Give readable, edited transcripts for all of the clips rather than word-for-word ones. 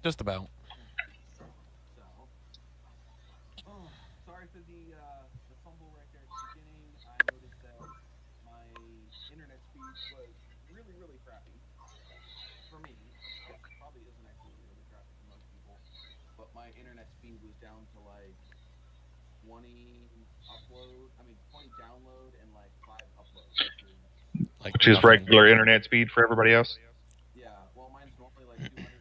Just about. So, sorry for the fumble right there at the beginning. I noticed that my internet speed was really, really crappy for me. It probably isn't actually really crappy for most people, but my internet speed was down to like 20 20 download and like 5 upload. Which is regular internet speed for everybody else. Yeah, well, mine's normally like 250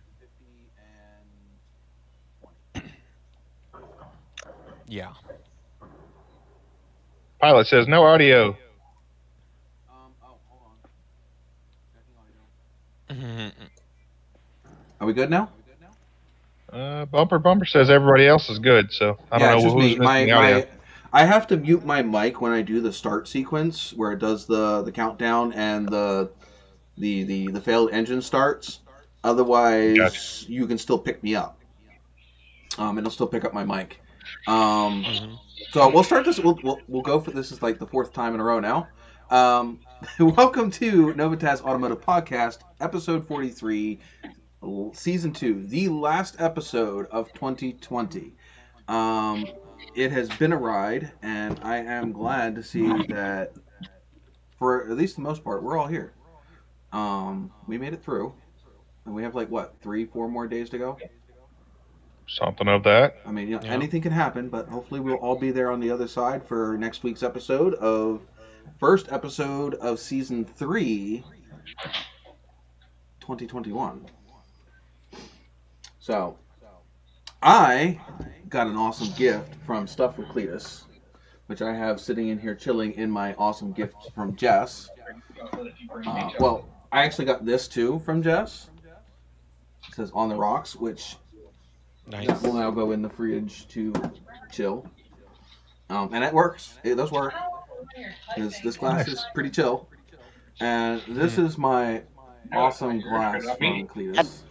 and 20. Yeah. Pilot says no audio. Oh, hold on. Checking audio. Are we good now? Bumper says everybody else is good, so I don't know who's missing the audio. I have to mute my mic when I do the start sequence where it does the countdown and the failed engine starts. Otherwise, gotcha. You can still pick me up. It'll still pick up my mic. So we'll start this. We'll go for this. Is like the 4th time in a row now. Welcome to NOVAtazz Automotive Podcast, episode 43, season 2, the last episode of 2020. It has been a ride, and I am glad to see that, for at least the most part, we're all here. We made it through, and we have like, 3-4 more days to go? Something of that. I mean, anything can happen, but hopefully we'll all be there on the other side for next week's first episode of season 3, 2021. So, I got an awesome gift from Stuff with Cletus, which I have sitting in here chilling in my awesome gift from Jess. Well, I actually got this too from Jess. It says On the Rocks, which will now go in the fridge to chill. And it works. It does work. This glass is pretty chill. And this is my awesome glass from Cletus.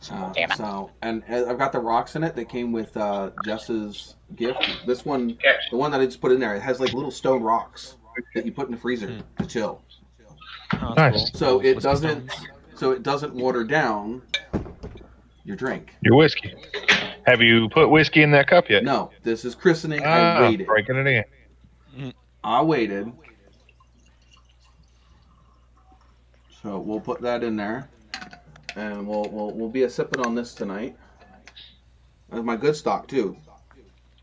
Damn it. So, and I've got the rocks in it that came with Jess's gift. This one, the one that I just put in there, it has like little stone rocks that you put in the freezer to chill. Oh, Nice. cool. So Little it whiskey doesn't, stones. so it doesn't water down your drink. Your whiskey. Have you put whiskey in that cup yet? No, this is christening. I waited. Breaking it in. I waited. So we'll put that in there, and we'll be a sipping on this tonight. That's my good stock too.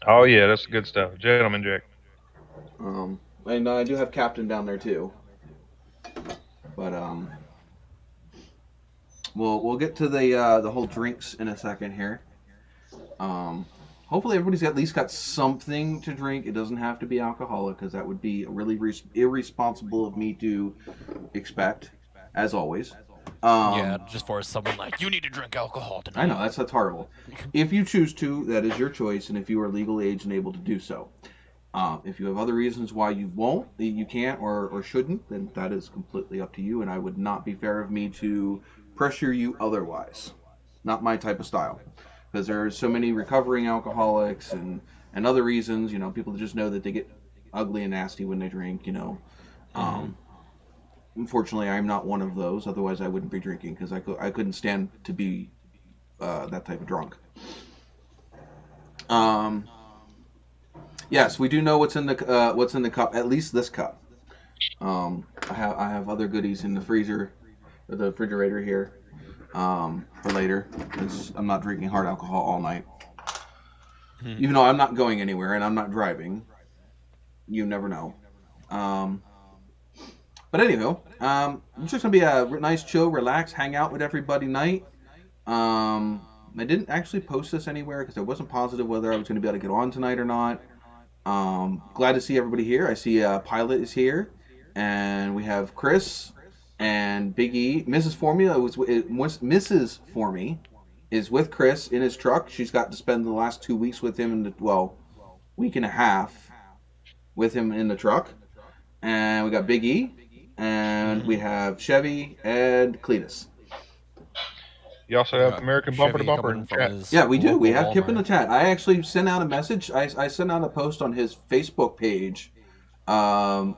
Oh yeah, that's good stuff, gentleman Jack. And I do have Captain down there too. But we'll get to the whole drinks in a second here. Hopefully everybody's at least got something to drink. It doesn't have to be alcoholic, because that would be really irresponsible of me to expect, as always. Yeah, just for someone like, you need to drink alcohol tonight. I know, that's horrible. If you choose to, that is your choice, and if you are legal age and able to do so. If you have other reasons why you won't, you can't, or shouldn't, then that is completely up to you, and I would not be fair of me to pressure you otherwise. Not my type of style. Because there are so many recovering alcoholics and other reasons, people that just know that they get ugly and nasty when they drink, Unfortunately, I'm not one of those. Otherwise, I wouldn't be drinking, because I couldn't stand to be that type of drunk. Yes, we do know what's in the cup. At least this cup. I have other goodies in the freezer, or the refrigerator here, for later, because I'm not drinking hard alcohol all night. Even though I'm not going anywhere and I'm not driving, you never know. But anywho, it's just gonna be a nice, chill, relax, hang out with everybody night. I didn't actually post this anywhere because I wasn't positive whether I was gonna be able to get on tonight or not. Glad to see everybody here. I see Pilot is here, and we have Chris and Big E. Mrs. Mrs. Formy is with Chris in his truck. She's got to spend the last 2 weeks with him week and a half with him in the truck. And we got Big E, and we have Chevy and Cletus. You also have American Bumper to Bumper in the chat. Yeah, we do. We have Kip in the chat. I actually sent out a message. I sent out a post on his Facebook page. I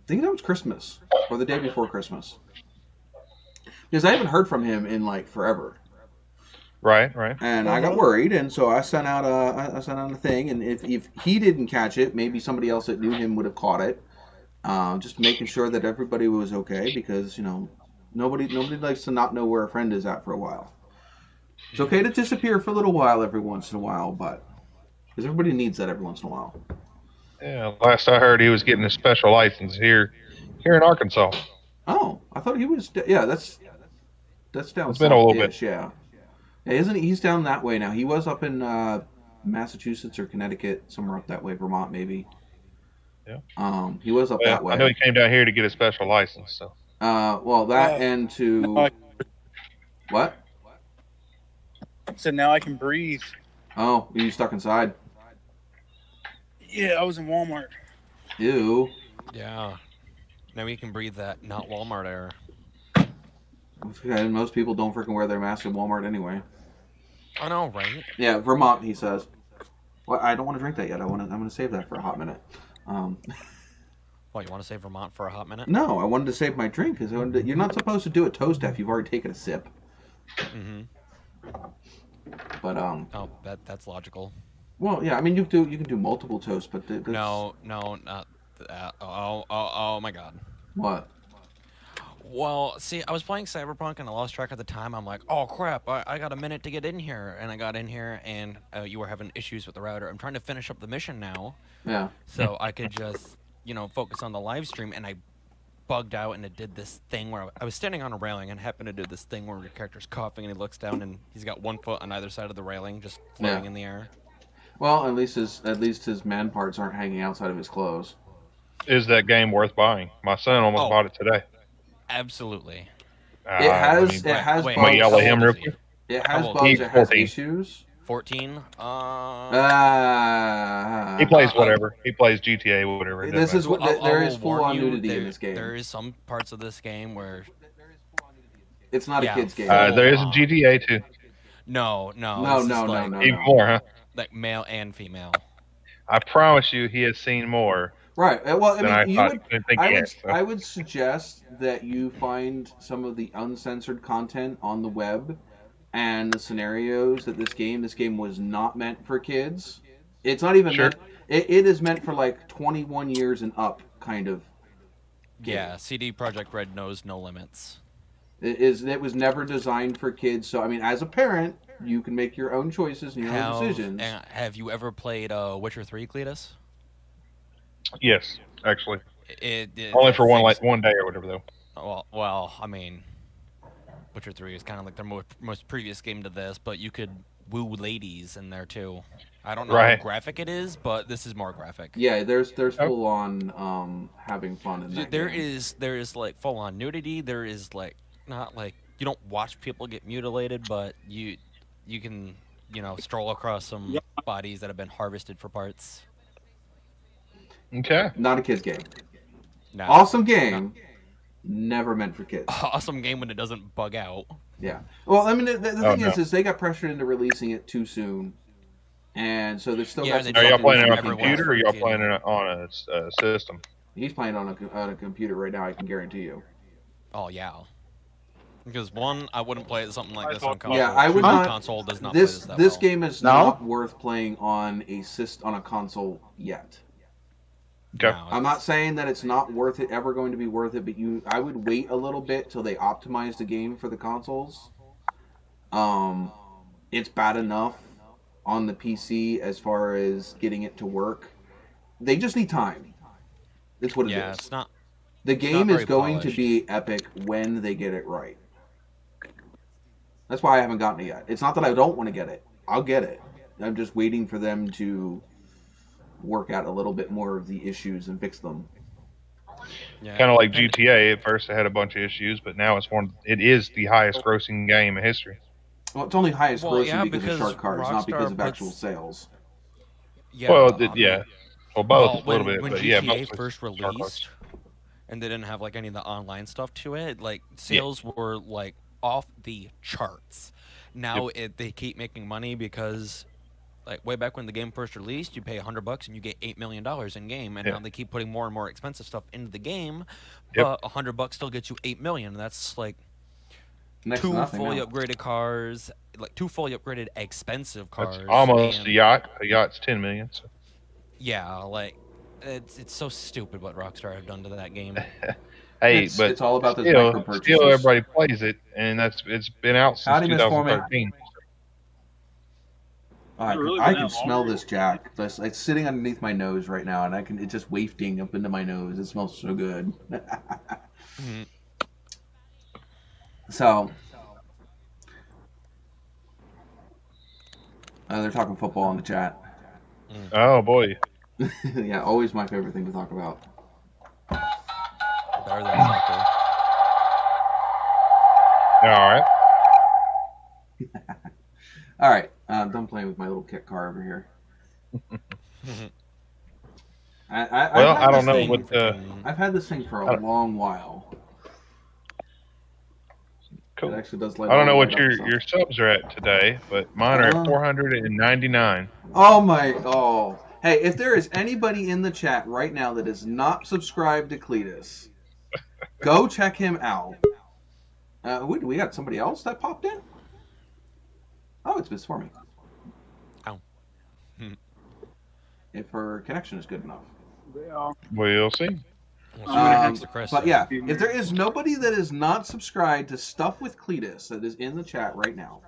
think that was Christmas or the day before Christmas, because I haven't heard from him in forever. Right. And I got worried, and so I sent out a thing. And if he didn't catch it, maybe somebody else that knew him would have caught it. Just making sure that everybody was okay, because nobody likes to not know where a friend is at for a while. It's okay to disappear for a little while every once in a while, but because everybody needs that every once in a while. Yeah, last I heard, he was getting a special license here in Arkansas. Oh, I thought he was. Yeah, that's down. It's been a little bit. Yeah, isn't he? He's down that way now. He was up in Massachusetts or Connecticut, somewhere up that way, Vermont maybe. Yeah. He was up that way. I know he came down here to get a special license. So. And to what? So now I can breathe. Oh, are you stuck inside? Yeah, I was in Walmart. Ew. Yeah. Now we can breathe that not Walmart air. And most people don't freaking wear their mask in Walmart anyway. I know, right? Yeah, Vermont, he says. Well, I don't want to drink that yet. I'm going to save that for a hot minute. Well, you want to say Vermont for a hot minute? No, I wanted to save my drink, because you're not supposed to do a toast after you've already taken a sip. Mm-hmm. But Oh, that's logical. Well, yeah, I mean you can do multiple toasts, but No, not that. Oh my God. What? Well, see, I was playing Cyberpunk and I lost track of the time. I'm like, oh crap, I got a minute to get in here, and I got in here, and you were having issues with the router. I'm trying to finish up the mission now. Yeah. So I could just focus on the live stream, and I bugged out, and it did this thing where I was standing on a railing and happened to do this thing where your character's coughing and he looks down and he's got 1 foot on either side of the railing, just floating in the air. Well, at least his man parts aren't hanging outside of his clothes. Is that game worth buying? My son almost bought it today. Absolutely. It has bugs. I'm gonna yell at him real quick. It has bugs. It has issues. 14. He plays whatever. He plays GTA, whatever. This is what there is full-on nudity in this game. There is some parts of this game where it's not a kid's game. There is a GTA too. No, No, this is no, no, like no, Even no. more, huh? like male and female. I promise you, he has seen more Right. Well, I than I mean, thought. Didn't think he had. So. I would suggest that you find some of the uncensored content on the web and the scenarios that this game was not meant for kids. It's not even Sure. meant. It is meant for like 21 years and up kind of game. Yeah, CD Projekt Red knows no limits. It was never designed for kids. So I mean, as a parent, you can make your own choices and your own decisions. Have you ever played Witcher 3, Cletus? Yes, actually. Only for one day or whatever, though. Well, I mean, Witcher 3 is kind of like their most previous game to this, but you could woo ladies in there too. I don't know how graphic it is, but this is more graphic. Yeah, there's full on having fun in that game. There is like full on nudity. There is like not like you don't watch people get mutilated, but you can stroll across some bodies that have been harvested for parts. Okay. Not a kid's game. No, awesome game. Never meant for kids. Awesome game when it doesn't bug out. Yeah. Well, I mean, the thing is they got pressured into releasing it too soon, and so there's still. Are y'all playing it on a computer or y'all playing it on a system? He's playing on a computer right now. I can guarantee you. Oh yeah. Because one, I wouldn't play something like this on console. Yeah, I would not. Console does not this play this this well. game is not worth playing on a console yet. Okay. No, I'm not saying that it's not worth it, ever going to be worth it, but I would wait a little bit till they optimize the game for the consoles. It's bad enough on the PC as far as getting it to work. They just need time. That's what it is. Yeah, it's not. The game is going polished. to be epic when they get it right. That's why I haven't gotten it yet. It's not that I don't want to get it. I'll get it. I'm just waiting for them to work out a little bit more of the issues and fix them. Yeah. Kind of like GTA. At first, it had a bunch of issues, but now it is the highest grossing game in history. Well, it's only highest grossing because of because shark cards, not because of actual puts- sales. Yeah. Well, I mean, yeah. Well, both a when, little bit, when but GTA yeah, mostly first shark cards. released, and they didn't have like any of the online stuff to it, like sales were like off the charts. Now they keep making money because, like way back when the game first released, you pay $100 and you get $8 million in game, and now they keep putting more and more expensive stuff into the game. But $100 still gets you $8 million. That's like two fully upgraded cars, like two fully upgraded expensive cars. That's almost a yacht. A yacht's $10 million. So. Yeah, like it's so stupid what Rockstar have done to that game. Hey, but it's all about those still, micro purchases. still everybody plays it, and it's been out since 2013. I can smell this Jack. It's sitting underneath my nose right now, and it's just wafting up into my nose. It smells so good. Mm-hmm. So, they're talking football in the chat. Oh boy. Yeah, always my favorite thing to talk about. Better than soccer. All right. All right, I'm done playing with my little kit car over here. I don't know what I've had this thing for a long while. Cool. It actually does I don't know what your subs are at today, but mine are at 499. Oh. Hey, if there is anybody in the chat right now that is not subscribed to Cletus, go check him out. We got somebody else that popped in? Oh, it's Miss Forming. Oh. If her connection is good enough. We'll see. But yeah, if there is nobody that is not subscribed to Stuff with Cletus that is in the chat right now,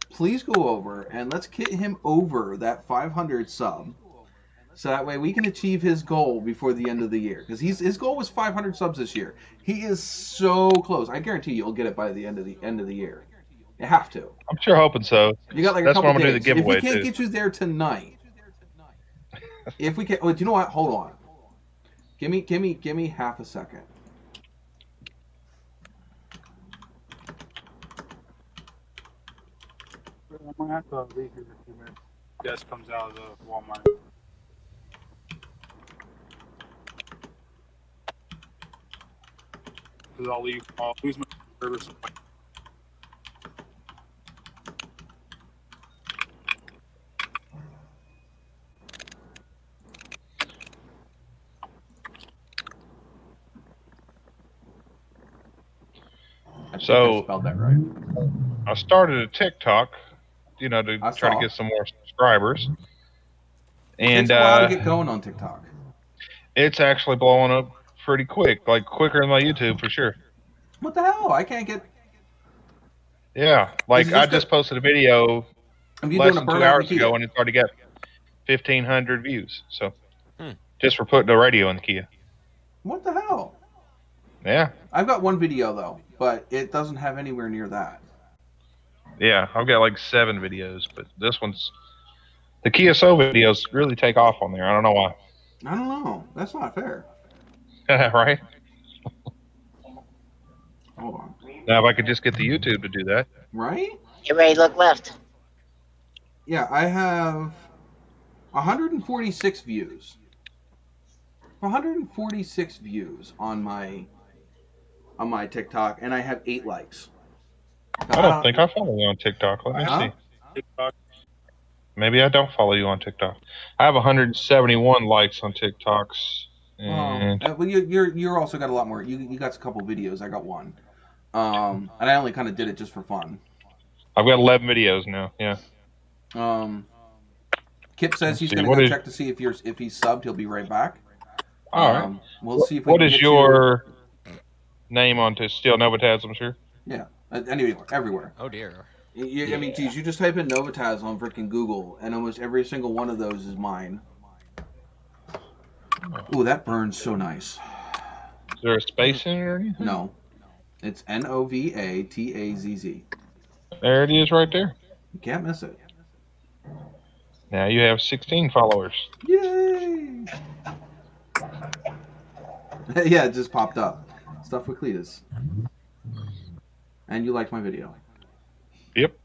please go over and let's get him over that 500 sub. So that way we can achieve his goal before the end of the year. Because his goal was 500 subs this year. He is so close. I guarantee you'll get it by the end of the year. You have to. I'm sure hoping so. You got like That's a couple what I'm gonna days. do the giveaway if we can't get you there tonight, if we can, do you know what? Hold on. Give me half a second. I might have to leave here in a few minutes. Gas comes out of the Walmart. Because I'll lose my service. So spelled that right. I started a TikTok, to I try to saw. get some more subscribers. It And takes a while to get going on TikTok. it's actually blowing up pretty quick, like quicker than my YouTube for sure. What the hell? I can't get. Yeah, Is like it I just just posted a video Are you less doing a than 2 burnout in the hours Kia? ago, and it's already got 1,500 views. So Hmm. just for putting the radio in the Kia. What the hell? Yeah, I've got one video though, but it doesn't have anywhere near that. yeah, I've got like 7 videos, but this one's the Kia Soul videos really take off on there. I don't know why. I don't know. That's not fair. Right? Hold on. Now, if I could just get the YouTube to do that. Right? Get ready to look left. Yeah, I have 146 views. 146 views on my TikTok, and I have 8 likes. I don't think I follow you on TikTok. Let me see. TikTok. Maybe I don't follow you on TikTok. I have 171 likes on TikToks. And Well, you're also got a lot more. You got a couple videos. I got one. And I only kind of did it just for fun. I've got 11 videos now. Yeah. Kip says he's see, going to what go is- check to see if he's subbed. He'll be right back. All right. We'll see if we What can is get your name on still NOVAtazz, I'm sure? Yeah, anywhere, everywhere. Oh dear. I mean, geez, you just type in NOVAtazz on freaking Google, and almost every single one of those is mine. Ooh, that burns so nice. Is there a space in it or anything? No, it's NOVATAZZ. There it is right there. You can't miss it. Now you have 16 followers. Yay! Yeah, it just popped up. Stuff with Cletus. And you liked my video. Yep.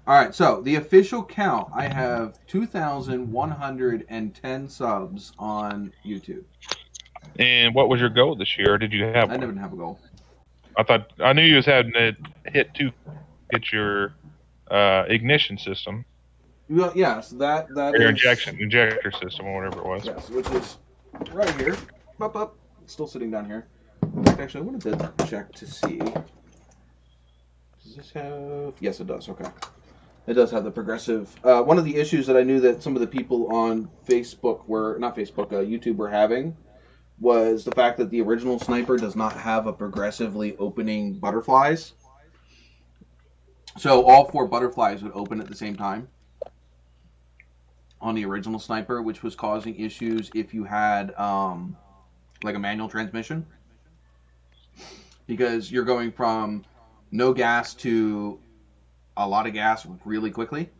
Alright, so the official count, I have 2,110 subs on YouTube. And what was your goal this year? Or did you have I one? didn't have a goal. I knew you was having to hit to get your ignition system, Well, yes, that your is... injector system, or whatever it was. Yes, which is right here. Up. It's still sitting down here. In fact, actually, I wanted to check to see. Does this have... Yes, it does. Okay. It does have the progressive. One of the issues that I knew that some of the people on Facebook were... Not Facebook, YouTube were having was the fact that the original Sniper does not have a progressively opening butterflies. So all 4 butterflies would open at the same time on the original Sniper, which was causing issues if you had like a manual transmission, because you're going from no gas to a lot of gas really quickly,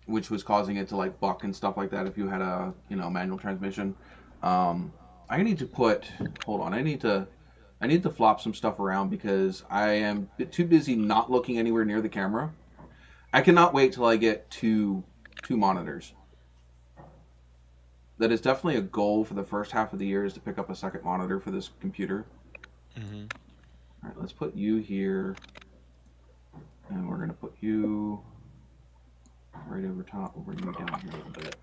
which was causing it to like buck and stuff like that if you had a manual transmission. I need to put I need to flop some stuff around because I am too busy not looking anywhere near the camera. I cannot wait till I get two monitors. That is definitely a goal for the first half of the year, is to pick up a second monitor for this computer. Mm-hmm. All right, let's put you here, and we're gonna put you right over top. We'll bring you down here a little bit,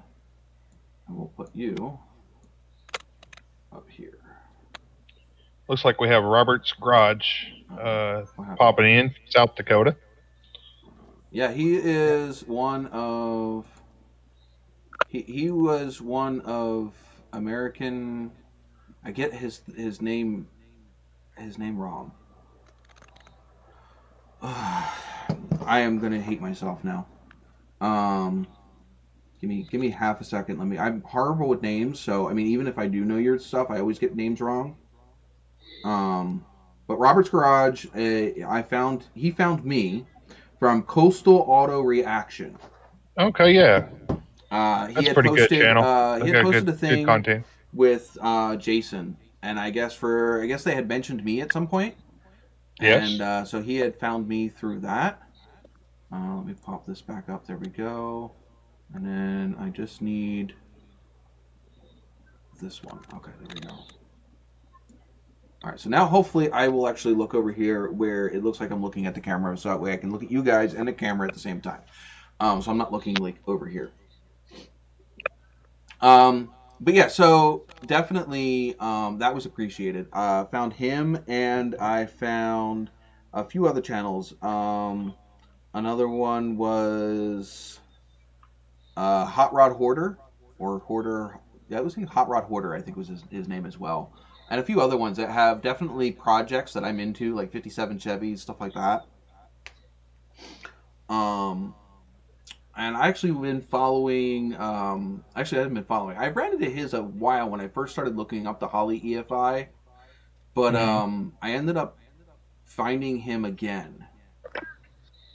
and we'll put you up here. Looks like we have Robert's Garage popping in, South Dakota. Yeah, he is one of... He was one of American... I get his name wrong. I am gonna hate myself now. Give me half a second. I'm horrible with names, so I mean, even if I do know your stuff, I always get names wrong. But Robert's Garage, he found me from Coastal Auto Reaction. Okay, yeah. That's a pretty good channel. He had posted a good thing content with Jason, and I guess they had mentioned me at some point. Yes. And so he had found me through that. Let me pop this back up. There we go. And then I just need this one. Okay, there we go. All right, so now hopefully I will actually look over here where it looks like I'm looking at the camera, so that way I can look at you guys and the camera at the same time. So I'm not looking like over here. But yeah, so definitely that was appreciated. Found him, and I found a few other channels. Another one was Hot Rod Hoarder, or Hoarder. Yeah, it was Hot Rod Hoarder, I think was his name as well. And a few other ones that have definitely projects that I'm into, like 57 Chevys, stuff like that. And I actually been following. Actually, I haven't been following. I ran into his a while when I first started looking up the Holly EFI, but I ended up finding him again.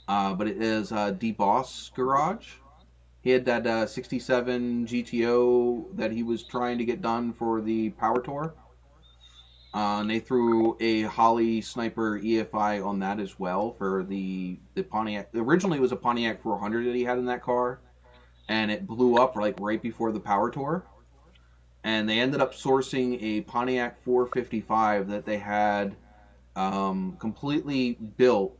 But it is D-Boss Garage. He had that 67 GTO that he was trying to get done for the Power Tour. And they threw a Holly Sniper EFI on that as well for the Pontiac. Originally, it was a Pontiac 400 that he had in that car, and it blew up like right before the Power Tour. And they ended up sourcing a Pontiac 455 that they had completely built.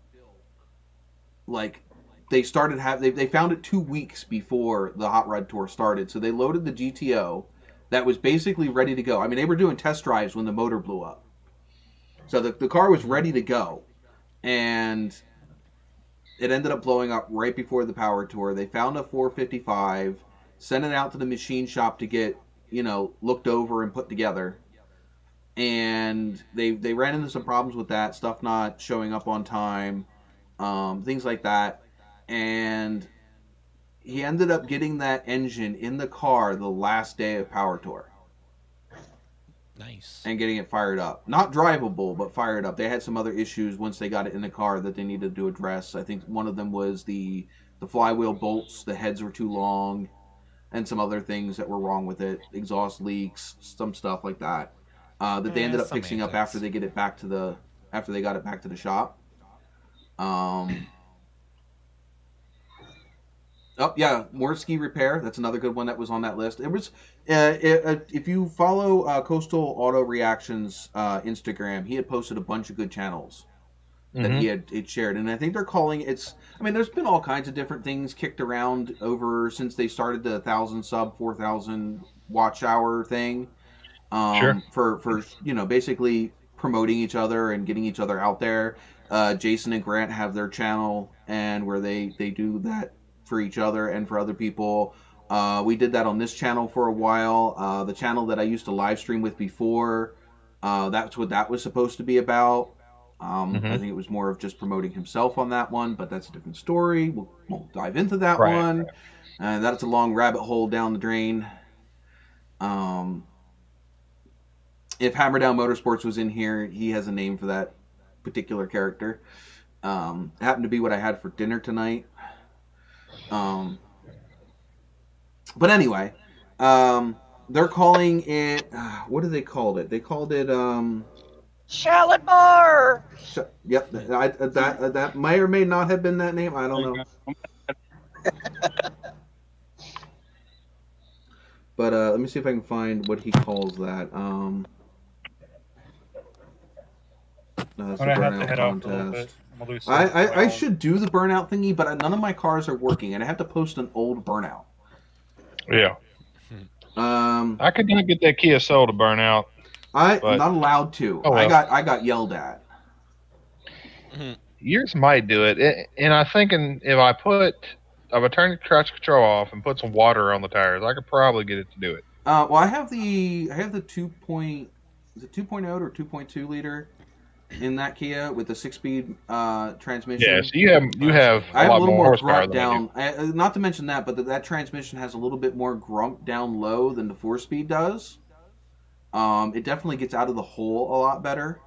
Like they found it 2 weeks before the Hot Rod Tour started, so they loaded the GTO. That was basically ready to go. I mean, they were doing test drives when the motor blew up. So the car was ready to go. And it ended up blowing up right before the Power Tour. They found a 455, sent it out to the machine shop to get, looked over and put together. And they ran into some problems with that, stuff not showing up on time, things like that. And he ended up getting that engine in the car the last day of Power Tour. Nice. And getting it fired up. Not drivable, but fired up. They had some other issues once they got it in the car that they needed to address. I think one of them was the flywheel bolts. The heads were too long. And some other things that were wrong with it. Exhaust leaks, some stuff like that. That they ended up fixing up after they got it back to the shop. Oh yeah, more ski repair. That's another good one that was on that list. It was if you follow Coastal Auto Reactions Instagram, he had posted a bunch of good channels that he had shared, and I think they're calling it. I mean, there's been all kinds of different things kicked around over since they started the 1,000 sub 4,000 watch hour thing. Sure. For basically promoting each other and getting each other out there. Jason and Grant have their channel and where they do that for each other and for other people. We did that on this channel for a while. The channel that I used to live stream with before, that's what that was supposed to be about. I think it was more of just promoting himself on that one, but that's a different story. We'll dive into that one. Right. That's a long rabbit hole down the drain. If Hammer Down Motorsports was in here, he has a name for that particular character. It happened to be what I had for dinner tonight. But anyway, they're calling it. What do they call it? They called it Salad bar. Yep, that may or may not have been that name. I don't know. But let me see if I can find what he calls that. That's I'm the gonna have to head off burnout a little bit. contest. I should do the burnout thingy, but none of my cars are working, and I have to post an old burnout. Yeah. I could not get that Kia Soul to burn out. I'm not allowed to. Oh, well. I got yelled at. Yours might do it, and I'm thinking if I would turn the traction control off and put some water on the tires, I could probably get it to do it. Well, I have the 2.0 or 2.2 liter in that Kia with the 6-speed transmission. Yeah, so you have a lot more horsepower down. Not to mention that, but that transmission has a little bit more grump down low than the 4-speed does. It definitely gets out of the hole a lot better.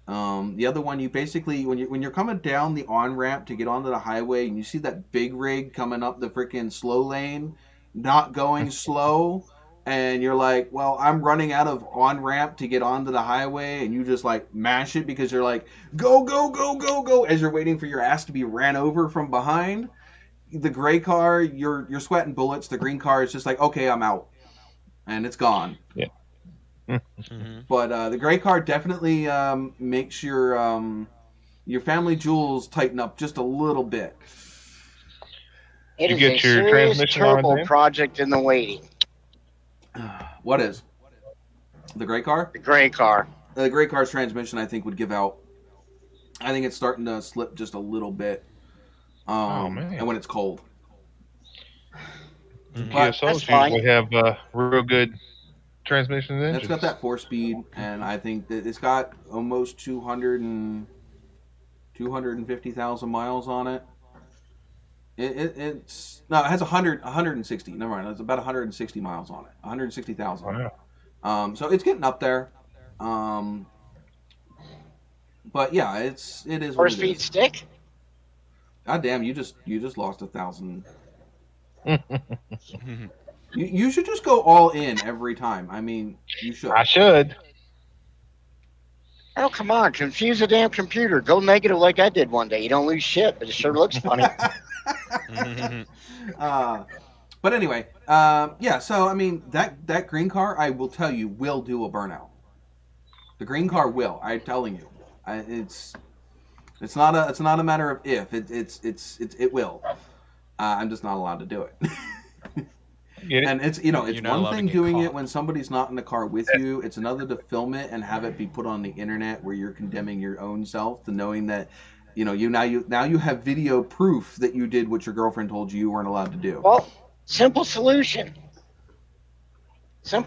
The other one, you basically when you're coming down the on ramp to get onto the highway, and you see that big rig coming up the freaking slow lane, not going slow. And you're like, well, I'm running out of on-ramp to get onto the highway, and you just, like, mash it because you're like, go, go, go, go, go, as you're waiting for your ass to be ran over from behind. The gray car, you're sweating bullets. The green car is just like, okay, I'm out. And it's gone. Yeah. But the gray car definitely makes your family jewels tighten up just a little bit. It is a serious turbo project in the waiting. What is the gray car? The gray car. The gray car's transmission, I think, would give out. I think it's starting to slip just a little bit. Man. And when it's cold. QSOs that's fine. usually have real good transmission engines. It's got that 4-speed, and I think that it's got almost 250,000 miles on it. It has 160. Never mind, it's about 160 miles on it. 160,000. Wow. So it's getting up there. But yeah, it is. 4-speed stick. God damn, you just lost 1,000. You should just go all in every time. I mean, you should. I should. Oh, come on. Confuse the damn computer. Go negative like I did one day. You don't lose shit, but it sure looks funny. But anyway, yeah, so, I mean, that green car, I will tell you, will do a burnout. The green car will. I'm telling you. It's not a matter of if. It will. I'm just not allowed to do it. Get it? And it's it's one thing doing it when somebody's not in the car with you. It's another to film it and have it be put on the internet where you're condemning your own self to knowing that you have video proof that you did what your girlfriend told you weren't allowed to do. Well, simple solution. Let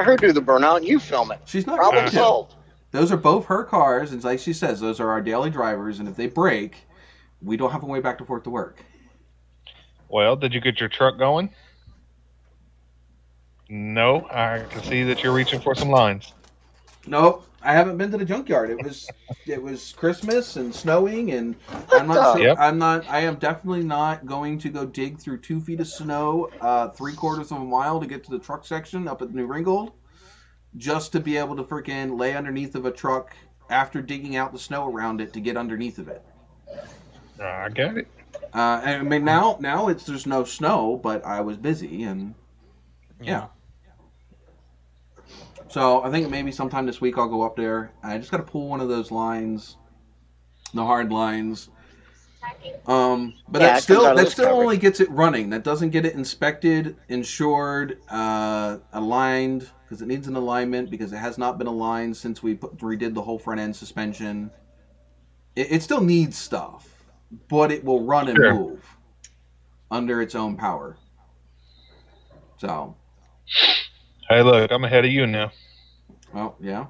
her do the burnout and you film it. She's not Problem going to. solved. Those are both her cars, and like she says, those are our daily drivers. And if they break, we don't have a way back and forth to work. Well, did you get your truck going? No, I can see that you're reaching for some lines. Nope, I haven't been to the junkyard. It was Christmas and snowing, and I'm not sure. Yep. I am definitely not going to go dig through 2 feet of snow, 3/4 of a mile to get to the truck section up at New Ringgold, just to be able to freaking lay underneath of a truck after digging out the snow around it to get underneath of it. I got it. I mean, now there's no snow, but I was busy, and yeah. So I think maybe sometime this week I'll go up there. I just got to pull one of those lines, the hard lines. But that still only gets it running. That doesn't get it inspected, insured, aligned, because it needs an alignment, because it has not been aligned since we redid the whole front end suspension. It still needs stuff, but it will run and move under its own power. So. Hey, look, I'm ahead of you now. Well, yeah.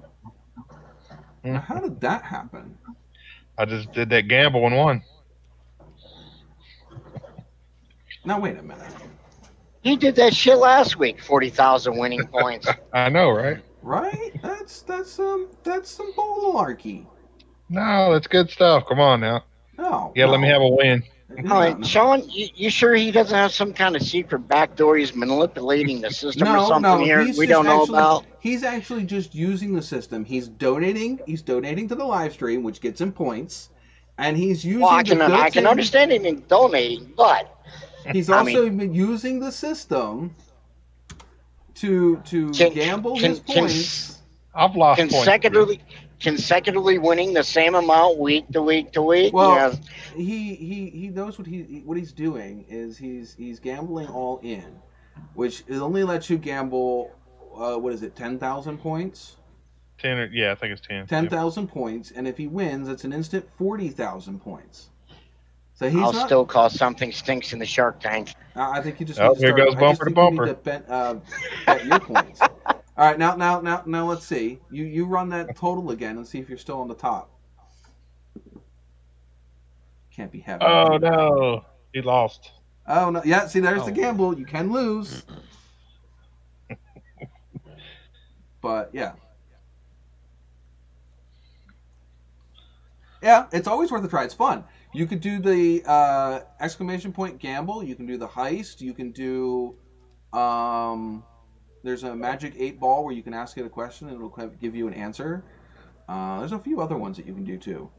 Now, how did that happen? I just did that gamble and won. Now, wait a minute. He did that shit last week. 40,000 winning points. I know, right? Right? That's some malarkey. No, that's good stuff. Come on now. No. Yeah, let me have a win. All right, Sean, you sure he doesn't have some kind of secret back door? He's manipulating the system or something here we don't know about? He's actually just using the system. He's donating to the live stream, which gets him points, and he's using. Well, I can understand him in donating, but he's also using the system to gamble his points. I've lost consecutively winning the same amount week to week to week. Well, he knows what he's doing is he's gambling all in, which only lets you gamble. What is it? 10,000 points. 10. Yeah, I think it's 10. 10,000 points, and if he wins, it's an instant 40,000 points. So I'll still call something stinks in the Shark Tank. I think you just. Here goes bumper to bumper. You need to bet your points. All right, now let's see. You run that total again and see if you're still on the top. Can't be having. Oh no, he lost. Oh no, yeah. See, there's the gamble. You can lose, but yeah, it's always worth a try. It's fun. You could do the exclamation point gamble. You can do the heist. You can do. There's a magic 8 ball where you can ask it a question and it'll give you an answer. There's a few other ones that you can do too.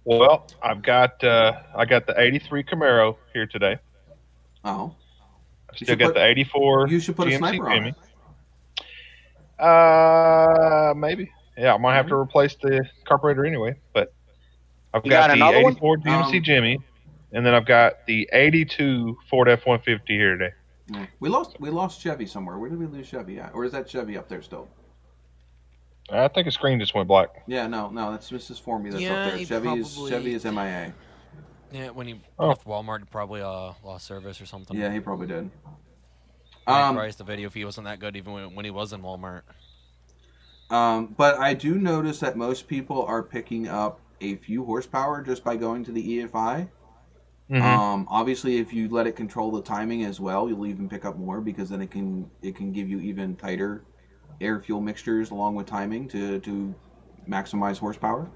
Well, I got the '83 Camaro here today. Oh. I still got the '84. You should put GMC a sniper Jimmy. on it. Maybe. Yeah, I might have to replace the carburetor anyway. But I've got the '84 GMC Jimmy. and then I've got the '82 Ford F-150 here today. Yeah. We lost Chevy somewhere. Where did we lose Chevy at? Or is that Chevy up there still? I think the screen just went black. Yeah, no, that's Mrs. Formby that's up there. Chevy is MIA. Yeah, when he left Walmart, he probably lost service or something. Yeah, he probably did. Price the video fee wasn't that good even when he was in Walmart. But I do notice that most people are picking up a few horsepower just by going to the EFI. Mm-hmm. Obviously, if you let it control the timing as well, you'll even pick up more because then it can give you even tighter air fuel mixtures along with timing to maximize horsepower.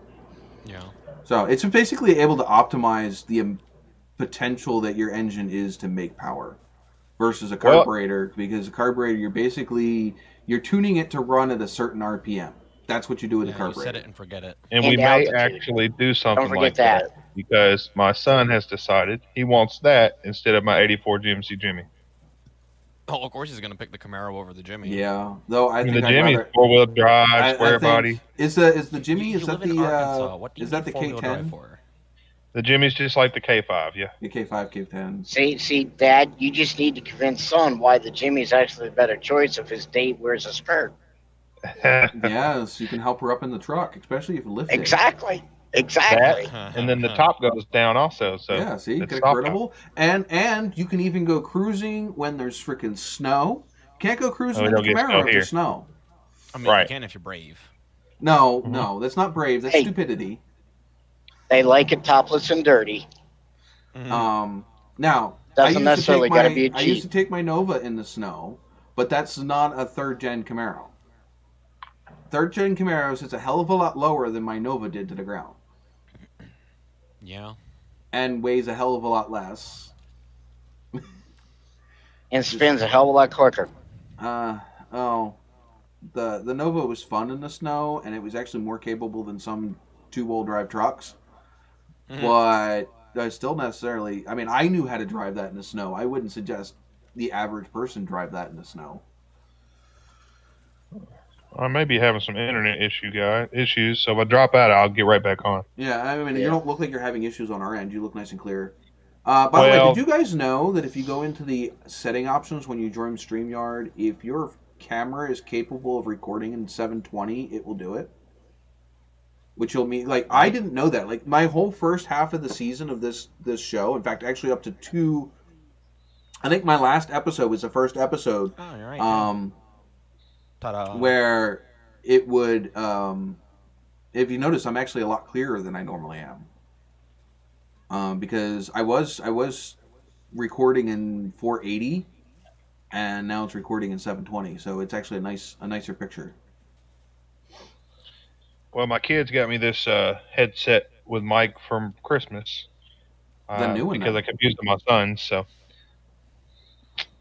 Yeah. So it's basically able to optimize the potential that your engine is to make power versus a carburetor, because a carburetor you're tuning it to run at a certain RPM. That's what you do with a carburetor. You set it and forget it. And we may actually do something like that because my son has decided he wants that instead of my '84 GMC Jimmy. Oh, of course he's going to pick the Camaro over the Jimmy. Yeah, though I think the Jimmy's four-wheel drive, square body. Is the Jimmy? Is that the K10? The Jimmy's just like the K5, yeah. The K5, K10. See, Dad, you just need to convince Son why the Jimmy's actually a better choice if his date wears a skirt. Yes, you can help her up in the truck, especially if you lift it. Exactly. And then the top goes down also. So yeah, see, you get a convertible, and you can even go cruising when there's freaking snow. Can't go cruising in the Camaro if there's snow. I mean, you can if you're brave. No, that's not brave. That's stupidity. They like it topless and dirty. Mm-hmm. Now doesn't necessarily got to be a Jeep. I used to take my Nova in the snow, but that's not a third-gen Camaro. Third-gen Camaro sits a hell of a lot lower than my Nova did to the ground. Yeah. And weighs a hell of a lot less. And spins a hell of a lot quicker. The Nova was fun in the snow, and it was actually more capable than some two-wheel drive trucks. Mm-hmm. But I still necessarily... I mean, I knew how to drive that in the snow. I wouldn't suggest the average person drive that in the snow. I may be having some internet issues, so if I drop out, I'll get right back on. Yeah, I mean, you don't look like you're having issues on our end. You look nice and clear. By the way, did you guys know that if you go into the setting options when you join StreamYard, if your camera is capable of recording in 720, it will do it? Which will mean, like, I didn't know that. Like, my whole first half of the season of this show, in fact, actually up to 2... I think my last episode was the first episode. Oh, you're right. Where it would, if you notice, I'm actually a lot clearer than I normally am, because I was recording in 480, and now it's recording in 720, so it's actually a nicer picture. Well, my kids got me this headset with mic from Christmas. The new one, because I confused my son, so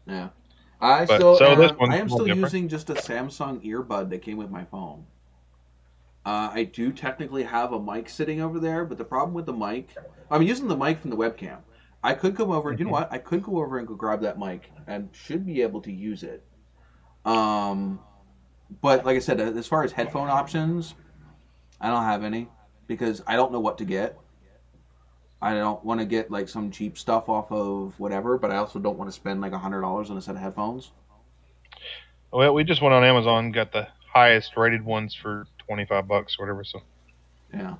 yeah. I am still using just a Samsung earbud that came with my phone. I do technically have a mic sitting over there, but the problem with the mic, I'm using the mic from the webcam. I could come over, you know what? I could go over and go grab that mic and should be able to use it. But like I said, as far as headphone options, I don't have any because I don't know what to get. I don't want to get like some cheap stuff off of whatever, but I also don't want to spend like $100 on a set of headphones. Well, we just went on Amazon, got the highest rated ones for $25 or whatever. So yeah,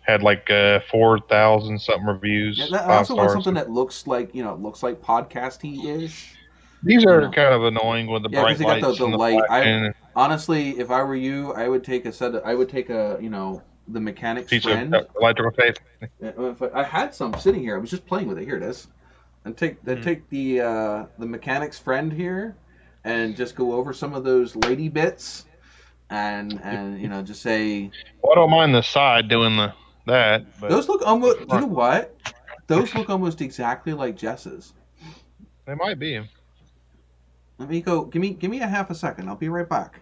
had like 4,000 something reviews. Yeah, I also want something that looks like podcasty-ish. These are kind of annoying with the bright lights. Got the light. Honestly, if I were you, I would take the mechanic's friend. Electrical tape. I had some sitting here. I was just playing with it. Here it is. And take the mechanic's friend here, and just go over some of those lady bits, and just say. Well, I don't mind the side doing that. But those look almost. You know what? Those look almost exactly like Jess's. They might be. Let me go. Give me a half a second. I'll be right back.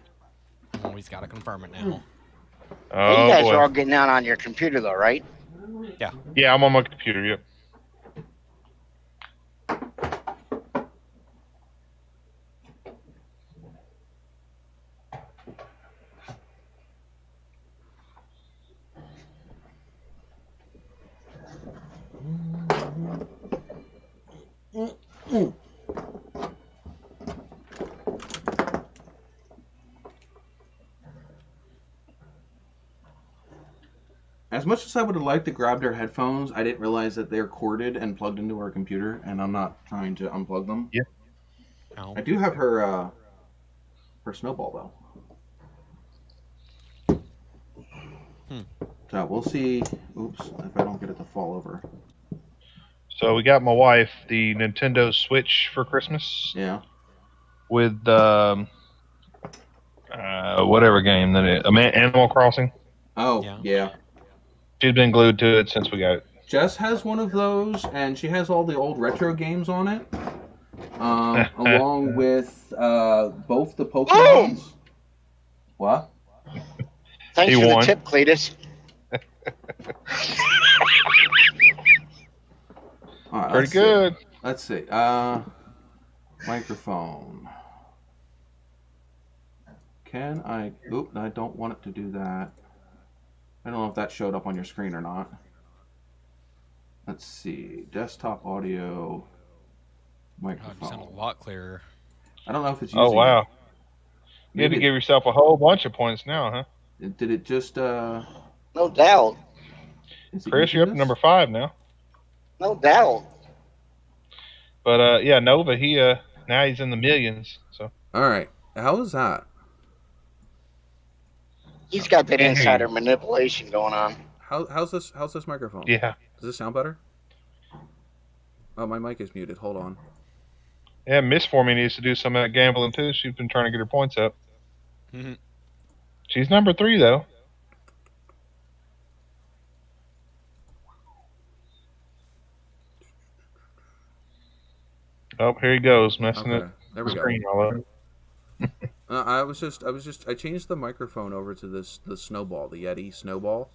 Oh, he's got to confirm it now. You guys are all getting out on your computer, though, right? Yeah. Yeah, I'm on my computer, yep. As much as I would have liked to grab their headphones, I didn't realize that they're corded and plugged into our computer, and I'm not trying to unplug them. Yeah. Oh. I do have her snowball though. So we'll see. Oops, if I don't get it to fall over. So we got my wife the Nintendo Switch for Christmas. Yeah. With whatever game that is, Animal Crossing. Oh, yeah. She's been glued to it since we got it. Jess has one of those, and she has all the old retro games on it, along with both the Pokemons. What? Thanks for the tip, Cletus. All right, Pretty good. Let's see. Microphone. Can I... Oop, I don't want it to do that. I don't know if that showed up on your screen or not. Let's see. Desktop audio. Microphone. You sound a lot clearer. I don't know if it's using... Oh, wow. You had Maybe to give yourself a whole bunch of points now, huh? Did it just... No doubt. Chris, you're up to number 5 now. No doubt. But, yeah, Nova, now he's in the millions, so... All right. How was that? He's got that insider manipulation going on. How's this microphone? Yeah. Does this sound better? Oh, my mic is muted. Hold on. Yeah, Miss Formie needs to do some of that gambling, too. She's been trying to get her points up. Mm-hmm. She's number 3, though. Oh, here he goes, messing it. There we screen go. all over. I changed the microphone over to the snowball, the Yeti snowball.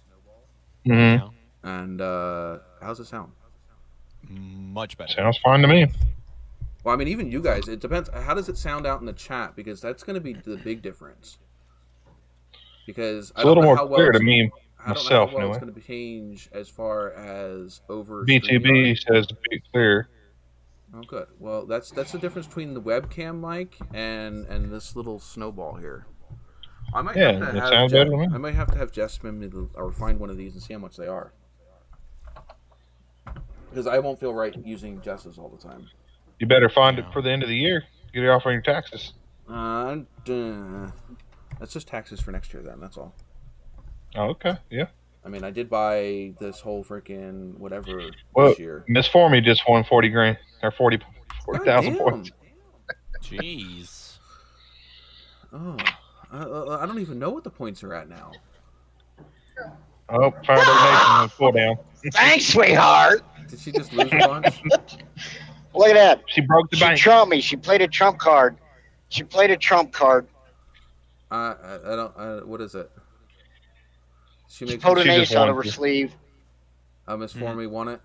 Mm-hmm. And how's it sound? Much better. Sounds fine to me. Well, I mean, even you guys, it depends. How does it sound out in the chat? Because that's going to be the big difference. Because It's a little more clear to me myself, I don't know how well anyway. it's going to change as far as over B2B says to be clear. Oh, good. Well, that's the difference between the webcam mic and this little snowball here. I might have to it have sounds better to me. I might have to have Jess spin me or find one of these and see how much they are. Because I won't feel right using Jess's all the time. You better find it for the end of the year. Get it off on your taxes. That's just taxes for next year then, that's all. Oh, okay. Yeah. I mean, I did buy this whole freaking whatever Well, this year. Miss Formie just won 40 grand or 40,000 points. Jeez. Oh, I don't even know what the points are at now. Oh, Fire Nation went full down. Thanks, sweetheart. Did she just lose a bunch? Look at that. She broke the bank. She trumped me. She played a trump card. I don't. What is it? She pulled an ace out of her sleeve. Miss Formie won it.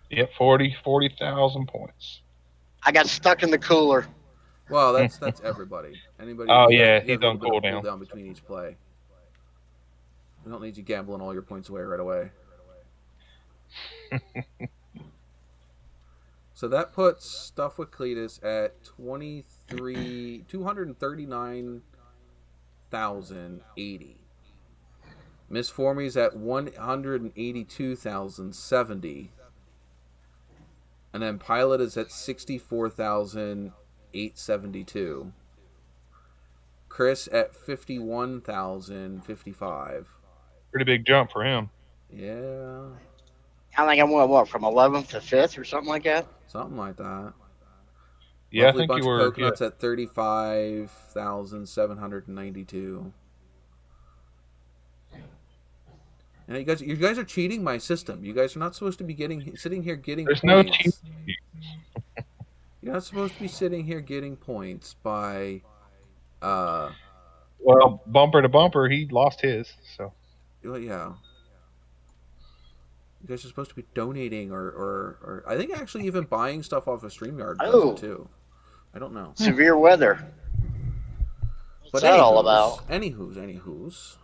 Yep, 40,000 points. I got stuck in the cooler. Well, that's everybody. Anybody? Oh, you yeah, have he a little done bit of cool cool down. down between each play. We don't need you gambling all your points away right away. So that puts Stuff with Cletus at 239,080. Miss Formie's at 182,070. And then Pilot is at 64,872. Chris at 51,055. Pretty big jump for him. Yeah. I think I went, what, from 11th to 5th or something like that? Something like that. Yeah, Lovely I think bunch you were. of coconuts at 35,792. Now you guys are cheating my system. You guys are not supposed to be sitting here getting There's points. no cheat. You're not supposed to be sitting here getting points by Well, bumper to bumper, he lost his. So. Well, yeah. You guys are supposed to be donating or I think actually even buying stuff off of StreamYard does it too. I don't know. Severe weather. What's that all about? Anywho's.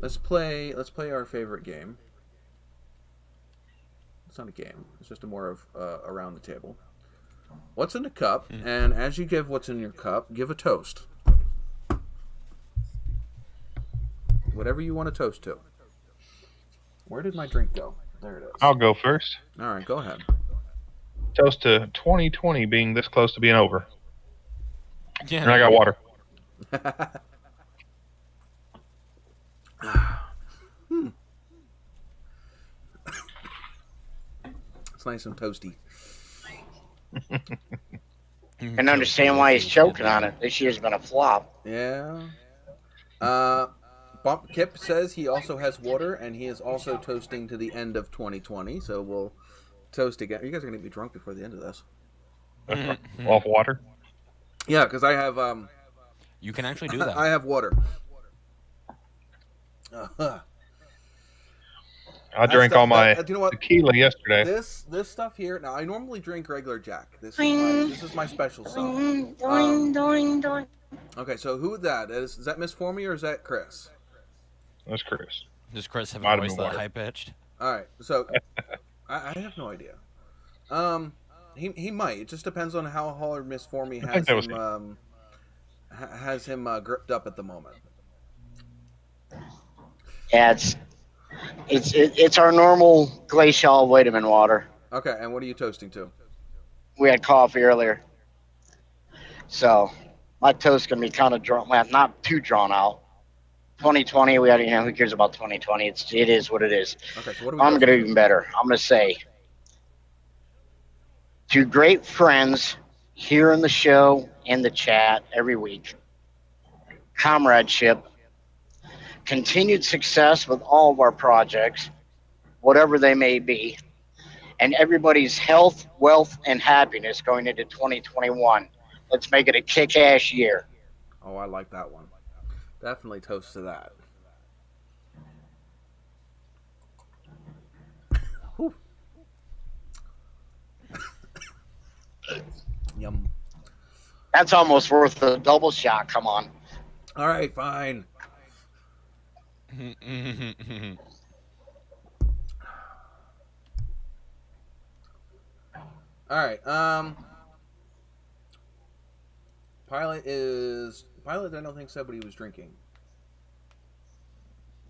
Let's play our favorite game. It's not a game. It's just a more of around the table. What's in the cup? And as you give what's in your cup, give a toast. Whatever you want to toast to. Where did my drink go? There it is. I'll go first. All right, go ahead. Toast to 2020 being this close to being over. Yeah. And I got water. It's nice and toasty. And understand why he's choking on it. This year's been a flop. Yeah. Bump Kip says he also has water, and he is also toasting to the end of 2020. So we'll toast again. You guys are gonna be drunk before the end of this. Off water? Yeah, because I have You can actually do that. I have water. I drank all my tequila yesterday. This stuff here. Now I normally drink regular Jack. This is my special stuff. Okay, so who that is? Is that Miss Formie or is that Chris? That's Chris. Does Chris have Might a have voice been that water. high pitched? All right, so I have no idea. He might. It just depends on how hard Miss Formie has him gripped up at the moment. Yeah, it's our normal glacial vitamin water. Okay, and what are you toasting to? We had coffee earlier, so my toast's gonna be kind of drawn. Well, not too drawn out. 2020, we had, who cares about 2020? It is what it is. Okay, so what are we I'm gonna do toasting even better. I'm gonna say to great friends here in the show and the chat every week, comradeship, continued success with all of our projects, whatever they may be, and everybody's health, wealth, and happiness going into 2021. Let's make it a kick-ass year. Oh, I like that one. Definitely toast to that. Yum. That's almost worth a double shot. Come on. All right, fine. All right. Pilot, I don't think said what he was drinking.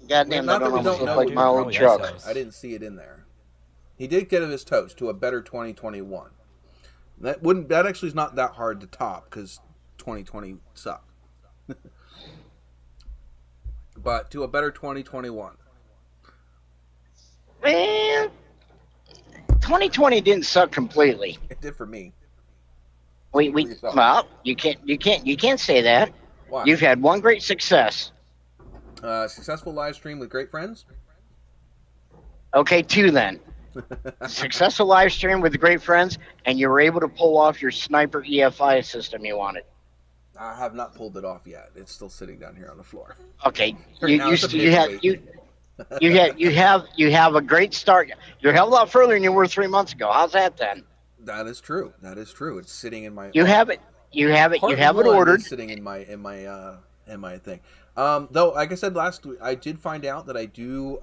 Goddamn, that Not that we almost don't look know like what my he old probably truck. says. I didn't see it in there. He did get his toast to a better 2021. That actually is not that hard to top because 2020 sucked. But to a better 2021. Man, 2020 didn't suck completely. It did for me. Well, you can't say that. Why? You've had one great success. Successful live stream with great friends. Okay, two then. Successful live stream with great friends, and you were able to pull off your sniper EFI system you wanted. I have not pulled it off yet. It's still sitting down here on the floor. Okay, You have a great start. You're a hell of a lot further than you were 3 months ago. How's that then? That is true. It's sitting in my. You have it ordered. Sitting in my thing. Though, like I said last week, I did find out that I do.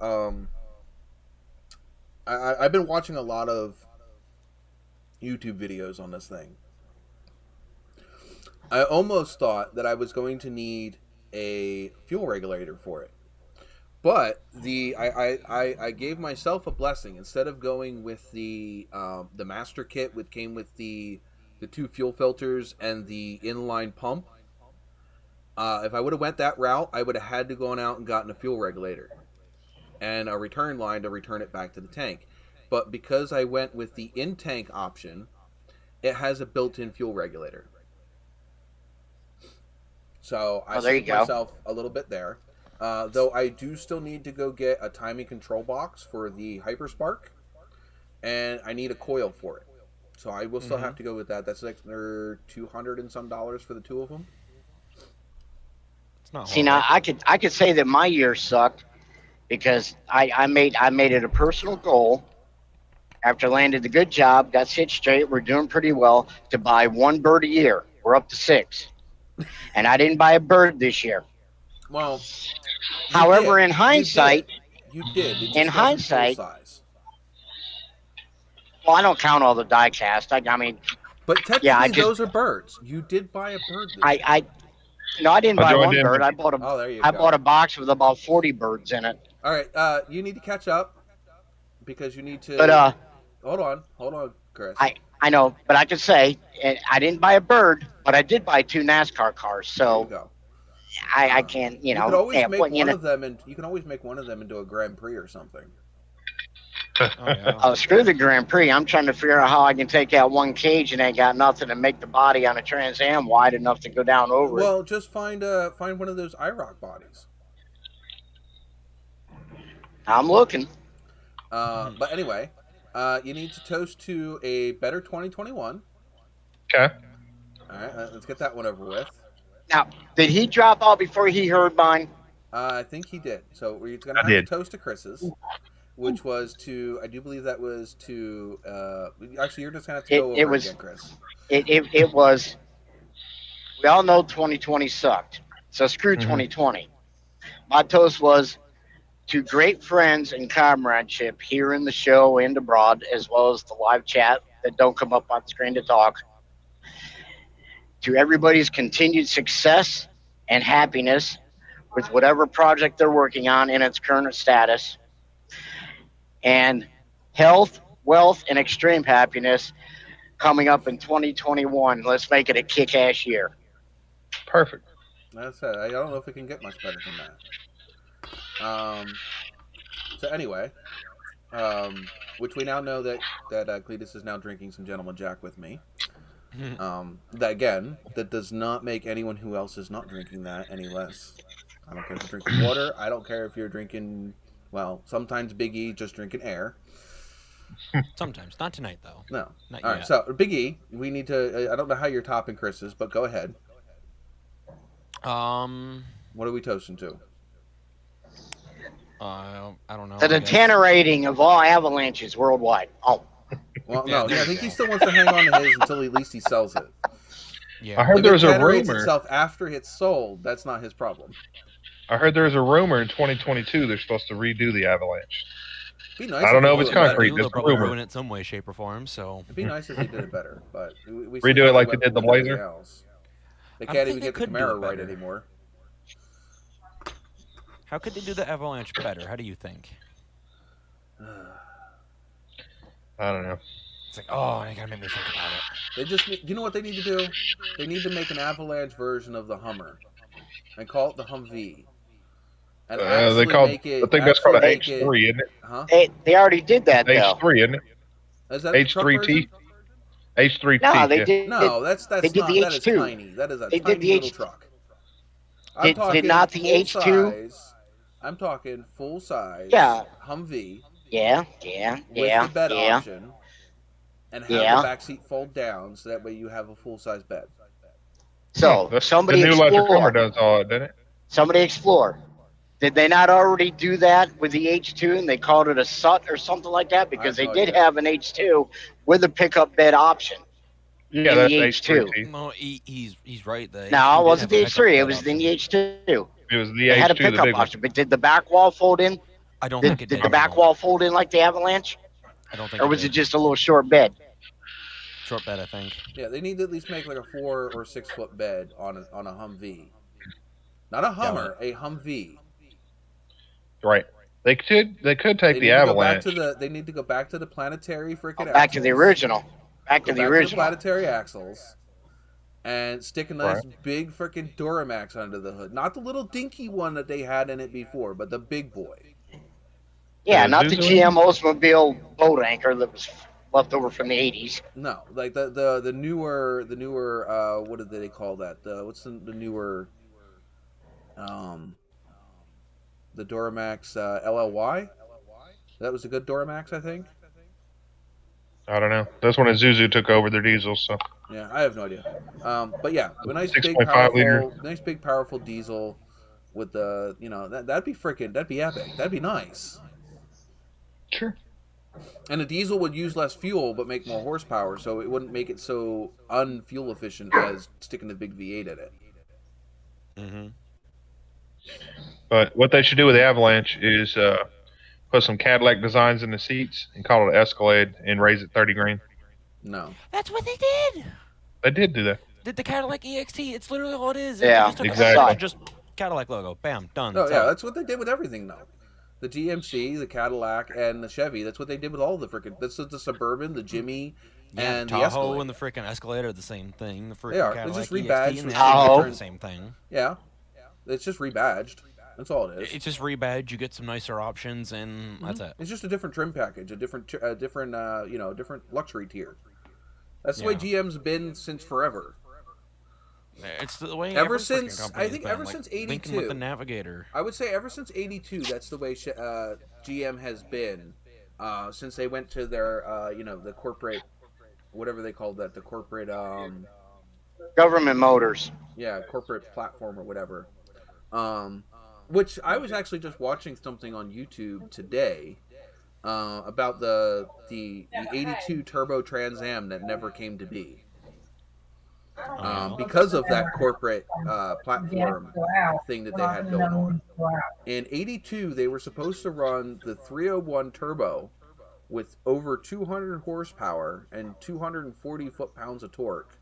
I've been watching a lot of YouTube videos on this thing. I almost thought that I was going to need a fuel regulator for it. But I gave myself a blessing. Instead of going with the master kit, which came with the 2 fuel filters and the inline pump, if I would have went that route, I would have had to gone out and gotten a fuel regulator and a return line to return it back to the tank. But because I went with the in-tank option, it has a built-in fuel regulator. So I saved myself a little bit there. Though I do still need to go get a timing control box for the Hyperspark, and I need a coil for it. So I will still have to go with that. That's like $200 and some for the 2 of them. It's not. See, now I could say that my year sucked because I made it a personal goal after I landed the good job, got sit straight, we're doing pretty well, to buy 1 bird a year. We're up to 6, and I didn't buy a bird this year. Well, however, in hindsight, you did. In hindsight, well, I don't count all the die cast. I mean, but technically, those are birds. You did buy a bird. No, I didn't buy 1 bird. I bought a box with about 40 birds in it. All right, you need to catch up. because you need to. But hold on, Chris. I know, but I could say I didn't buy a bird, but I did buy 2 NASCAR cars. There you So go. I can't, You could always make what, one of them, and you can always make one of them into a Grand Prix or something. Oh, yeah. Oh, screw the Grand Prix. I'm trying to figure out how I can take out one cage and ain't got nothing to make the body on a Trans Am wide enough to go down over it. Well, just find one of those IROC bodies. I'm looking. But anyway, you need to toast to a better 2021. Okay. All right, let's get that one over with. Now, did he drop out before he heard mine? I think he did. So we're going to have to toast to Chris's, which was to, I do believe that was to, actually, you're just going to have to go over it again, Chris. It was, we all know 2020 sucked. So screw 2020. My toast was to great friends and comradeship here in the show and abroad, as well as the live chat that don't come up on screen to talk. To everybody's continued success and happiness with whatever project they're working on in its current status. And health, wealth, and extreme happiness coming up in 2021. Let's make it a kick-ass year. Perfect. That's it. I don't know if it can get much better than that. So anyway, which we now know that Cletus is now drinking some Gentleman Jack with me. That again, that does not make anyone who else is not drinking that any less. I don't care if you're drinking water. I don't care if you're drinking, well, sometimes Big E just drinking air. Sometimes, not tonight though. No. Not All yet. right. So Big E, we need to. I don't know how you're topping Chris's, but go ahead. What are we toasting to? I don't know. The degenerating of all avalanches worldwide. Oh. Well, Yeah, no, there I you think go. he still wants to hang on to his until at least he sells it. Yeah. I heard If there it was a generates rumor. itself after it's sold, that's not his problem. I heard there's a rumor in 2022 they're supposed to redo the Avalanche. It'd be nice I don't they know if do it's it better. concrete. They'll Just a probably rumor. ruin it some way, shape, or form. So It'd be nice if they did it better, but we Redo see it how like they they went did the with everything Blazer? else. They I don't can't think even they get the could do Camaro it right better. anymore. how could they do the Avalanche better? How do you think? I don't know. It's like, oh, you gotta make me think about it. They just, you know what they need to do? They need to make an Avalanche version of the Hummer and call it the Humvee. And actually They call. make it. I think that's called an actually make H3, isn't it? Huh? They already did that, though. H3, isn't it? Is that the truck H3T. version? H3T. No, they yeah. did. No, that's They not. did the That is H2. tiny. That is a They did tiny the little H2. truck. I'm Did talking not the full H2? size. I'm talking full size. Yeah. Humvee Yeah. with the bed option, and have Yeah. the back seat fold down so that way you have a full size bed. So The somebody new electric Hummer explore. does all that, doesn't it? Somebody explore. Did they not already do that with the H2 and they called it a SUT or something like that? Because I they have no did idea. have an H2 with a pickup bed option. Yeah, In that's the H3T. H2. No, he's right. The No, H2 it did wasn't have the a pickup H3. It bed was in option. the H2. It was the They had a H2, the pickup big one. option, but did the back wall fold in? I don't think Did, it did did. the back no. wall fold in like the Avalanche? I don't think. Or was did. it just a little short bed? Short bed? I think. Yeah, they need to at least make like a 4 or 6 foot bed on a Humvee. Not a Hummer, a Humvee. Right. They could take They the need to go back Avalanche. they need to go back to the planetary freaking Back to the axles. original. Back to Go the back original. planetary axles. And stick a nice Right. big freaking Duramax under the hood. Not the little dinky one that they had in it before, but the big boy. Yeah, not the Zuzu? GM Oldsmobile boat anchor that was left over from the 80s. No, like the newer what did they call that? What's the newer the Duramax LLY? That was a good Duramax, I think. I don't know. That's when Zuzu took over their diesels. So Yeah, I have no idea. But yeah, a nice big 6.5 liter. powerful diesel with the that'd be epic. That'd be nice. sure. And a diesel would use less fuel but make more horsepower, so it wouldn't make it so unfuel efficient as sticking a big V8 in it. Mm-hmm. But what they should do with the Avalanche is put some Cadillac designs in the seats and call it an Escalade and raise it 30 grand. No. That's what they did. They did do that. Did the Cadillac EXT? It's literally all it is. Yeah, They just took exactly. Just Cadillac logo. Bam, done. No, That's yeah, all. that's what they did with everything, though. The GMC, the Cadillac, and the Chevy. That's what they did with all the freaking. This is the Suburban, the Jimmy, Yeah, and the the Tahoe Escalade. and the freaking Escalade are the same thing. The They freaking are. They're Cadillac just EXP rebadged and the with Tahoe. Escalade are different. the same thing. Yeah, it's just rebadged. That's all it is. It's just rebadged. You get some nicer options, and that's it. It's just a different trim package, a different different luxury tier. That's the way Yeah. GM's been since forever. It's the way Ever every freaking since- company I has think been, ever like since Lincoln 82. with the Navigator. I would say ever since '82, that's the way GM has been. Since they went to their the corporate, whatever they called that, the corporate Government Motors. corporate platform or whatever. Which I was actually just watching something on YouTube today about the '82 Turbo Trans Am that never came to be. Because of that corporate platform thing that they had going on. In '82, they were supposed to run the 301 Turbo with over 200 horsepower and 240 foot-pounds of torque.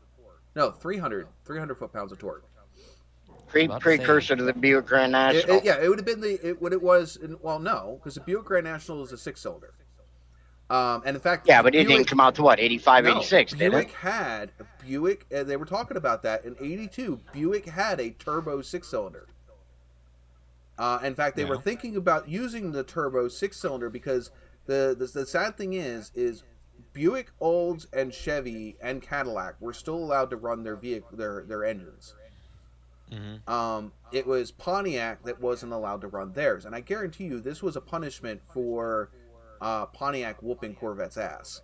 No, 300 foot-pounds of torque. Precursor to the Buick Grand National. It would have been what it was. Well, no, because the Buick Grand National is a 6-cylinder. And in fact, Yeah, but it didn't come out to what, 85, 86, did Buick it? had they were talking about that in '82. Buick had a turbo 6-cylinder. In fact, they were thinking about using the turbo 6-cylinder because the sad thing is Buick, Olds, and Chevy and Cadillac were still allowed to run their engines. Mm-hmm. It was Pontiac that wasn't allowed to run theirs, and I guarantee you this was a punishment for Pontiac whooping Corvette's ass.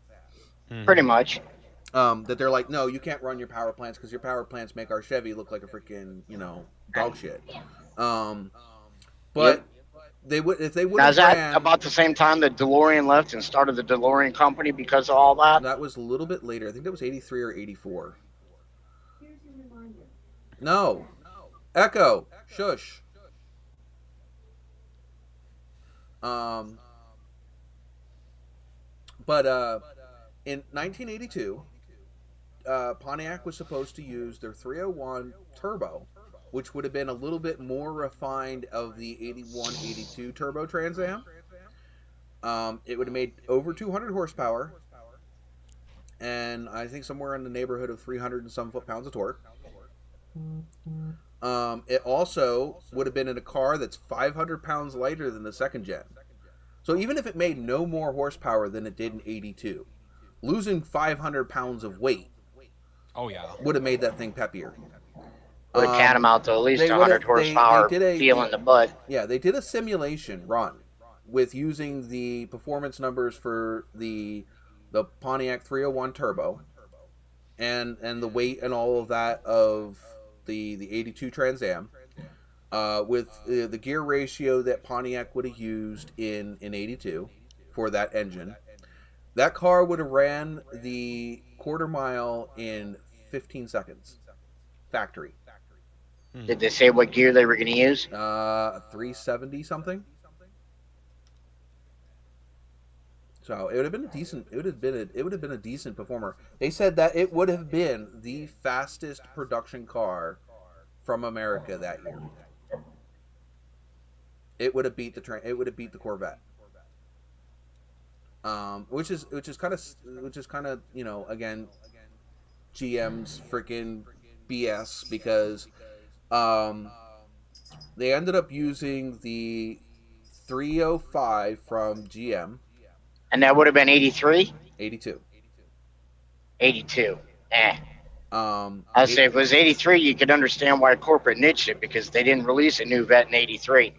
Mm-hmm. Pretty much. That they're like, no, you can't run your power plants because your power plants make our Chevy look like a freaking dog shit. But they would if they would. Now, have is that ran, about the same time that DeLorean left and started the DeLorean company because of all that? That was a little bit later. I think that was '83 or '84. No, Echo, shush. But in 1982, Pontiac was supposed to use their 301 Turbo, which would have been a little bit more refined of the 81, 82 Turbo Trans Am. It would have made over 200 horsepower, and I think somewhere in the neighborhood of 300 and some foot-pounds of torque. It also would have been in a car that's 500 pounds lighter than the second gen. So even if it made no more horsepower than it did in '82, losing 500 pounds of weight would have made that thing peppier. Would have cat him out to at least they 100 horsepower, they feel in the butt. Yeah, they did a simulation run with using the performance numbers for the Pontiac 301 Turbo and the weight and all of that of the '82 Trans Am. With the gear ratio that Pontiac would have used in '82 for that engine, that car would have ran the quarter mile in 15 seconds, factory. Did they say what gear they were going to use? 370 something. So it would have been a decent. It would have been a decent performer. They said that it would have been the fastest production car from America that year. It would have beat the Corvette. Which is kind of again GM's freaking BS because they ended up using the 305 from GM. And that would have been 83? 82. 82. Eh. I'd say if it was 83, you could understand why corporate niched it because they didn't release a new vet in 83.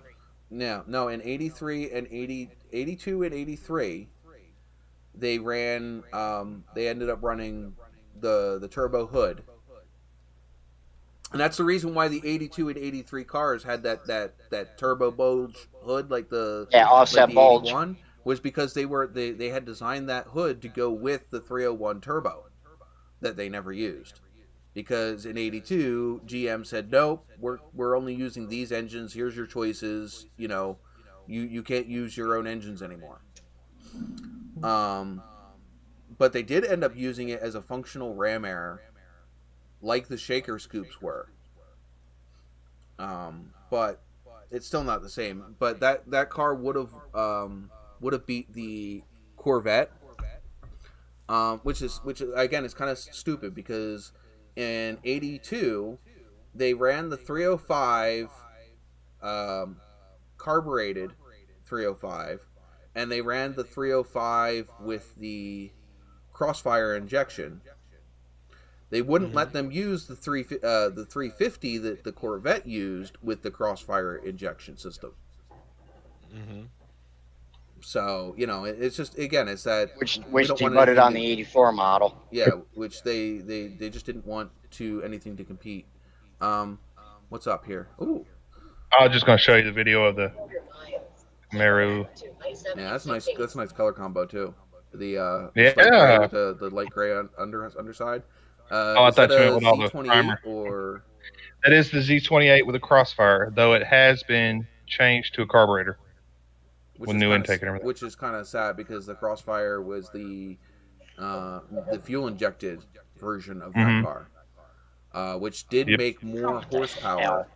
No, in 83 and 82 and 83, they ran. They ended up running the turbo hood, and that's the reason why the 82 and 83 cars had that turbo bulge hood, like the offset the bulge. 81, was because they had designed that hood to go with the 301 turbo that they never used. Because in '82, GM said, nope, we're only using these engines. Here's your choices. You can't use your own engines anymore. But they did end up using it as a functional ram air, like the shaker scoops were. But it's still not the same. But that car would have beat the Corvette, which again is kind of stupid because in '82 they ran the 305 carbureted 305, and they ran the 305 with the Crossfire injection. They wouldn't let them use the 350 that the Corvette used with the Crossfire injection system. Mm-hmm. So it's just again it's that which don't want debuted on anything the '84 model. Yeah, which they just didn't want anything to compete. What's up here? Ooh, I was just going to show you the video of the Meru. yeah, that's nice. That's a nice color combo too. The Yeah. light gray with the light gray underside. I thought you meant with all the Z28 primer. or That is the Z28 with a Crossfire, though it has been changed to a carburetor with new intake and everything. Which is kind of sad because the Crossfire was the fuel injected version of that car, which did make more horsepower.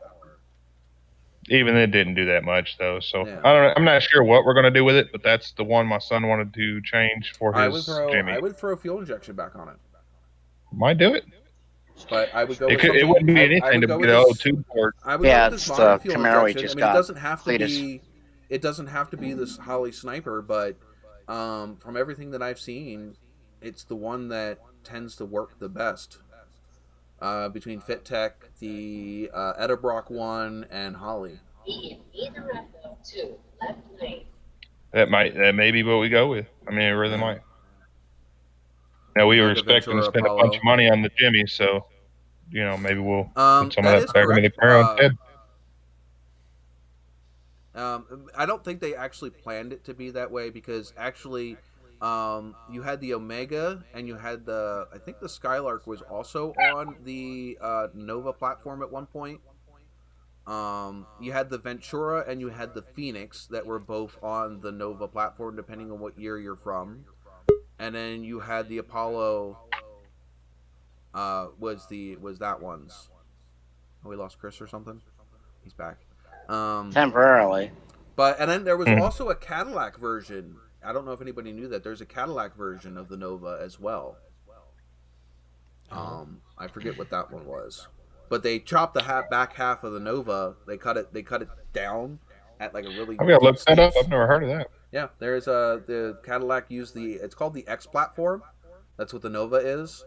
Even it didn't do that much though, so Yeah. I'm not sure what we're gonna do with it, but that's the one my son wanted to change for his Jimmy. I would throw fuel injection back on it. Might do it. But I would go. It wouldn't be anything to get an O2 port. I would go with this modern fuel Camaro injection. just I mean, it doesn't have to be this Holly Sniper, but from everything that I've seen, it's the one that tends to work the best. Between FitTech, the Edelbrock one, and Holly. That may be what we go with. I mean, it really might. Now we were expecting to spend a bunch of money on the Jimmy, so maybe we'll put some of that back into the Camaro instead. I don't think they actually planned it to be that way because actually, you had the Omega and you had I think the Skylark was also on the Nova platform at one point. You had the Ventura and you had the Phoenix that were both on the Nova platform, depending on what year you're from. And then you had the Apollo. Was that one's? Oh, we lost Chris or something. He's back. Temporarily. And then there was also a Cadillac version. I don't know if anybody knew that. There's a Cadillac version of the Nova as well. I forget what that one was. But they chopped the back half of the Nova. They cut it down at like a really. I'm gonna look that up. I've never heard of that. Yeah, there's the Cadillac used it's called the X platform. That's what the Nova is.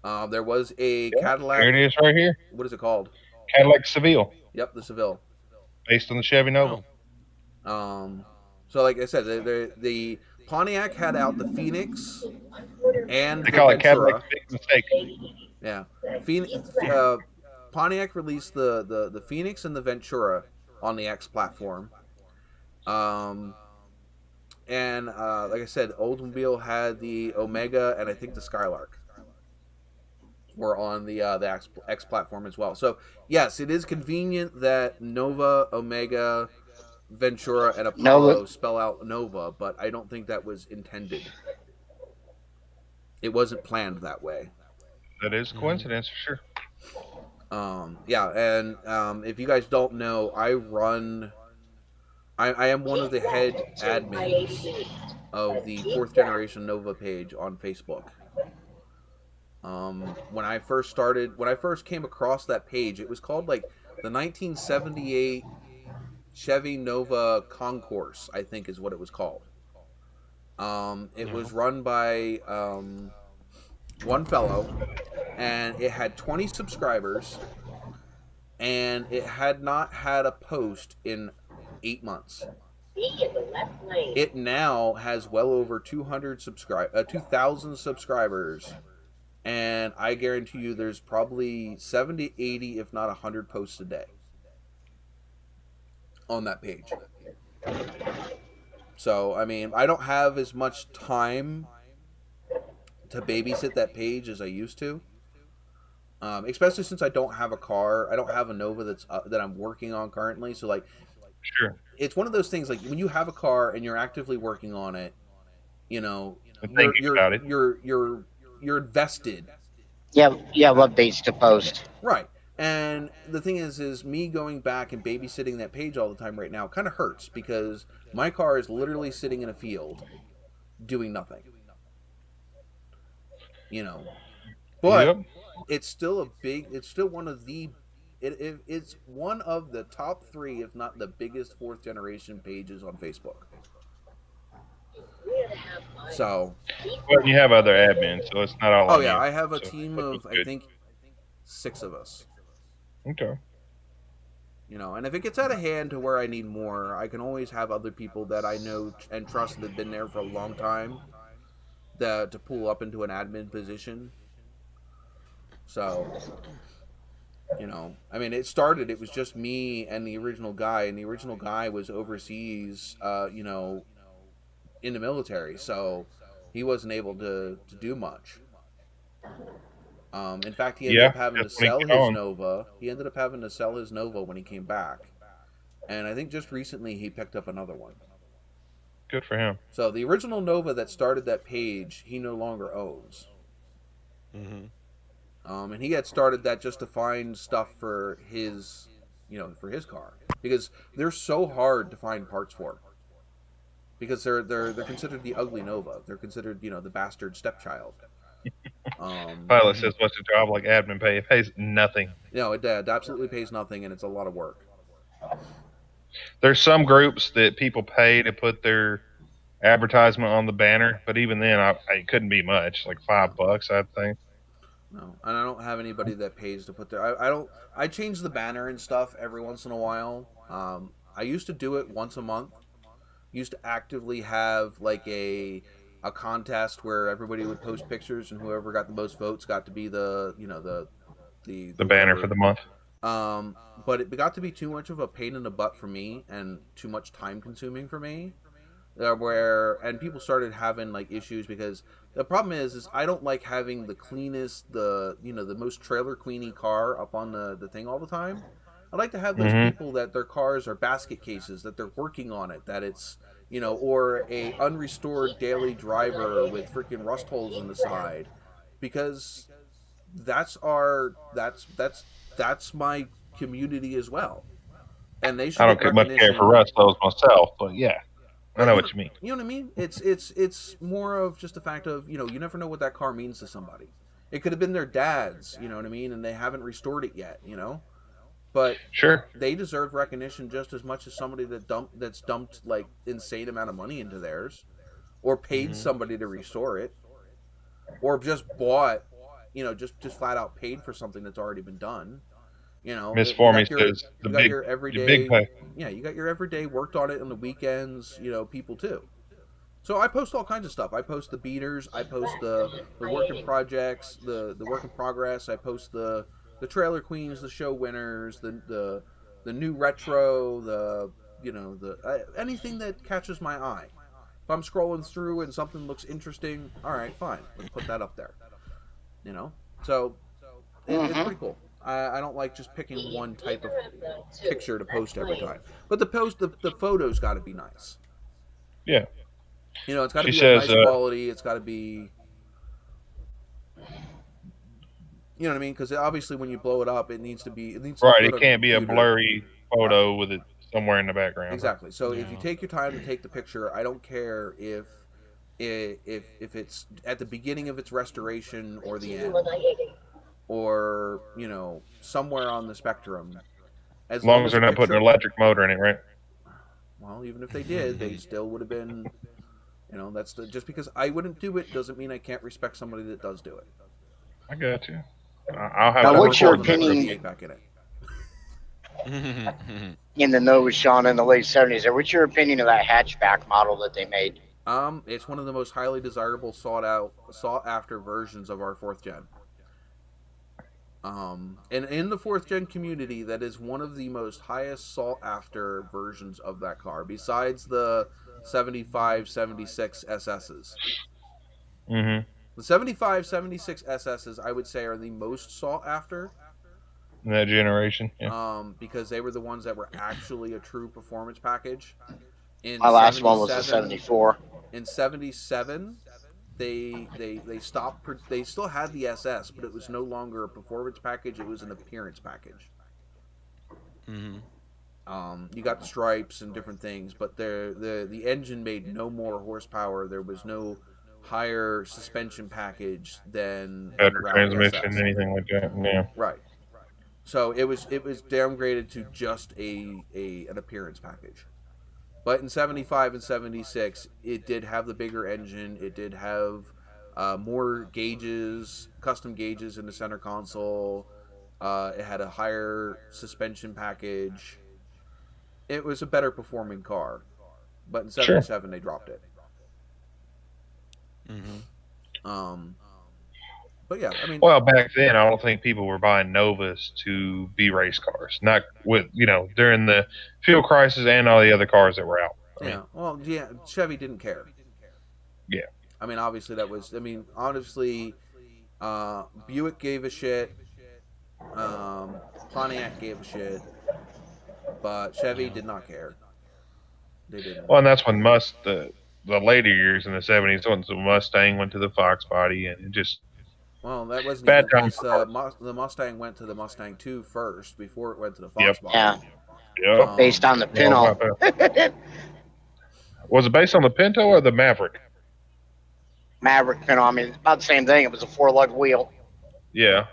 There was a Cadillac. Here it is, right here. What is it called? Cadillac Seville. Yep, the Seville. Based on the Chevy Nova. So like I said, the Pontiac had out the Phoenix and they call it Ventura. Cadillac Big Mistake. Yeah, Pontiac released the Phoenix and the Ventura on the X platform. And like I said, Oldsmobile had the Omega and I think the Skylark were on the X platform as well. So yes, it is convenient that Nova, Omega, Ventura, and Apollo spell out Nova, but I don't think that was intended. It wasn't planned that way. That is a coincidence for sure. Yeah, and if you guys don't know, I am one of the head admins of the 4th Generation Nova page on Facebook. When I first came across that page, it was called like the 1978 Chevy Nova Concourse, I think is what it was called. It was run by one fellow, and it had 20 subscribers, and it had not had a post in 8 months. It now has well over 2,000 subscribers, and I guarantee you there's probably 70, 80, if not 100 posts a day on that page. So, I mean, I don't have as much time to babysit that page as I used to. Especially since I don't have a car. I don't have a Nova that I'm working on currently. So, like, sure, it's one of those things, like, when you have a car and you're actively working on it, you're invested. Yeah, updates to post. Right. And the thing is me going back and babysitting that page all the time right now kind of hurts because my car is literally sitting in a field doing nothing. But it's still one of the it's one of the top 3, if not the biggest 4th generation pages on Facebook. So, well, you have other admins, so it's not all. Oh yeah, I have a team of I think 6 of us. Okay. And if it gets out of hand to where I need more, I can always have other people that I know and trust that have been there for a long time to pull up into an admin position. So, I mean, it was just me and the original guy, and the original guy was overseas, in the military, so he wasn't able to do much. In fact, he ended up having to sell his Nova. He ended up having to sell his Nova when he came back. And I think just recently he picked up another one. Good for him. So the original Nova that started that page, he no longer owns. Mm-hmm. And he had started that just to find stuff for his, for his car. Because they're so hard to find parts for. Because they're considered the ugly Nova. They're considered, the bastard stepchild. Pilot says, "What's your job like admin pay? It pays nothing." No, it absolutely pays nothing, and it's a lot of work. There's some groups that people pay to put their advertisement on the banner, but even then, it couldn't be much, like $5, I think. No, and I don't have anybody that pays to put their. I change the banner and stuff every once in a while. I used to do it once a month. Used to actively have like a contest where everybody would post pictures, and whoever got the most votes got to be the banner for the month. But it got to be too much of a pain in the butt for me and too much time consuming for me. And people started having like issues because the problem is I don't like having the cleanest, the most trailer queeny car up on the thing all the time. I like to have those people that their cars are basket cases, that they're working on it, that it's or a unrestored daily driver with freaking rust holes in the side, because that's my community as well, and they should. I don't much care for rust holes myself, but yeah, I know what you mean. You know what I mean? It's more of just the fact of you never know what that car means to somebody. It could have been their dad's, you know what I mean, and they haven't restored it yet, But sure, they deserve recognition just as much as somebody that's dumped like insane amount of money into theirs, or paid somebody to restore it, or just bought, just flat out paid for something that's already been done. Miss Formie says you got your everyday, yeah, you got your everyday worked on it on the weekends, people too. So I post all kinds of stuff. I post the beaters. I post the work in projects, the work in progress. I post the trailer queens, the show winners, the new retro, anything that catches my eye. If I'm scrolling through and something looks interesting, all right, fine, let's put that up there. So it's pretty cool. I don't like just picking one type of picture to post every time, but the photos got to be nice. Yeah, it's got to be nice quality. It's got to be. You know what I mean? Because obviously, when you blow it up, it needs to be. Right. It can't be a blurry photo with it somewhere in the background. Exactly. So if you take your time to take the picture, I don't care if it's at the beginning of its restoration or the end, or somewhere on the spectrum. As long as they're not putting an electric motor in it, right? Well, even if they did, they still would have been. That's just because I wouldn't do it doesn't mean I can't respect somebody that does do it. I got you. I'll have. Now, what's your opinion back in it? In the Nova, Sean, in the late '70s? Or what's your opinion of that hatchback model that they made? It's one of the most highly desirable, sought after versions of our 4th gen. And in the 4th gen community, that is one of the most highest sought after versions of that car, besides the 75, 76 SSs. Mm-hmm. The 75, 76 SSs, I would say, are the most sought after. In that generation, yeah. Because they were the ones that were actually a true performance package. My last one was the 74. In 77, they stopped. They still had the SS, but it was no longer a performance package. It was an appearance package. Mm-hmm. You got the stripes and different things, but the engine made no more horsepower. There was no higher suspension package than better Rally transmission, SS. anything like that. Yeah. Right. So it was downgraded to just an appearance package. But in 75 and 76, it did have the bigger engine. It did have more gauges, custom gauges in the center console. It had a higher suspension package. It was a better performing car. But in 77, they dropped it. Mm-hmm. But yeah, I mean, well, back then, I don't think people were buying Novas to be race cars. Not with during the fuel crisis and all the other cars that were out. Chevy didn't care. Yeah. I mean, obviously that was. I mean, honestly, Buick gave a shit. Pontiac gave a shit, but Chevy did not care. They didn't. Well, and that's when the later years in the 70s, once the Mustang went to the Fox body, and it just. Well, that wasn't bad even time. the Mustang went to the Mustang 2 first before it went to the Fox body. Yeah. Yep. Based on the Pinto. Was it based on the Pinto or the Maverick? Maverick Pinto. I mean, it's about the same thing. It was a 4-lug wheel. Yeah.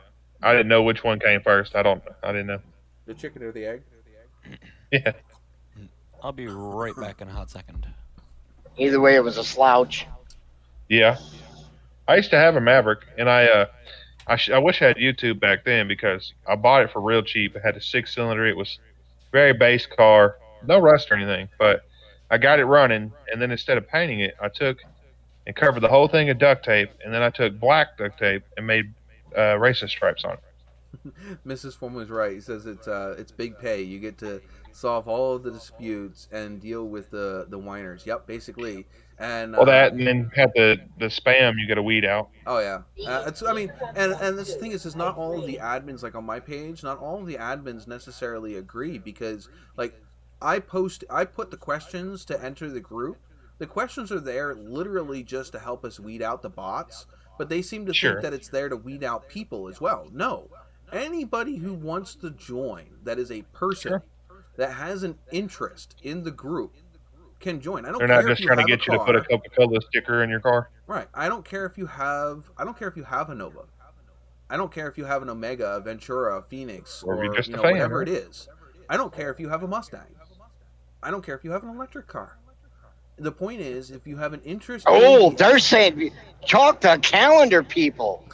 I didn't know which one came first. I didn't know. The chicken or the egg? Yeah. I'll be right back in a hot second. Either way, it was a slouch. Yeah. I used to have a Maverick, and I wish I had YouTube back then because I bought it for real cheap. It had a 6-cylinder. It was very base car, no rust or anything, but I got it running, and then instead of painting it, I took and covered the whole thing in duct tape, and then I took black duct tape and made racing stripes on it. Mrs. Foreman was right. He says it's big pay. You get to solve all of the disputes and deal with the whiners. Yep, basically. And that, and then have the spam you got to weed out. Oh yeah, and this thing is not all of the admins, like on my page, not all of the admins necessarily agree, because like I put the questions to enter the group. The questions are there literally just to help us weed out the bots, but they seem to think that it's there to weed out people as well. No, anybody who wants to join, that is a person that has an interest in the group, can join. They're not just trying to get you to put a Coca-Cola sticker in your car. Right. I don't care if you have a Nova. I don't care if you have an Omega, a Ventura, a Phoenix, or just a fan, whatever it is. I don't care if you have a Mustang. I don't care if you have an electric car. The point is, if you have an interest. They're saying chalk the calendar, people.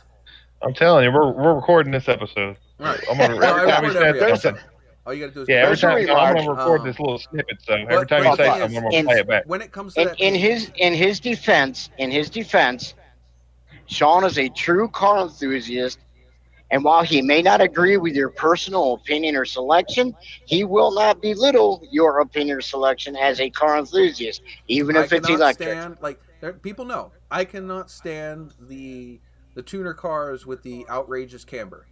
I'm telling you, we're recording this episode. Right. I'm gonna every time we say something. All you got to do is every time I'm gonna record this little snippet. So every time you say something, I'm gonna play it back. When it comes to in his defense, Sean is a true car enthusiast, and while he may not agree with your personal opinion or selection, he will not belittle your opinion or selection as a car enthusiast, even if it's electric. People know I cannot stand the tuner cars with the outrageous camber,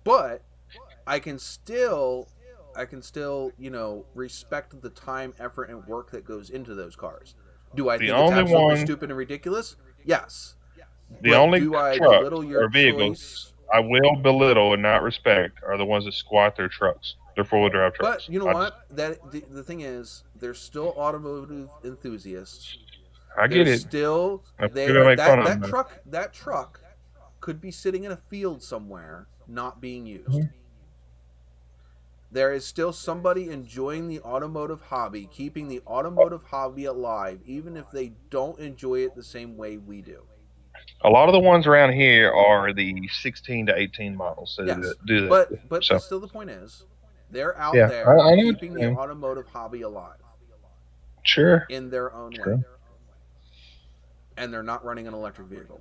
but I can still, respect the time, effort, and work that goes into those cars. Do I think it's absolutely stupid and ridiculous? Yes. The only truck or vehicles I will belittle and not respect are the ones that squat their trucks, their 4-wheel drive trucks. But you know what? The thing is, there's still automotive enthusiasts. I get it. Still, that truck could be sitting in a field somewhere, not being used. Mm-hmm. There is still somebody enjoying the automotive hobby, keeping the automotive hobby alive, even if they don't enjoy it the same way we do. A lot of the ones around here are the 16 to 18 models that do that. But still, the point is, they're out there keeping the automotive hobby alive. Sure. In their own way. And they're not running an electric vehicle.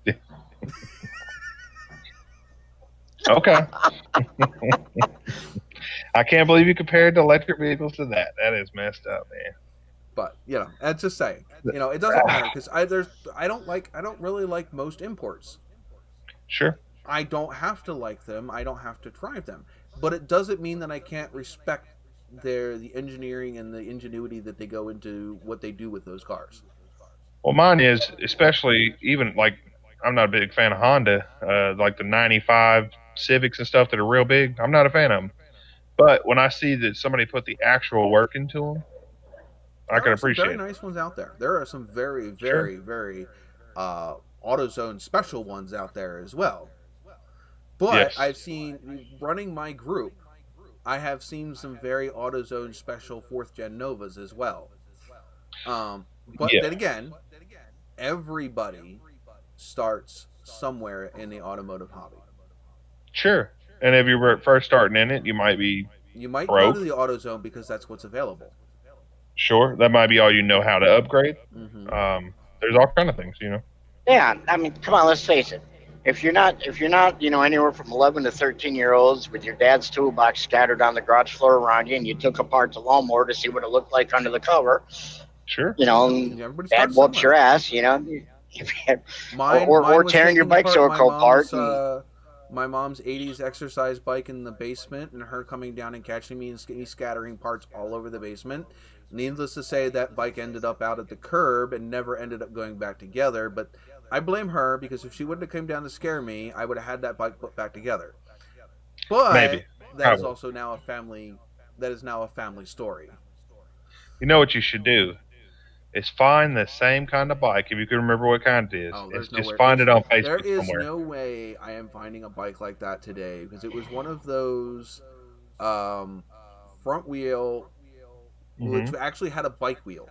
Yeah. Okay. I can't believe you compared the electric vehicles to that. That is messed up, man. But that's just saying. It doesn't matter because I don't really like most imports. Sure. I don't have to like them. I don't have to drive them. But it doesn't mean that I can't respect the engineering and the ingenuity that they go into what they do with those cars. Well, mine is especially even like I'm not a big fan of Honda, like the '95 Civics and stuff that are real big. I'm not a fan of them. But when I see that somebody put the actual work into them, I There can are some very appreciate it. nice ones out there. There are some very, Sure. very, very AutoZone special ones out there as well. But Yes. I've seen, running my group, I have seen some very AutoZone special fourth gen Novas as well. But Yeah. then again, everybody starts somewhere in the automotive hobby. Sure. And if you were first starting in it, you might be You might go to broke. the AutoZone because that's what's available. Sure. That might be all you know how to upgrade. Mm-hmm. There's all kind of things, you know. Yeah, I mean, come on, let's face it. If you're not, anywhere from 11 to 13 year olds with your dad's toolbox scattered on the garage floor around you, and you took apart the lawnmower to see what it looked like under the cover, Sure. and Everybody dad starts whoops your somewhere. ass, or, Mine, or, mine or was tearing your taking bike apart circle apart. And my mom's '80s exercise bike in the basement, and her coming down and catching me and me scattering parts all over the basement. Needless to say, that bike ended up out at the curb and never ended up going back together. But I blame her because if she wouldn't have come down to scare me, I would have had that bike put back together. But Maybe. that is Probably. also now a family. That is now a family story. You know what you should do is find the same kind of bike if you can remember what kind it is. Oh, And there's just nowhere. find it on There Facebook is somewhere. no way I am finding a bike like that today because it was one of those um, front wheel, which Hmm. actually had a bike wheel.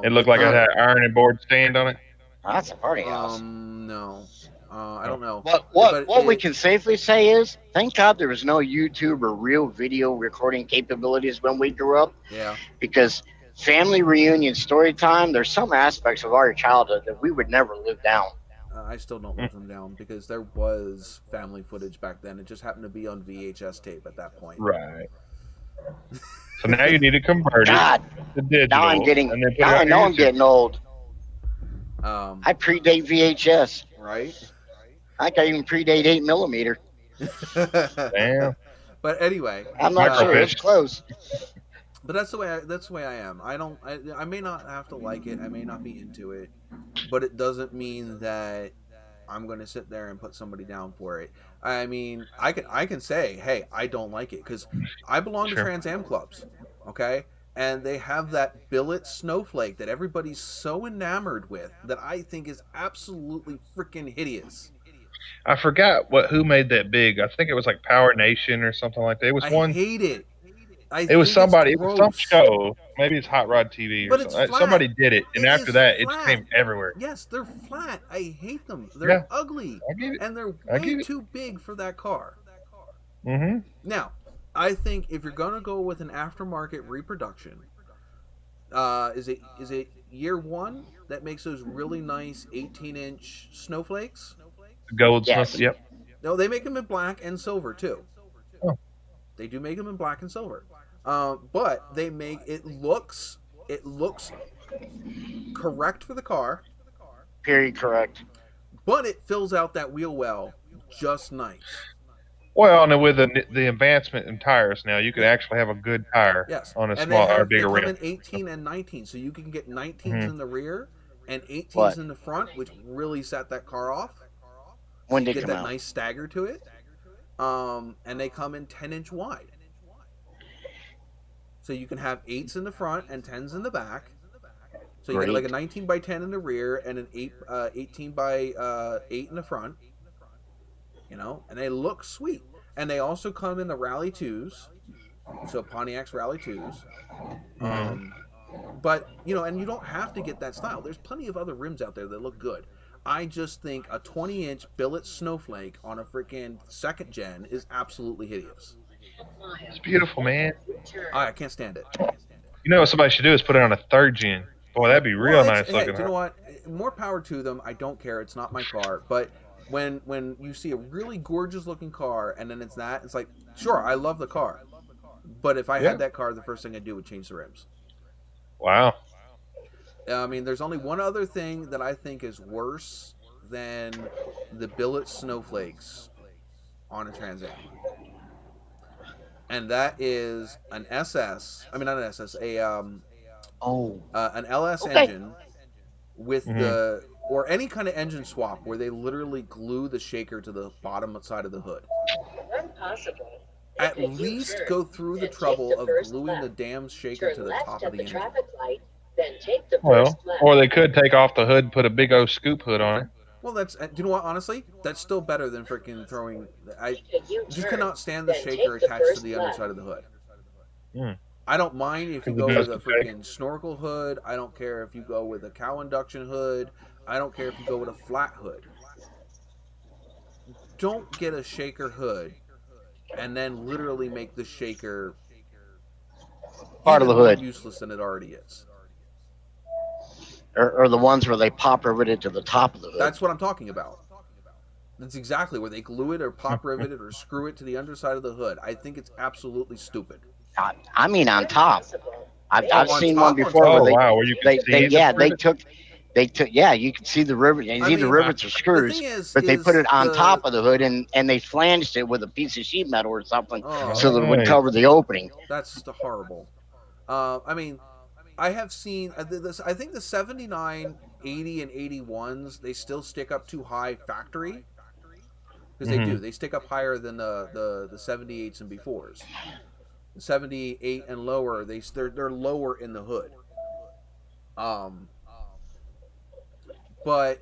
It looked With like it Huh. had an iron and board stand on it. that's a party house. no, I Oh. don't know, What we but can safely say is, thank God there was no YouTube or real video recording capabilities when we grew up, yeah, because family reunion story time, there's some aspects of our childhood that we would never live down. I still don't Mm. live them down because there was family footage back then. It just happened to be on VHS tape at that point. Right. So now you need to convert it God, to now I'm digital getting and then put now it I on your know I'm YouTube. getting old. Um, I predate VHS. right. I can even predate 8 millimeter. Damn. But anyway, I'm not sure. It's Microfiche. close. but that's the way I am. I may not have to like it. I may not be into it, but it doesn't mean that I'm going to sit there and put somebody down for it. I mean, I can say, hey, I don't like it because I belong to Sure. Trans Am clubs, okay, and they have that billet snowflake that everybody's so enamored with that I think is absolutely freaking hideous. I forgot who made that big. I think it was like Power Nation or something like that. It was I one. hate it. I It was think it's somebody. It was some gross, show. Maybe it's Hot Rod TV or but it's something. flat. Somebody did it, and It after is that, it just flat. came everywhere. Yes, they're flat. I hate them. They're Yeah, ugly, I get it. and they're I way get it. too big for that car. Mm-hmm. Now, I think if you're gonna go with an aftermarket reproduction, is it year one that makes those really nice 18-inch snowflakes? Gold stuff. Yes. Yep. No, they make them in black and silver too. Oh, They do make them in black and silver, but they make it looks correct for the car, Period. Correct. but it fills out that wheel well just nice. well, and with the advancement in tires now, you can Yeah. actually have a good tire Yes, on a and they small or have they bigger come rim. in 18 and 19, so you can get 19s Hmm. in the rear and 18s What? in the front, which really set that car off. So When you did it get come that out? nice stagger to it. And they come in 10-inch wide, so you can have 8s in the front and 10s in the back. So you get like a Great. 19 by 10 in the rear and an 18 by 8 in the front. And they look sweet. And they also come in the Rally 2s, so Pontiac's Rally 2s. Mhm. But and you don't have to get that style. There's plenty of other rims out there that look good. I just think a 20-inch billet snowflake on a freaking second gen is absolutely hideous. It's beautiful, man. I can't stand it. You know what somebody should do is put it on a third gen. Boy, that'd be real Well, nice hey, looking. do you know what? More power to them. I don't care. It's not my car. But when you see a really gorgeous looking car and then it's like, sure, I love the car. But if I Yeah. had that car, the first thing I'd do would change the rims. Wow. I mean, there's only one other thing that I think is worse than the billet snowflakes on a Trans Am, and that is an SS. I mean, not an SS, Oh. an LS Okay. engine with the or any kind of engine swap where they literally glue the shaker to the bottom side of the hood. When possible, At least go through the trouble of gluing the damn shaker to the top of the engine. Then take the Well, first left. or they could take off the hood and put a big old scoop hood on it. Well, do you know what? Honestly, that's still better than freaking throwing. I just cannot stand the shaker attached to the underside of the hood. I don't mind if you go with a freaking snorkel hood. I don't care if you go with a cow induction hood. I don't care if you go with a flat hood. Don't get a shaker hood and then literally make the shaker part of the hood more useless than it already is. Or the ones where they pop rivet it to the top of the hood. That's what I'm talking about. That's exactly where they glue it or pop rivet it or screw it to the underside of the hood. I think it's absolutely stupid. I mean, on top. I've on seen top, one before where where you can see they took you can see the rivet. Either rivets or screws, but they put it on top of the hood and they flanged it with a piece of sheet metal or something so that it would cover the opening. That's horrible. I mean, I have seen this. I think the 79, 80, and 81s they still stick up too high factory because they do. They stick up higher than the 78s and befores. The 78 and lower, they're lower in the hood. But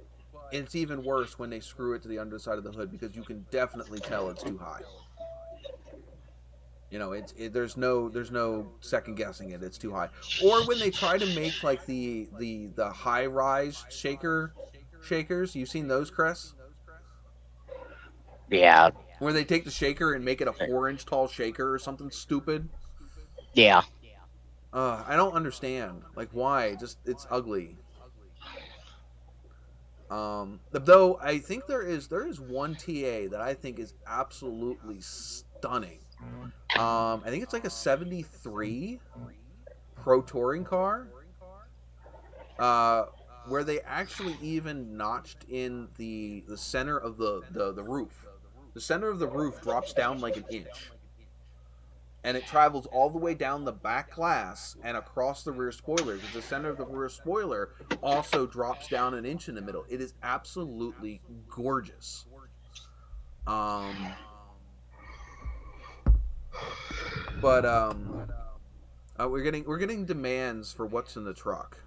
it's even worse when they screw it to the underside of the hood because you can definitely tell it's too high. You know, there's no second guessing it. It's too high. Or when they try to make like the high rise shakers, you've seen those, Chris? Yeah. Where they take the shaker and make it a 4-inch tall shaker or something stupid. Yeah. I don't understand. Like why? Just it's ugly. Though I think there is one TA that I think is absolutely stunning. I think it's like a 73 Pro Touring car, where they actually even notched in the center of the roof. The center of the roof drops down like an inch, and it travels all the way down the back glass and across the rear spoiler, because the center of the rear spoiler also drops down an inch in the middle. It is absolutely gorgeous. But we're getting demands for what's in the truck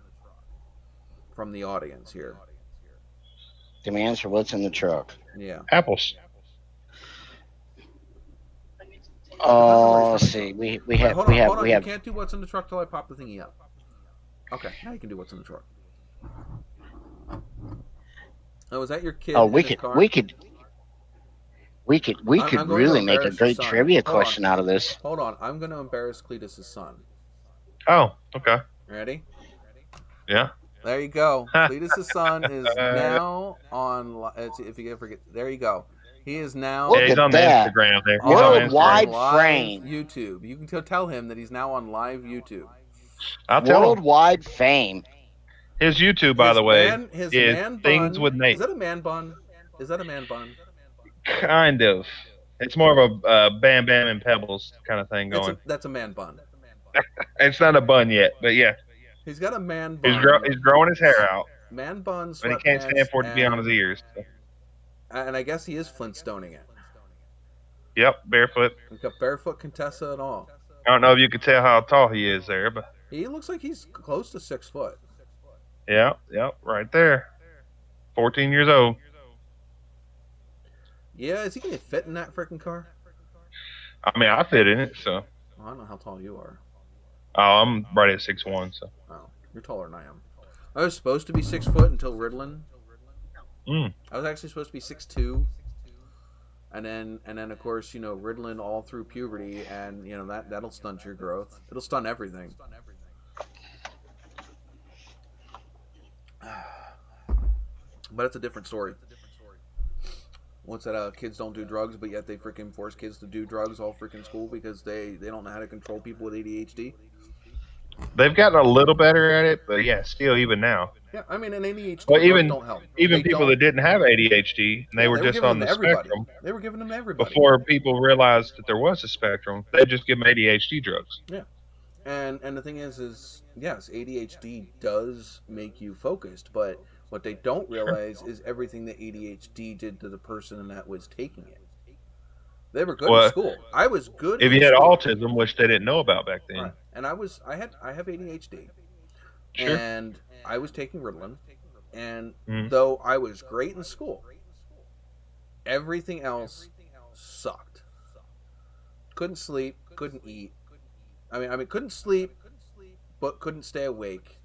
from the audience here. Demands for what's in the truck. Yeah. Apples. Oh, let's see. We have. You can't do what's in the truck till I pop the thingy up. Okay, now you can do what's in the truck. Oh, is that your kid? Oh, we could really make a great trivia question out of this. Hold on, I'm going to embarrass Cletus's son. Oh, okay. Ready? Yeah. There you go. Cletus's son is now on. If you can forget, there you go. He is now. Yeah, he's on the Instagram there. Worldwide fame. YouTube. You can tell him that he's now on live YouTube. I'll tell him. Worldwide fame. His YouTube, by the way, is man Things bun. with Nate. Is that a man bun? Is that a man bun? Kind of. It's more of a Bam Bam and Pebbles kind of thing going. That's a man bun. It's not a bun yet, but yeah. He's got a man bun. He's growing his hair out. Man bun, but he can't stand for it to be on his ears. So. And I guess he is Flintstoning it. Yep, barefoot. He's got barefoot Contessa and all. I don't know if you can tell how tall he is there, but he looks like he's close to 6 foot. Yeah, right there. 14 years old. Yeah, is he gonna fit in that freaking car? I mean, I fit in it, so. I don't know how tall you are. Oh, I'm right at 6'1", so. Oh, you're taller than I am. I was supposed to be 6 foot until Ritalin. I was actually supposed to be 6'2", and then of course Ritalin all through puberty, and that'll stunt your growth. It'll stunt everything. But it's a different story. Once that kids don't do drugs, but yet they freaking force kids to do drugs all freaking school because they don't know how to control people with ADHD. They've gotten a little better at it, but yeah, still even now. Yeah, I mean, and ADHD don't help. Even people that didn't have ADHD, and they were just on the spectrum. They were giving them to everybody. Before people realized that there was a spectrum, they just give them ADHD drugs. Yeah. And the thing is yes, ADHD does make you focused, but what they don't realize is everything that ADHD did to the person that was taking it. They were good in Well, school. I was good if in you had school. autism, which they didn't know about back then. Right. And I have ADHD. Sure. And I was taking Ritalin, and Mhm. though I was great in school, everything else sucked. Couldn't sleep, couldn't eat. I mean, couldn't sleep, but couldn't stay awake.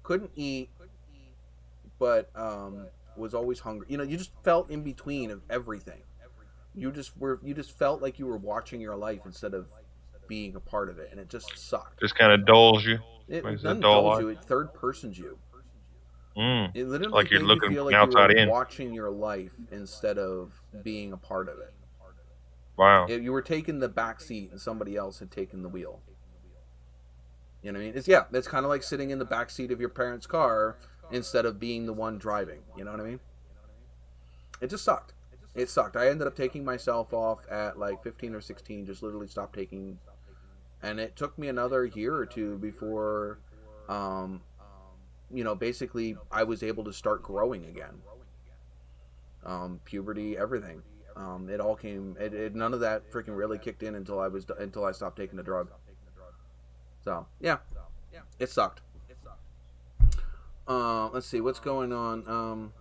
Couldn't eat, but was always hungry. You know, you just felt in between of everything. You just felt like you were watching your life instead of being a part of it, and it just sucked. Just kind of dulls you. It Makes it doesn't dull dull life. you. It third persons you. Mm. It literally Like you're made you looking feel from like you were outside in. watching your life instead of being a part of it. Wow. You were taking the back seat and somebody else had taken the wheel. You know what I mean? It's kind of like sitting in the back seat of your parents' car instead of being the one driving. You know what I mean? It just sucked. It sucked. I ended up taking myself off at like 15 or 16, just literally stopped taking. And it took me another year or two before, basically I was able to start growing again. Puberty, everything. It all came. None of that freaking really kicked in until I stopped taking the drug. So yeah, it sucked. Let's see what's going on.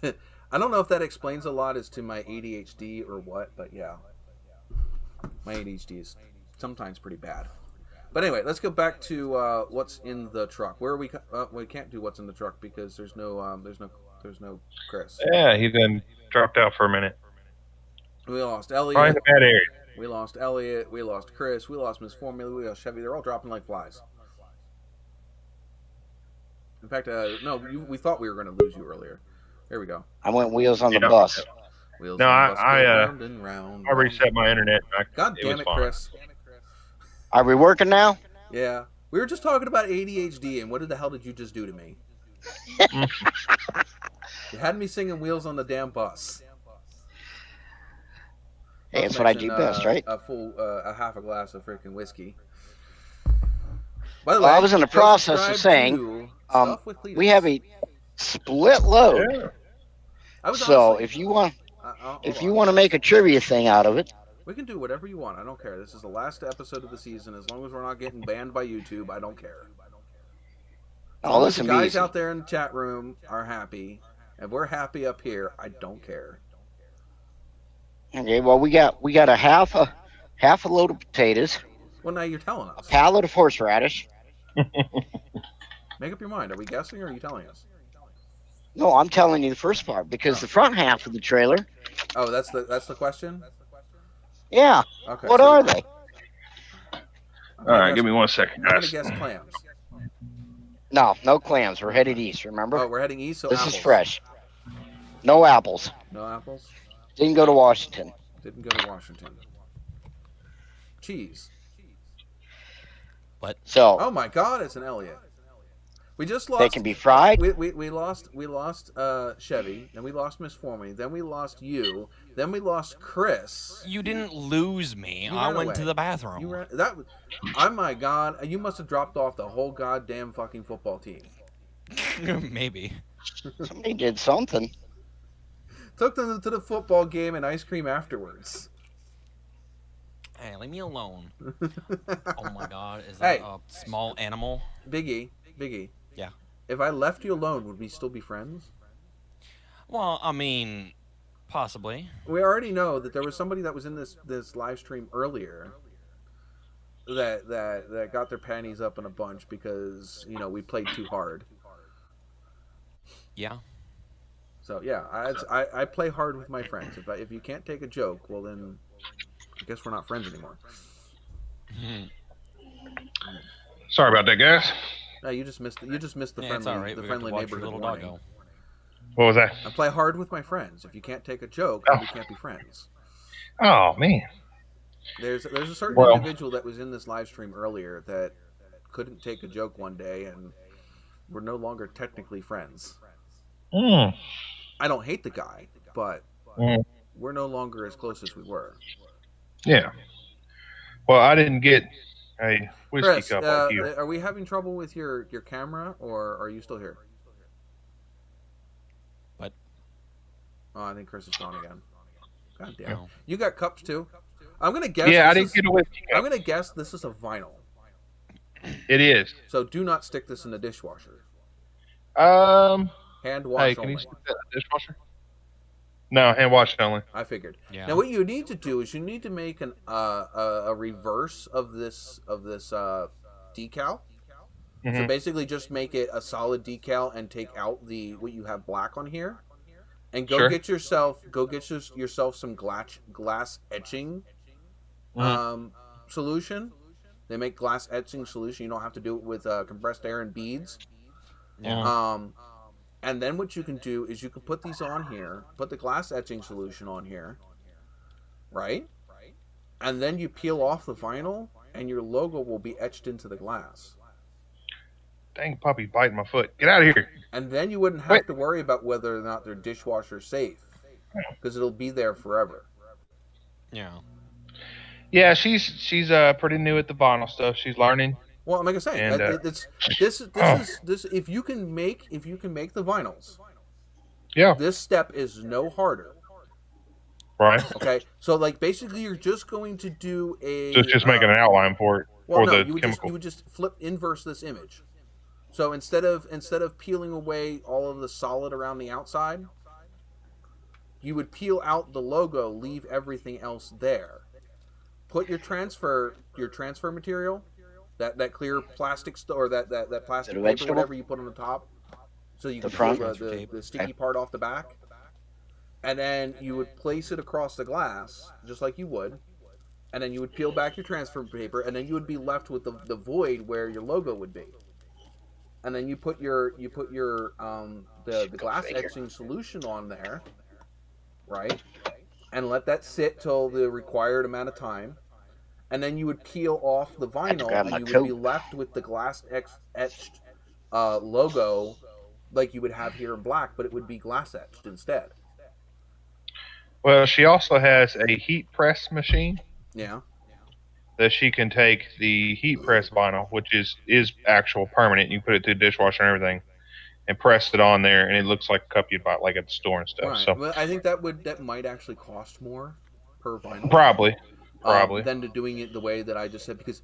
I don't know if that explains a lot as to my ADHD or what, but yeah, my ADHD is sometimes pretty bad. But anyway, let's go back to what's in the truck. Where are we? We can't do what's in the truck because there's no Chris. Yeah, he then dropped out for a minute. We lost Probably in Elliot. a bad area. We lost Elliot. We lost Chris. We lost Miss Formula. We lost Chevy. They're all dropping like flies. In fact, no, we thought we were going to lose you earlier. Here we go. I went wheels on the bus. Wheels No, on the bus go I round and round. I reset my internet. God damn it, fine. Chris. Are we working now? Yeah. We were just talking about ADHD, and what the hell did you just do to me? You had me singing Wheels on the damn bus. Hey, that's what I do best, right? A half a glass of freaking whiskey. By the way, I was in the process of saying, we have a split load. Yeah. So if you want to make a trivia thing out of it, we can do whatever you want. I don't care. This is the last episode of the season. As long as we're not getting banned by YouTube, I don't care. Listen, the guys out there in the chat room are happy, and we're happy up here. I don't care. Okay, well we got a half a load of potatoes. Well, now you're telling us. A pallet of horseradish. Make up your mind. Are we guessing or are you telling us? No, I'm telling you the first part because the front half of the trailer. Oh, that's the question? Yeah. Okay. What are they? All right, give me 1 second, I'm going guys. to guess clams. No clams. We're headed east, remember? Oh, we're heading east, so this apples. is fresh. No apples. No apples? Didn't go to Washington. Didn't go to Washington. Cheese. What? So. Oh my God! It's an Elliot. We just lost. They can be fried. We lost Chevy, then we lost Miss Forming, then we lost you, then we lost Chris. You didn't lose me. I went to the bathroom. You ran that. Oh my God! You must have dropped off the whole goddamn fucking football team. Maybe. Somebody did something. Took them to the football game and ice cream afterwards. Hey, leave me alone. Oh my God! Is that a small animal? Biggie. Yeah. If I left you alone, would we still be friends? Well, I mean, possibly. We already know that there was somebody that was in this live stream earlier that got their panties up in a bunch because we played too hard. Yeah. So yeah, I play hard with my friends. If you can't take a joke, well then, I guess we're not friends anymore. Sorry about that, guys. No, you just missed the It's all right. the We friendly got to watch your neighborhood little warning. doggo. What was that? I play hard with my friends. If you can't take a joke, then we can't be friends. Oh man. There's a certain individual that was in this live stream earlier that couldn't take a joke one day, and we're no longer technically friends. I don't hate the guy, but we're no longer as close as we were. Yeah. Well, I didn't get Hey, whiskey Chris, cup like you. are we having trouble with your camera, or are you still here? But Oh, I think Chris is gone again. God damn. no. You got cups too? I'm gonna guess. Yeah, I this didn't is, get a whiskey I'm cup. gonna guess this is a vinyl. It is. So do not stick this in the dishwasher. Hand wash Hey, can only. you stick that in the dishwasher? No, hand wash only. I figured. Yeah. Now what you need to do is you need to make a reverse of this decal. Mm-hmm. So basically, just make it a solid decal and take out what you have black on here, and go Sure. get yourself some glass etching solution. They make glass etching solution. You don't have to do it with compressed air and beads. Yeah. And then what you can do is you can put these on here, put the glass etching solution on here, right? And then you peel off the vinyl, and your logo will be etched into the glass. Dang puppy biting my foot. Get out of here. And then you wouldn't have to worry about whether or not they're dishwasher safe, because it'll be there forever. Yeah. Yeah, she's pretty new at the vinyl stuff. She's learning. Well, like I say, And, this if you can make the vinyls, Yeah. this step is no harder. Right. Okay, so like basically you're just going to do a Just making an outline for it. Well, or no, the you would just inverse this image. So instead of peeling away all of the solid around the outside, you would peel out the logo, leave everything else there. Put your transfer material, that clear plastic or that plastic paper, vegetable? whatever you put on the top, so you The can front? peel the sticky part off the back, and then you would place it across the glass just like you would, and then you would peel back your transfer paper, and then you would be left with the void where your logo would be, and then you put your the glass etching solution on there, right, and let that sit till the required amount of time. And then you would peel off the vinyl, and you would be left with the glass etched logo, like you would have here in black, but it would be glass etched instead. Well, she also has a heat press machine. Yeah. That she can take the heat press vinyl, which is actual permanent. You put it through the dishwasher and everything, and press it on there, and it looks like a cup you'd buy like at the store and stuff. Right. So well, I think that might actually cost more per vinyl. Probably. Than to doing it the way that I just said, because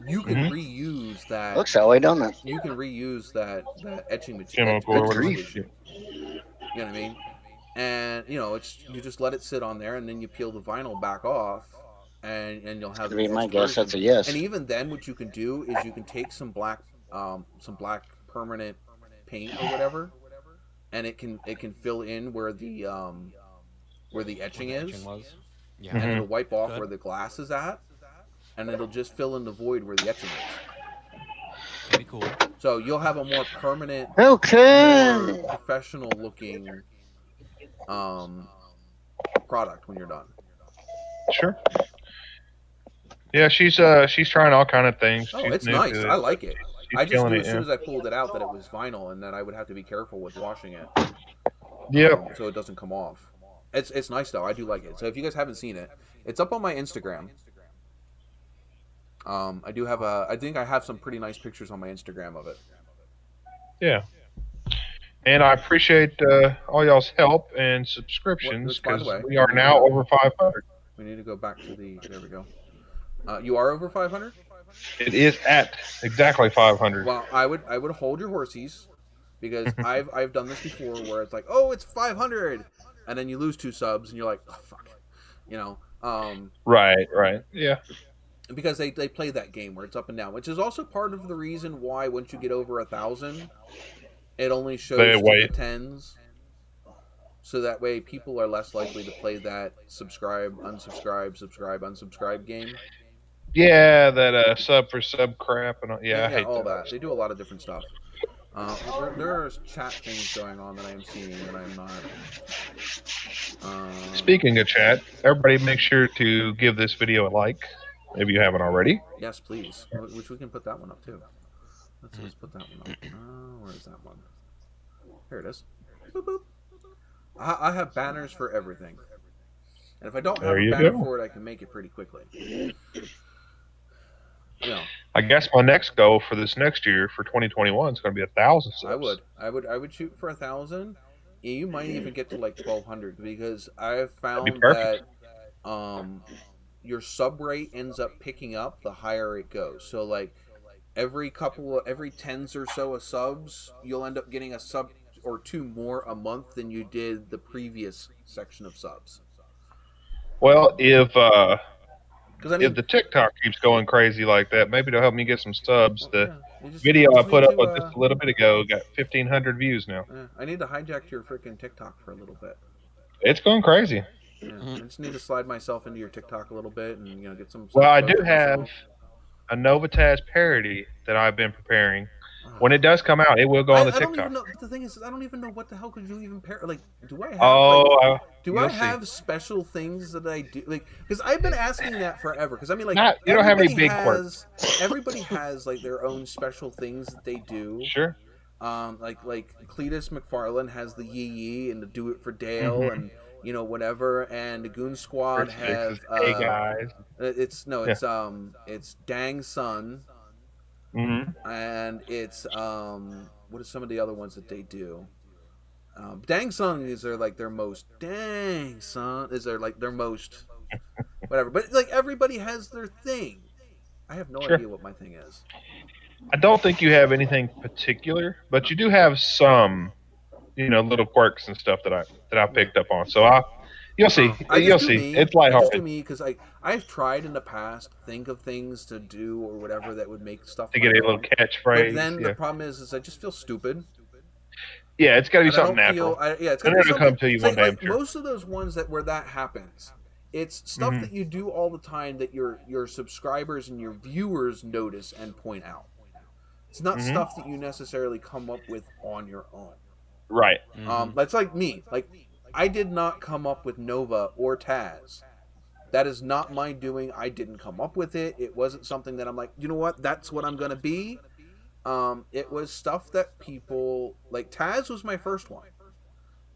you can reuse that. Looks that way, don't it? You can reuse that etching Chemical material. or whatever. You know what I mean? And you just let it sit on there, and then you peel the vinyl back off, and you'll have. To be my guess, that's a yes. And even then, what you can do is you can take some black permanent paint or whatever, and it can fill in where the etching is. Yeah. And it'll wipe off where the glass is at, and it'll just fill in the void where the etching is. That'd be cool. So you'll have a more permanent, more professional looking product when you're done. Sure. Yeah, she's trying all kind of things. Oh, She's it's new nice. to it. I like it. She's I just killing knew it, as soon as I pulled it out that it was vinyl, and that I would have to be careful with washing it. Yep. So it doesn't come off. It's nice though. I do like it. So if you guys haven't seen it, it's up on my Instagram. I think I have some pretty nice pictures on my Instagram of it. Yeah. And I appreciate all y'all's help and subscriptions, By the because way, we are now over 500. We need to go back to there we go. You are over 500? It is at exactly 500. Well, I would hold your horses, because I've done this before where it's like, oh, it's 500, and then you lose 2 subs and you're like, oh fuck, Right, yeah. Because they play that game where it's up and down, which is also part of the reason why once you get over 1,000, it only shows the 10s, so that way people are less likely to play that subscribe, unsubscribe game. Yeah, that sub for sub crap and I hate all that. They do a lot of different stuff. There are chat things going on that I am seeing that I am not. Speaking of chat, everybody make sure to give this video a like if you haven't already. Yes, please. Which we can put that one up too. Let's just put that one up. Where is that one? Here it is. Boop, boop. I have banners for everything. And if I don't have a banner for it, I can make it pretty quickly. I guess my next goal for this next year for 2021 is going to be 1,000 subs. I would shoot for 1,000. You might even get to like 1,200 because I've found that your sub rate ends up picking up the higher it goes. So like every tens or so of subs, you'll end up getting a sub or two more a month than you did the previous section of subs. Well, if the TikTok keeps going crazy like that, maybe it'll help me get some subs. The video I put up just a little bit ago got 1,500 views now. I need to hijack your freaking TikTok for a little bit. It's going crazy. Yeah, I just need to slide myself into your TikTok a little bit and get some. Well, I do have a NOVAtazz parody that I've been preparing. When it does come out, it will go on the TikTok. I don't even know. The thing is, I don't even know what the hell could you even pair. Like, do I have? I have special things that I do? Like, because I've been asking that forever. Because I mean, like, you don't have any big quirks. Everybody has like their own special things that they do. Sure. Like Cletus McFarlane has the yee and the do it for Dale and whatever, and the Goon Squad have Hey guys. It's Dang Son. Mm-hmm. And it's what are some of the other ones that they do? Dang Son is their most whatever. But like everybody has their thing. I have no idea what my thing is. I don't think you have anything particular, but you do have some, little quirks and stuff that I picked up on. So you'll see. You'll see. It's lighthearted. I just do me because I've tried in the past think of things to do or whatever that would make stuff to get a little catchphrase. But then the problem is I just feel stupid. Yeah, it's got to be something natural. It's got to be something. Come to you one day. Most of those ones where that happens, it's stuff that you do all the time that your subscribers and your viewers notice and point out. It's not stuff that you necessarily come up with on your own. Right. That's like me. Like, I did not come up with Nova or Taz. That is not my doing. I didn't come up with it. It wasn't something that I'm like, you know what? That's what I'm going to be. It was stuff that people... Like, Taz was my first one.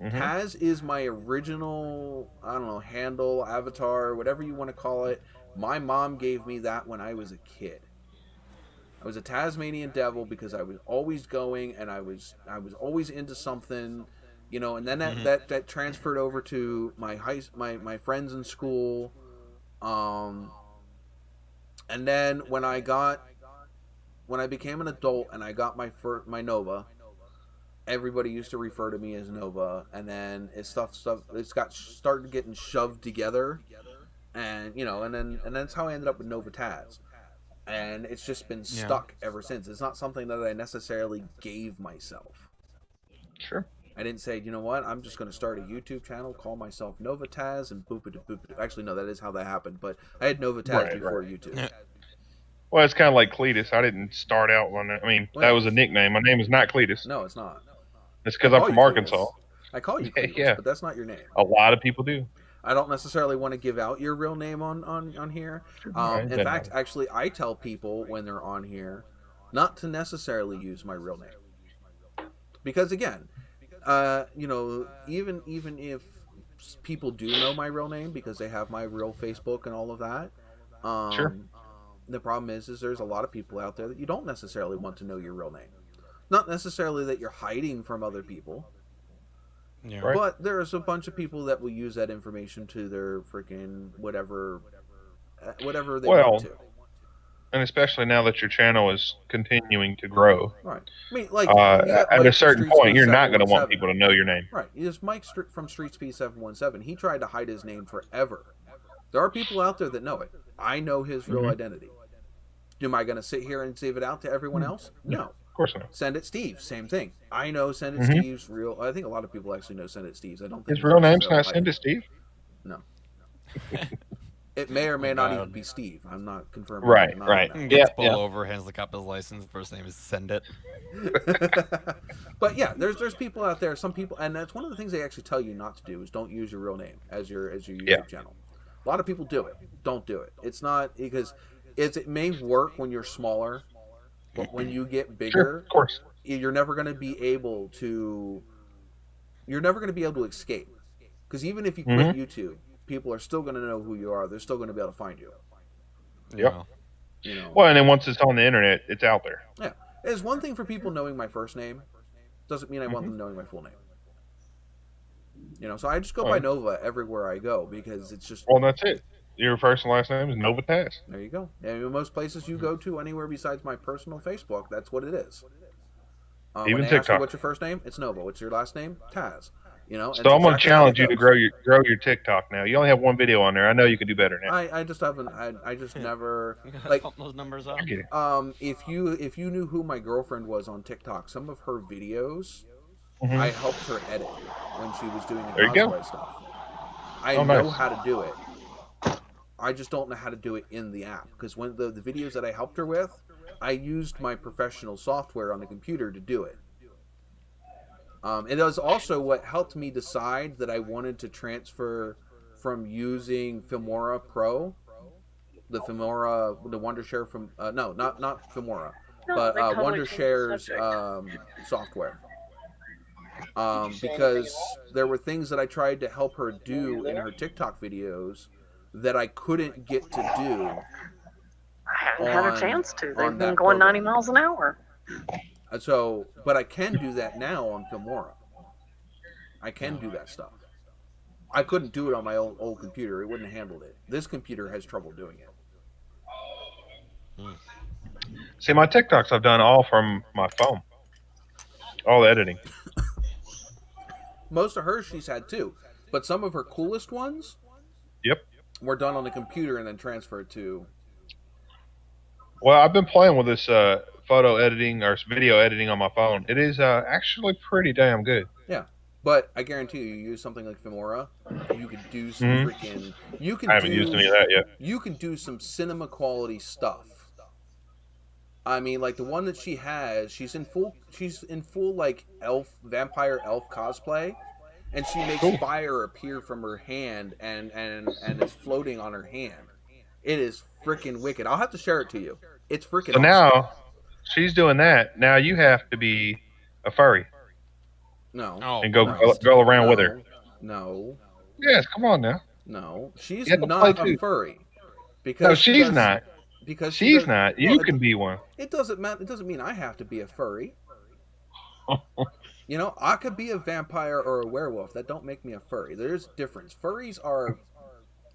Taz is my original, I don't know, handle, avatar, whatever you want to call it. My mom gave me that when I was a kid. I was a Tasmanian devil because I was always going and I was always into something, and then that transferred over to my friends in school. And then when I became an adult and I got my Nova, everybody used to refer to me as Nova, and then it's started getting shoved together, and and that's how I ended up with NOVAtazz. And it's just been stuck ever since. It's not something that I necessarily gave myself. Sure. I didn't say, you know what, I'm just going to start a YouTube channel, call myself NOVAtazz, and boop-a-doop-boop-a-doop. Actually, no, that is how that happened. But I had NOVAtazz before YouTube. Well, it's kind of like Cletus. I didn't start out on that. I mean, that was a nickname. My name is not Cletus. No, it's not. It's because I'm from Arkansas. I call you Cletus, but that's not your name. A lot of people do. I don't necessarily want to give out your real name on here. In fact, actually, I tell people when they're on here not to necessarily use my real name. Because again, even if people do know my real name because they have my real Facebook and all of that, the problem is there's a lot of people out there that you don't necessarily want to know your real name. Not necessarily that you're hiding from other people. Yeah. Right. But there's a bunch of people that will use that information to their freaking whatever they want to. And especially now that your channel is continuing to grow. Right. I mean, like at a certain point, you're not going to want people to know your name. Right. There's Mike from Street Speed 717. He tried to hide his name forever. There are people out there that know it. I know his real identity. Am I going to sit here and save it out to everyone else? No. Of course not. Send It Steve, same thing. I know Send It Steve's real. I think a lot of people actually know Send It Steve's. I don't think his real name's not Send It Steve. No. It may or may not even be Steve. I'm not confirming. Right. Gets pulled over, hands the cop his license. First name is Send It. But yeah, there's people out there. Some people, and that's one of the things they actually tell you not to do is don't use your real name as your YouTube channel. A lot of people do it. Don't do it. It's not because it may work when you're smaller. But when you get bigger, of course, you're never going to be able to escape. Because even if you quit YouTube, people are still going to know who you are. They're still going to be able to find you. Yeah. You know. Well, and then once it's on the internet, it's out there. Yeah, it's one thing for people knowing my first name. Doesn't mean I want them knowing my full name. You know, so I just go by Nova everywhere I go because it's just. Well, that's it. Your first and last name is NOVAtazz. There you go. And most places you go to, anywhere besides my personal Facebook, that's what it is. Even when they TikTok. ask you what's your first name, it's Nova. What's your last name? Taz. You know. So I'm going to challenge you to grow your TikTok now. You only have one video on there. I know you could do better now. I just haven't. I just never like pump those numbers up. If you knew who my girlfriend was on TikTok, some of her videos, I helped her edit when she was doing the cosplay stuff. I know how to do it. I just don't know how to do it in the app because when the videos that I helped her with, I used my professional software on the computer to do it. It was also what helped me decide that I wanted to transfer from using Filmora Pro, the Wondershare from no, not Filmora, but Wondershare's software. Because there were things that I tried to help her do in her TikTok videos that I couldn't get to do. I haven't had a chance to. They've been going 90 miles an hour. So, but I can do that now on Filmora. I can do that stuff. I couldn't do it on my old computer. It wouldn't have handled it. This computer has trouble doing it. See, my TikToks I've done all from my phone. All the editing. Most of hers she's had too. But some of her coolest ones were done on the computer and then transferred to... Well, I've been playing with this photo editing or video editing on my phone. It is actually pretty damn good. Yeah, but I guarantee you use something like Filmora, you could do some freaking... I haven't used any of that yet. You can do some cinema quality stuff. I mean, like the one that she has, she's in full like vampire elf cosplay, and she makes fire appear from her hand and it's floating on her hand. It is freaking wicked. I'll have to share it to you. It's freaking awesome. Now, she's doing that. Now you have to be a furry. No. And go around with her. No. Yes, come on now. No. She's not a furry. Because no, she's not. Because she's not. You can be one. It doesn't matter. It doesn't mean I have to be a furry. You know, I could be a vampire or a werewolf. That don't make me a furry. There's a difference. Furries are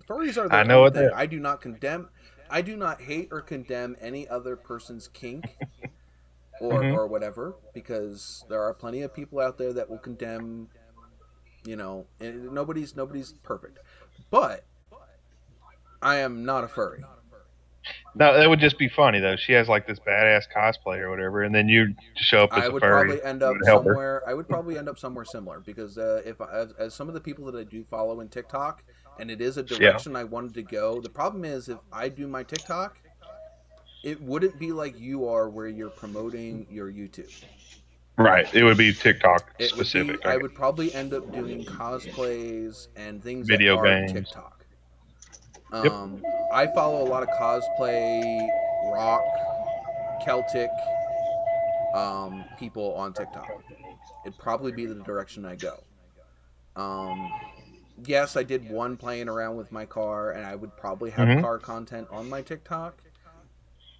their own thing. I do not condemn. I do not hate or condemn any other person's kink or whatever, because there are plenty of people out there that will condemn. You know, and nobody's perfect, but I am not a furry. No, that would just be funny though. She has like this badass cosplay or whatever, and then you show up as a furry. I would probably end up somewhere. I would probably end up somewhere similar because as some of the people that I do follow in TikTok, and it is a direction I wanted to go. The problem is if I do my TikTok, it wouldn't be like you are, where you're promoting your YouTube. Right. It would be TikTok specific. I would probably end up doing cosplays and things video that are games. TikTok. I follow a lot of cosplay, rock, Celtic people on TikTok. It'd probably be the direction I go. Yes, I did one playing around with my car, and I would probably have car content on my TikTok.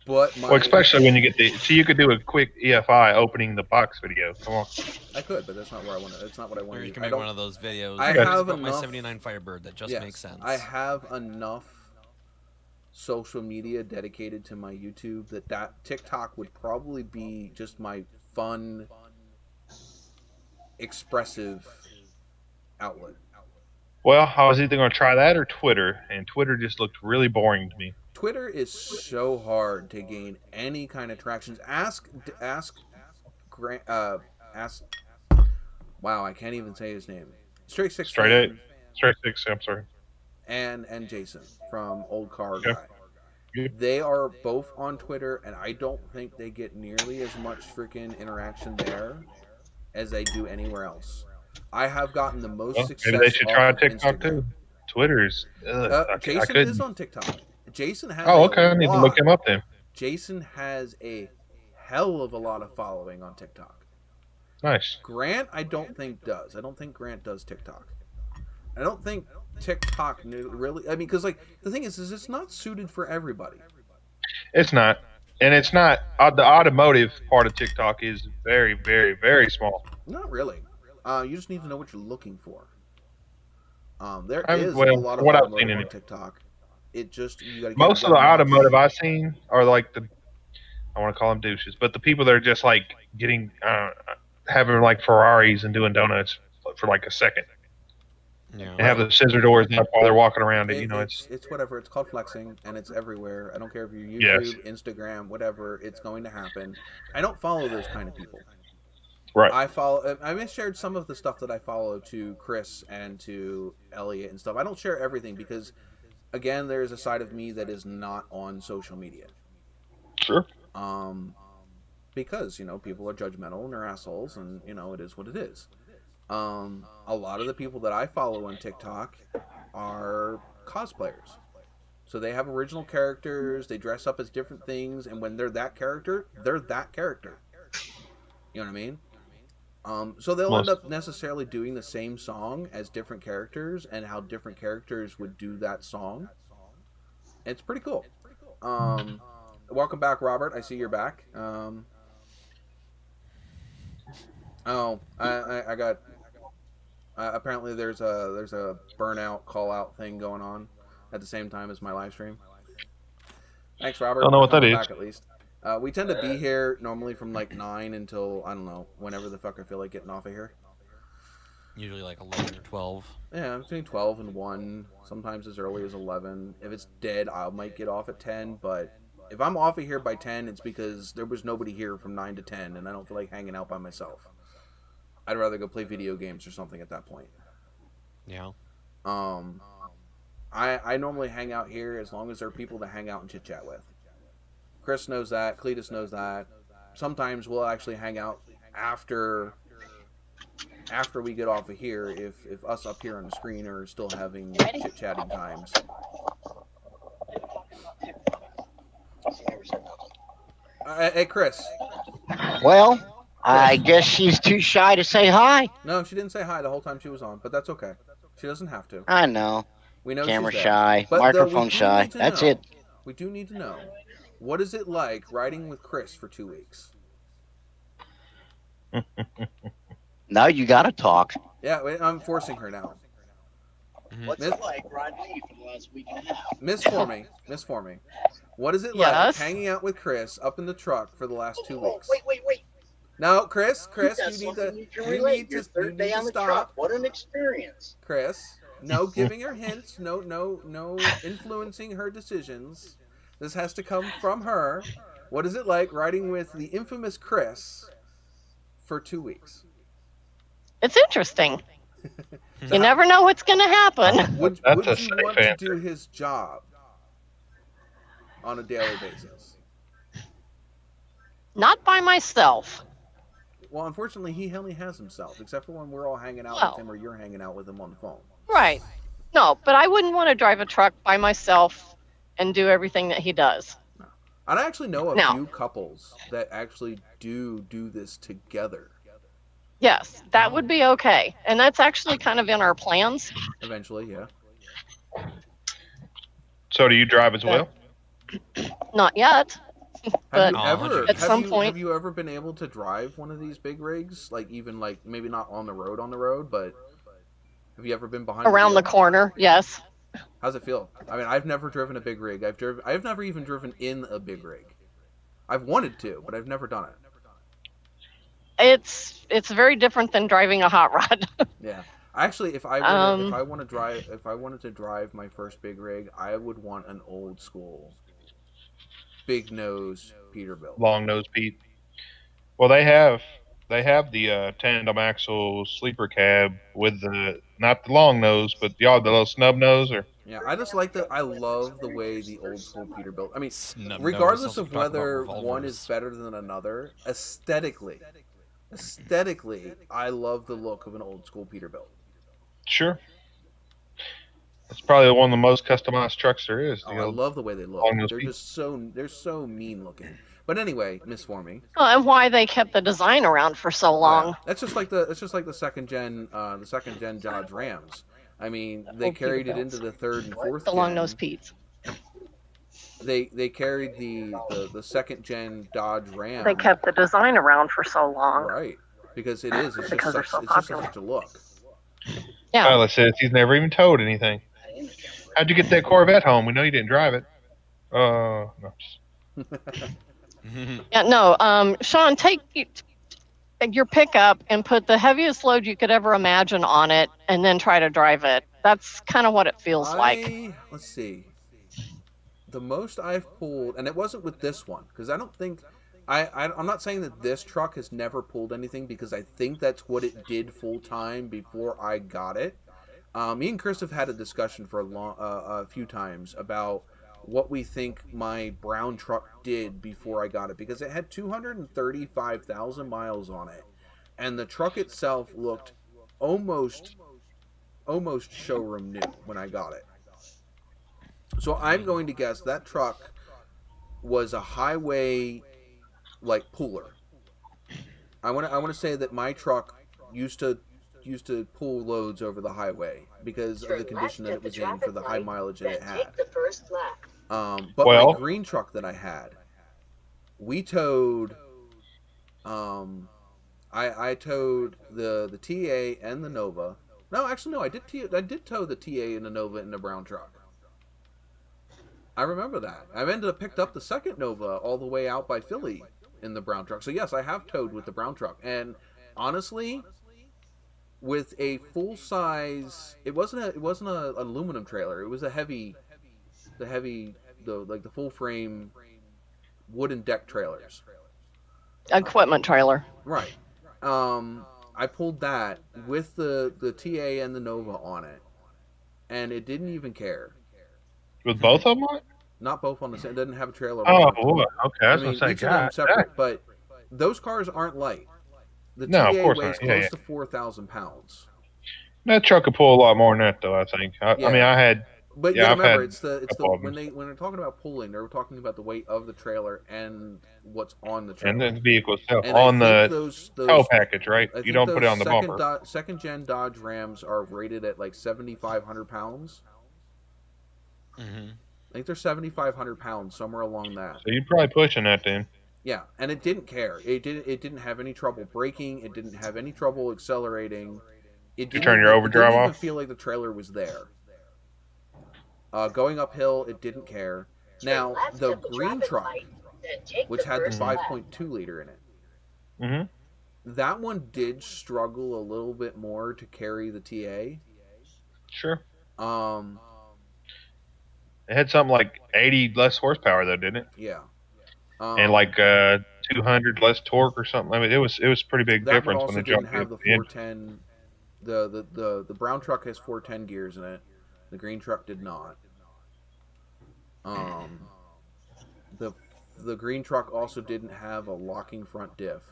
But well, especially when you get you could do a quick EFI opening the box video. Come on. I could, but that's not where I want to. That's not what I want to do. You can make one of those videos. I have enough, my 79 Firebird that just makes sense. I have enough social media dedicated to my YouTube that TikTok would probably be just my fun, expressive outlet. Well, I was either going to try that or Twitter, and Twitter just looked really boring to me. Twitter is so hard to gain any kind of traction. Ask. Wow, I can't even say his name. Straight Six. Straight Six. I'm sorry. And Jason from Old Car Guy. They are both on Twitter, and I don't think they get nearly as much freaking interaction there as they do anywhere else. I have gotten the most success. Maybe they should try TikTok Instagram. Too. Twitter's. Jason is on TikTok. Jason has. Oh, okay. I need to look him up then. Jason has a hell of a lot of following on TikTok. Nice. Grant, I don't think does. I don't think Grant does TikTok. I don't think TikTok really. I mean, because like the thing is it's not suited for everybody. It's not, and it's not. The automotive part of TikTok is very, very, very small. Not really. You just need to know what you're looking for. There I'm is a well, lot from of what I've seen automotive in on it. TikTok. It just you got to get Most of the one niche. automotive I've seen are like the I want to call them douches, but the people that are just like getting having like Ferraris and doing donuts for like a second. Yeah. And have the scissor doors up while they're walking around it. It's whatever. It's called flexing, and it's everywhere. I don't care if you're Yes. YouTube, Instagram, whatever. It's going to happen. I don't follow those kind of people. Right. I shared some of the stuff that I follow to Chris and to Elliot and stuff. I don't share everything because, again, there's a side of me that is not on social media. Sure. Because people are judgmental and they're assholes, and it is what it is. A lot of the people that I follow on TikTok are cosplayers. So they have original characters, they dress up as different things, and when they're that character, they're that character. You know what I mean? So they'll end up necessarily doing the same song as different characters and how different characters would do that song. It's pretty cool. Welcome back, Robert. I see you're back. I got... apparently there's a burnout call out thing going on at the same time as my live stream. Thanks, Robert. Don't know what that is. Back at least. We tend to be here normally from like 9 until I don't know whenever the fuck I feel like getting off of here. Usually like 11 or 12. Yeah, between 12 and 1. Sometimes as early as 11. If it's dead, I might get off at 10. But if I'm off of here by 10, it's because there was nobody here from 9 to 10, and I don't feel like hanging out by myself. I'd rather go play video games or something at that point. Yeah. I normally hang out here as long as there are people to hang out and chit chat with. Chris knows that. Cletus knows that. Sometimes we'll actually hang out after we get off of here if us up here on the screen are still having chit chatting times. Hey, Chris. Well, I guess she's too shy to say hi. No, she didn't say hi the whole time she was on, but that's okay. She doesn't have to. I know. We know Camera she's shy, microphone shy. That's it. We do need to know. What is it like riding with Chris for 2 weeks? Now you gotta talk. Yeah, I'm forcing her now. What's it like riding me for the last week and a half? Miss for me. What is it like hanging out with Chris up in the truck for the last 2 weeks? Wait. No, Chris, you need to stop. What an experience. Chris, no giving her hints, no influencing her decisions. This has to come from her. What is it like riding with the infamous Chris for 2 weeks? It's interesting. You never know what's going to happen. Would you want to do his job on a daily basis? Not by myself. Well, unfortunately, he only has himself, except for when we're all hanging out with him or you're hanging out with him on the phone. Right. No, but I wouldn't want to drive a truck by myself and do everything that he does. No. I actually know a few couples that actually do this together. Yes, that would be okay. And that's actually kind of in our plans. Eventually, yeah. So do you drive as well? Not yet. But at some point. Have you ever been able to drive one of these big rigs? Like even like maybe not on the road, but have you ever been behind around the corner? Yes. How's it feel? I mean, I've never driven a big rig. I've never even driven in a big rig. I've wanted to, but I've never done it. It's very different than driving a hot rod. Yeah. Actually, if I wanted to drive my first big rig, I would want an old school big nose Peterbilt. Long nose Pete. Well, they have the tandem axle sleeper cab with the not the long nose, but the little snub nose. Or yeah, I just like I love the way the old school Peterbilt. I mean, regardless of whether one is better than another, aesthetically, I love the look of an old school Peterbilt. Sure. It's probably one of the most customized trucks there is. I love the way they look. They're so mean looking. But anyway, Miss Forming. Well, and why they kept the design around for so long. Yeah. That's just like the second gen Dodge Rams. I mean, they carried it into the third and fourth. The long nose Pete's. they carried the second gen Dodge Ram. They kept the design around for so long. Right. Because it's Because they're just so it's just popular. such a look. Yeah. Tyler says he's never even towed anything. How'd you get that Corvette home? We know you didn't drive it. No. Yeah, no. Sean, take your pickup and put the heaviest load you could ever imagine on it, and then try to drive it. That's kind of what it feels like. Let's see. The most I've pulled, and it wasn't with this one, because I don't think I'm not saying that this truck has never pulled anything, because I think that's what it did full time before I got it. Me and Chris have had a discussion for a few times about what we think my brown truck did before I got it, because it had 235,000 miles on it, and the truck itself looked almost showroom new when I got it. So I'm going to guess that truck was a highway like puller. I want to say that my truck used to pull loads over the highway because of the condition that it was in for the high mileage that it had. But my green truck that I had, we towed. I towed the TA and the Nova. No, actually, no. I did tow the TA and the Nova in the brown truck. I remember that. I've ended up picked up the second Nova all the way out by Philly in the brown truck. So yes, I have towed with the brown truck. And honestly, with a full size, it wasn't an aluminum trailer. It was the full frame wooden deck trailers. Equipment trailer. Right. I pulled that with the TA and the Nova on it, and it didn't even care. With both of them on it? Not both on the same. It doesn't have a trailer. Oh, okay. I was mean, gonna say, each of them separate, but those cars aren't light. The TA of course weighs not. close to 4,000 pounds. That truck could pull a lot more than that, though. I think. I mean, I had. But yeah, remember, it's the when they're talking about pulling, they're talking about the weight of the trailer and what's on the trailer and the vehicle itself and on the those tow package, right? You don't put it on the bumper. Second gen Dodge Rams are rated at like 7,500 pounds. Mm-hmm. I think they're 7,500 pounds, somewhere along that. So you're probably pushing that then. Yeah, and it didn't care. It didn't have any trouble braking. It didn't have any trouble accelerating. It didn't turn your overdrive It didn't even off? feel like the trailer was there. Going uphill, it didn't care. Now, the green truck, which had the 5.2 liter in it, that one did struggle a little bit more to carry the TA. Sure. It had something like 80 less horsepower, though, didn't it? Yeah. And like 200 less torque or something. I mean, it was pretty big difference when the the jump didn't have the 410. The brown truck has 410 gears in it. The green truck did not. The green truck also didn't have a locking front diff.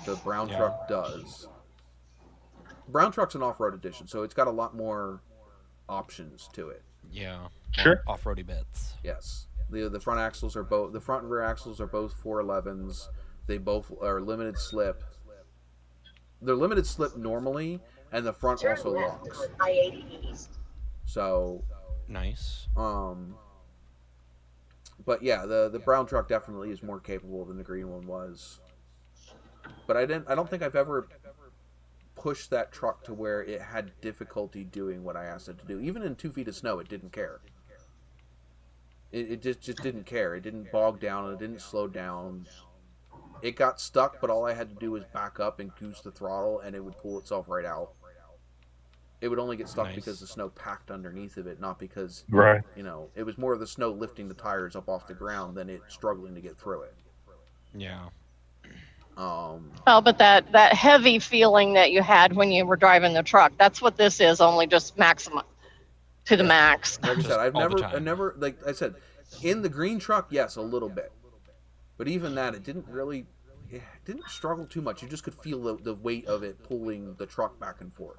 The brown truck does. Brown truck's an off-road edition, so it's got a lot more options to it. Yeah. Sure. Off-roady bits. Yes. The front axles are both the front and rear axles are both 411s. They both are limited slip. They're limited slip normally, and the front also locks. So nice. But yeah, the brown truck definitely is more capable than the green one was. But I don't think I've ever pushed that truck to where it had difficulty doing what I asked it to do. Even in 2 feet of snow, it didn't care. It just didn't care. It didn't bog down. It didn't slow down. It got stuck, but all I had to do was back up and goose the throttle, and it would pull itself right out. It would only get stuck because the snow packed underneath of it, not because it was more of the snow lifting the tires up off the ground than it struggling to get through it. Yeah. Well, but that heavy feeling that you had when you were driving the truck, that's what this is, only just maximum to the max. Like I said, I've never, like I said, in the green truck, yes, a little bit. But even that, it didn't struggle too much. You just could feel the weight of it pulling the truck back and forth.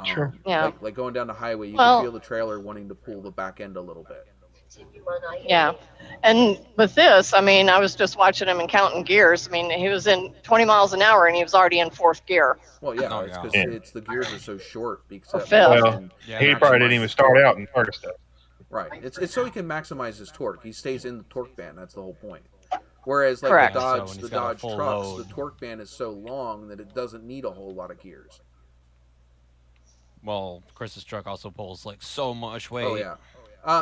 Sure. Yeah. Like going down the highway, you can feel the trailer wanting to pull the back end a little bit. Yeah. And with this, I mean, I was just watching him and counting gears. I mean, he was in 20 miles an hour and he was already in fourth gear. Well, yeah, it's because the gears are so short. Because fifth. Well, he probably didn't even start out in first step. Right. It's so he can maximize his torque. He stays in the torque band. That's the whole point. Whereas like Correct. the Yeah, so Dodge, when the he's got a Dodge full trucks, load- the torque band is so long that it doesn't need a whole lot of gears. Well, Chris's truck also pulls like so much weight. Oh yeah.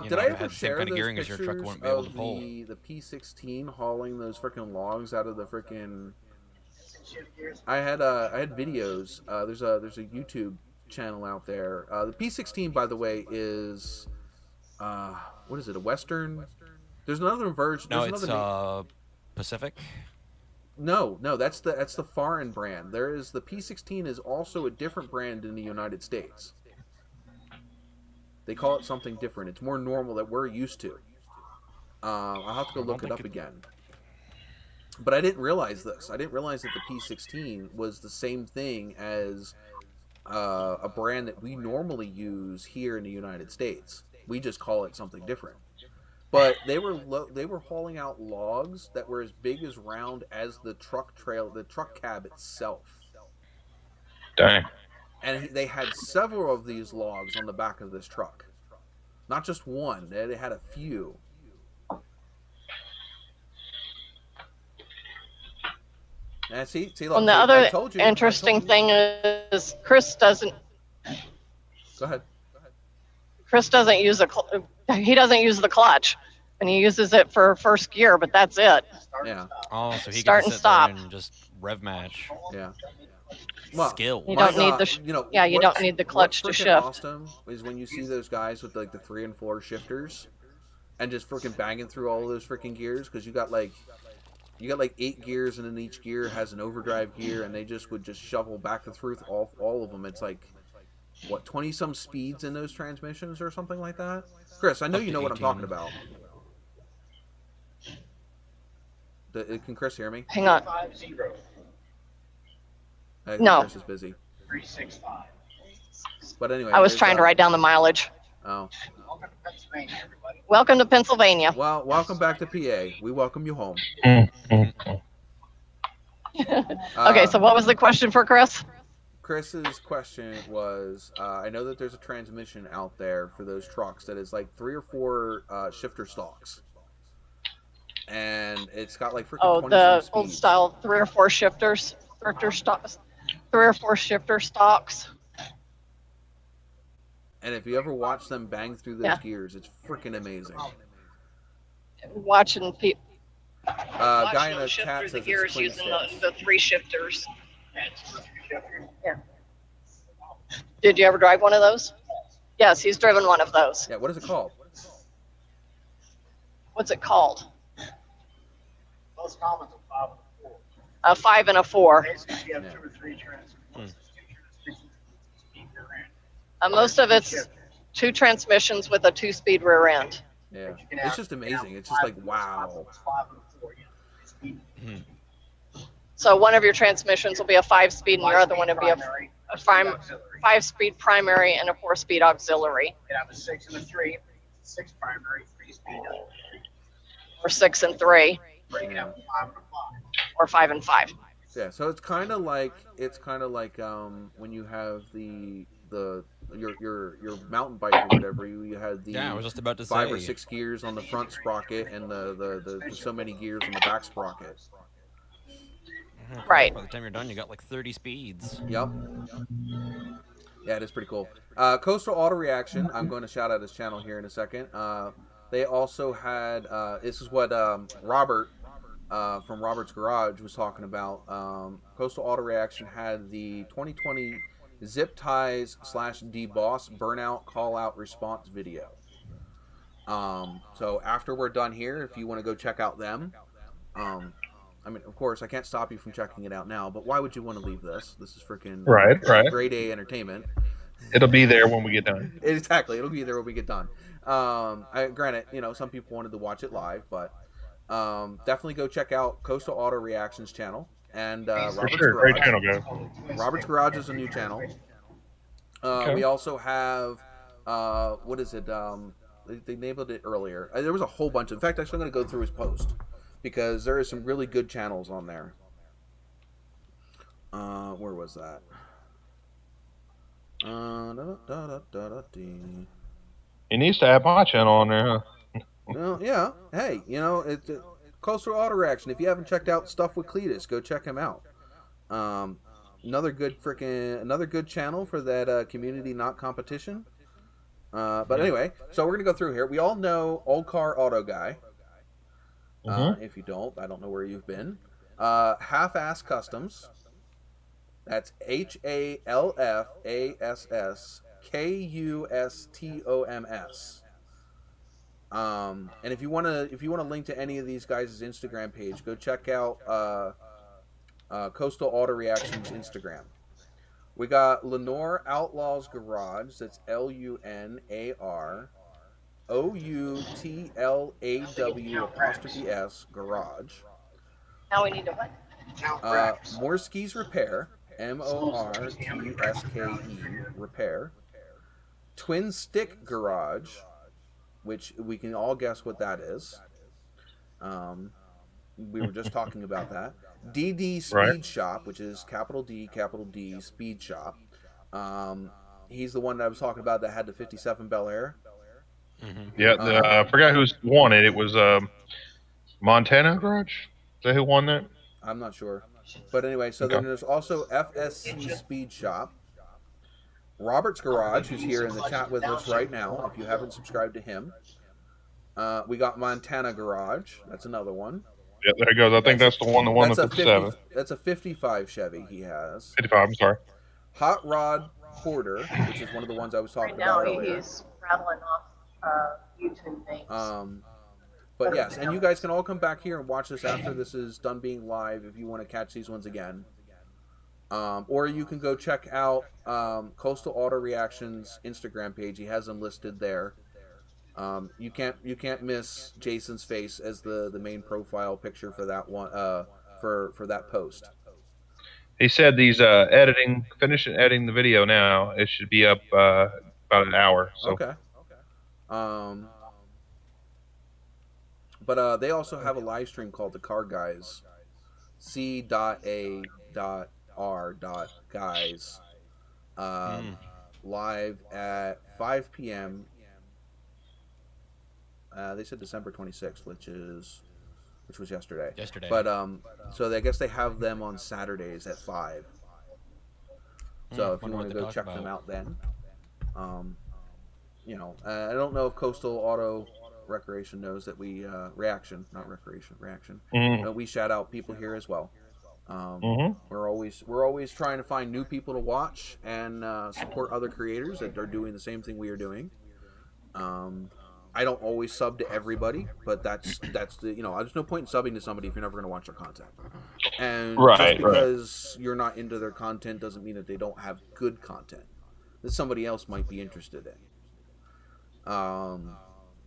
You Did know, I if it ever had the same share kind of those gearing as your truck, it pictures wouldn't be able to of pull. the P16 hauling those freaking logs out of the freaking? I had videos. There's a YouTube channel out there. The P16, by the way, is what is it? A Western? There's another version. No, There's it's another Pacific. No, that's the foreign brand. There is the P16 is also a different brand in the United States. They call it something different. It's more normal that we're used to. I'll have to go look it up again. But I didn't realize this. I didn't realize that the P16 was the same thing as a brand that we normally use here in the United States. We just call it something different. But they were hauling out logs that were as big as round as the truck cab itself. Dang. And they had several of these logs on the back of this truck. Not just one. They had a few. And see, look, And the I other told you, interesting thing is Chris doesn't Go ahead. use he doesn't use the clutch, and he uses it for first gear, but that's it. Yeah. Oh, so he Start can and sit stop. there and just rev match. Yeah. Skill. You my don't need God, the you know, you don't need the clutch to what's shift. freaking awesome is when you see those guys with like the 3 and 4 shifters and just freaking banging through all of those freaking gears, because you got like 8 gears, and then each gear has an overdrive gear, and they just would shovel back and through all of them. It's like what, 20 some speeds in those transmissions or something like that. Chris, I know you know what I'm talking about. Can Chris hear me? Hang on. 50. I think No. Chris is busy. 365. But anyway, I was trying to write down the mileage. Oh. Welcome to Pennsylvania, everybody. Welcome to Pennsylvania. Well, welcome back to PA. We welcome you home. Okay, so what was the question for Chris? Chris's question was, I know that there's a transmission out there for those trucks that is like 3 or 4 shifter stalks. And it's got like freaking 20 the some old speeds. style 3 or 4 shifter stocks, 3 or 4 shifter stocks. And if you ever watch them bang through those gears, it's freaking amazing. Watching people. Guy in the chat says the it's gears twin using sticks. the 3 shifters. Yeah. Did you ever drive one of those? Yes, he's driven one of those. Yeah, what is it called? What's it called? Most common is a 5 and a 4. A 5 and a 4. Basically, you have 2 or 3 transmissions. Most of it's 2 transmissions with a 2-speed rear end. Yeah, it's just amazing. It's just like, wow. So one of your transmissions will be a 5-speed, and your other one will be a 5-speed primary and a 4-speed auxiliary. You can have a 6 and a 3, 6 primary, 3 speed, Or 6 and 3, or you can have a 5 and a 5. or 5 and 5. Yeah, so it's kind of like when you have your mountain bike or whatever, you had the Yeah, I was just about to 5 say. or 6 gears on the front sprocket and the so many gears on the back sprocket. Right. By the time you're done, you got like 30 speeds. Yep. Yeah, it is pretty cool. Coastal Auto Reaction, I'm going to shout out his channel here in a second. They also had, this is what Robert from Robert's Garage was talking about. Coastal Auto Reaction had the 2020 Zip Ties /DBoss Burnout Call Out Response video. So after we're done here, if you want to go check out them, I mean, of course, I can't stop you from checking it out now, but why would you want to leave this? This is freaking Right. grade A entertainment. It'll be there when we get done. Exactly, it'll be there when we get done. Granted, some people wanted to watch it live, but definitely go check out Coastal Auto Reactions channel and For Robert's sure. Garage. Great channel, guys. Robert's Garage is a new channel. Okay. We also have what is it? They labeled it earlier. There was a whole bunch. In fact, actually, I'm going to go through his post because there is some really good channels on there. Where was that? He needs to add my channel on there, huh? Well, yeah. Hey, it's Coastal Auto Reaction. If you haven't checked out Stuff with Cletus, go check him out. Another good channel for that community, not competition. But anyway, so we're gonna go through here. We all know Old Car Auto Guy. If you don't, I don't know where you've been. Half-Ass Customs. That's HALFASSKUSTOMS. And if you wanna link to any of these guys' Instagram page, go check out Coastal Auto Reactions Instagram. We got Lenore Outlaws Garage. That's LUNAROUTLAWS Garage. Now we need to what? Morski's Repair. MORTSKE Repair. Twin Stick Garage, which we can all guess what that is. We were just talking about that. DD Speed Shop, which is capital D Speed Shop. He's the one that I was talking about that had the 57 Bel Air. Yeah, I forgot who won it. It was Montana Garage. Is that who won that? I'm not sure. But anyway, so then there's also FSC Speed Shop. Robert's Garage, who's here in the chat with us right now, if you haven't subscribed to him. We got Montana Garage. That's another one. Yeah, there he goes. I think that's the one with the 57. That's a 55 Chevy he has. 55, I'm sorry. Hot Rod Porter, which is one of the ones I was talking about earlier. He's rattling off YouTube names. But yes, and you guys can all come back here and watch this after this is done being live if you want to catch these ones again. Or you can go check out Coastal Auto Reactions Instagram page. He has them listed there. You can't miss Jason's face as the main profile picture for that one for that post. He said he's finishing editing the video now. It should be up about an hour. So. Okay. But they also have a live stream called The Car Guys. C.A.R.guys. Live at 5 p.m. They said December 26th, which was yesterday. But so I guess they have them on Saturdays at 5. So if you want to go check them out then. I don't know if Coastal Auto Recreation knows that we reaction. We shout out people here as well. We're always trying to find new people to watch and support other creators that are doing the same thing we are doing. I don't always sub to everybody, but that's there's no point in subbing to somebody if you're never going to watch their content. And just because you're not into their content doesn't mean that they don't have good content that somebody else might be interested in.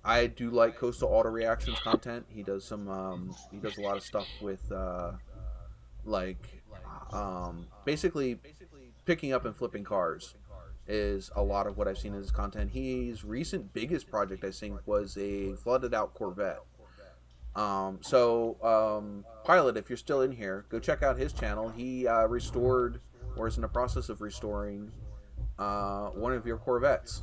I do like Coastal Auto Reactions content. He does a lot of stuff with basically picking up and flipping cars is a lot of what I've seen in his content. His recent biggest project I think was a flooded out Corvette. Pilot, if you're still in here, go check out his channel. He restored or is in the process of restoring one of your Corvettes.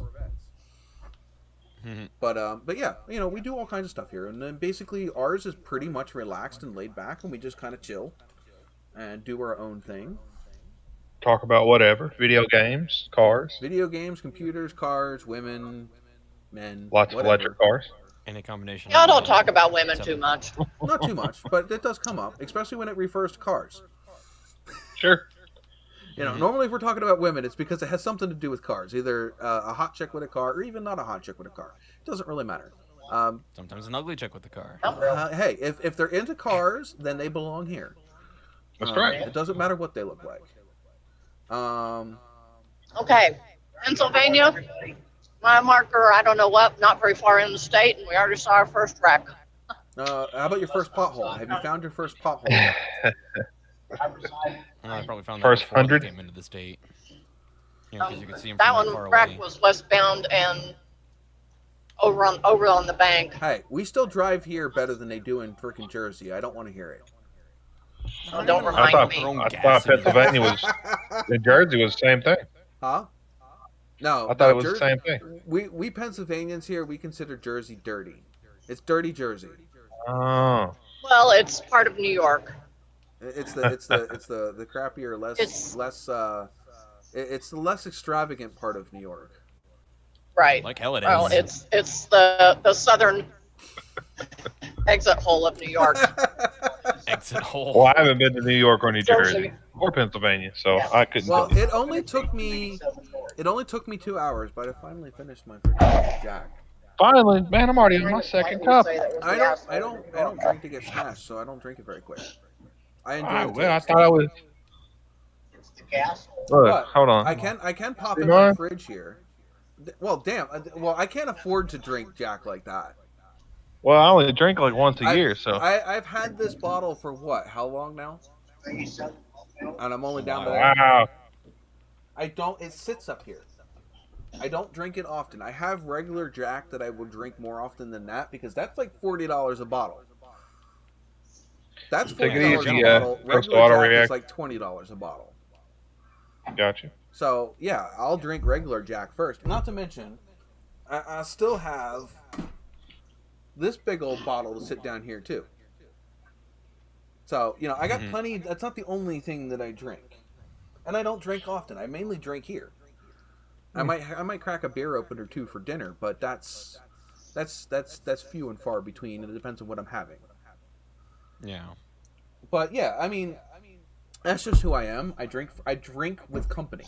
But yeah, we do all kinds of stuff here, and then basically ours is pretty much relaxed and laid back, and we just kind of chill and do our own thing. Talk about whatever. Video games, cars. Video games, computers, cars, women, men. Lots of electric cars. Any combination. Y'all don't talk about women too much. Not too much, but it does come up, especially when it refers to cars. Sure. Normally if we're talking about women, it's because it has something to do with cars. Either a hot chick with a car or even not a hot chick with a car. It doesn't really matter. Sometimes an ugly chick with a car. Hey, if they're into cars, then they belong here. That's right. It doesn't matter what they look like. Okay, Pennsylvania, my marker, I don't know what, not very far in the state, and we already saw our first wreck. How about your first pothole? Have you found your first pothole yet? I probably found first that before 100 they came into the state. You could see them that from one far wreck away. was westbound and over on the bank. Hey, we still drive here better than they do in frickin' Jersey. I don't want to hear it. Don't remind me. I thought Pennsylvania was, New Jersey was the same thing. Huh? No, I thought it was the same thing. We Pennsylvanians here, we consider Jersey dirty. It's dirty Jersey. Oh. Well, it's part of New York. It's the crappier, it's the less extravagant part of New York. Right. Like hell it is. Well, it's the southern exit hole of New York. Exit hole. Well, I haven't been to New York or New Jersey or Pennsylvania, so I couldn't. Well, it only took me 2 hours, but I finally finished my freaking Jack. Finally, man, I'm already on my second cup. I don't drink to get smashed, so I don't drink it very quick. I enjoy it. Well, I thought I was. Look, hold on. I can pop in my fridge here. Well, damn. Well, I can't afford to drink Jack like that. Well, I only drink like once a year, so. I've had this bottle for what? How long now? And I'm only down to Wow. I don't. It sits up here. I don't drink it often. I have regular Jack that I will drink more often than that because that's like $40 a bottle. That's $40 a bottle. Regular Jack is like $20 a bottle. Gotcha. So yeah, I'll drink regular Jack first. Not to mention, I still have this big old bottle to sit down here too. So I got plenty. That's not the only thing that I drink, and I don't drink often. I mainly drink here. I might crack a beer open or two for dinner, but that's few and far between, and it depends on what I'm having. Yeah. But yeah, I mean, that's just who I am. I drink with company.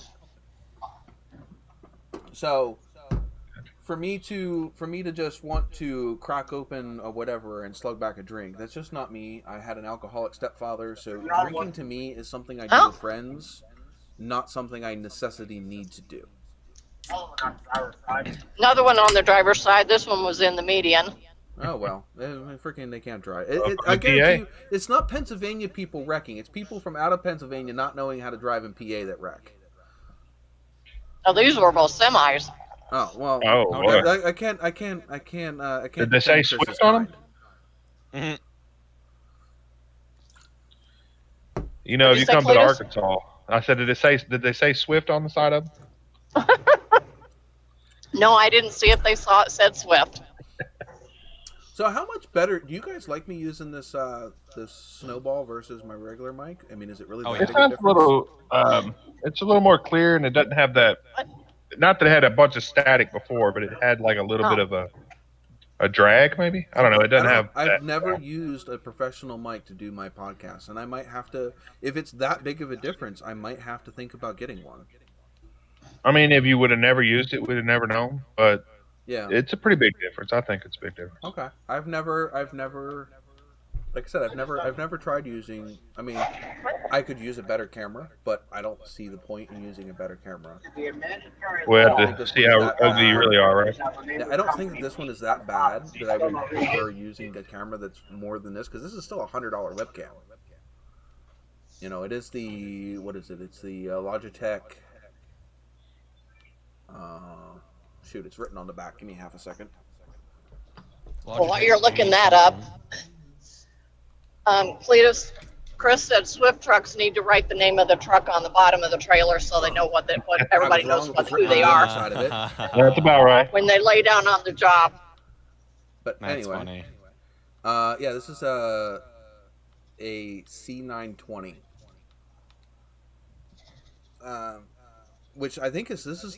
So, for me to just want to crack open a whatever and slug back a drink, that's just not me. I had an alcoholic stepfather, so drinking to me is something I do with friends, not something I necessity need to do. Another one on the driver's side. This one was in the median. Oh well, they can't drive. I guarantee you, it's not Pennsylvania people wrecking. It's people from out of Pennsylvania not knowing how to drive in PA that wreck. Oh, these were both semis. Oh well. Oh, I can't. Did they say Swift on them? Mm-hmm. If you come to Arkansas, I said, did they say Swift on the side of them? No, I didn't see if they saw it said Swift. So how much better do you guys like me using this snowball versus my regular mic? I mean, is it really that big a difference? It's a little more clear, and it doesn't have that. Not that it had a bunch of static before, but it had like a little bit of a drag, maybe. I don't know. It doesn't have. I've never used a professional mic to do my podcast, and I might have to. If it's that big of a difference, I might have to think about getting one. I mean, if you would have never used it, we'd have never known. But yeah, it's a pretty big difference. I think it's a big difference. Okay, I've never, like I said, I've never tried using. I mean, I could use a better camera, but I don't see the point in using a better camera. We have to see how ugly you really are, right? Yeah, I don't think that this one is that bad that I would prefer using a camera that's more than this, because this is still a $100 webcam. It is the It's the Logitech. Shoot, it's written on the back. Give me half a second. Well, while you're looking that up, Chris said Swift trucks need to write the name of the truck on the bottom of the trailer so they know what everybody knows who they are. That's about right. When they lay down on the job. But That's anyway, funny. Yeah, this is a C920. Which I think this is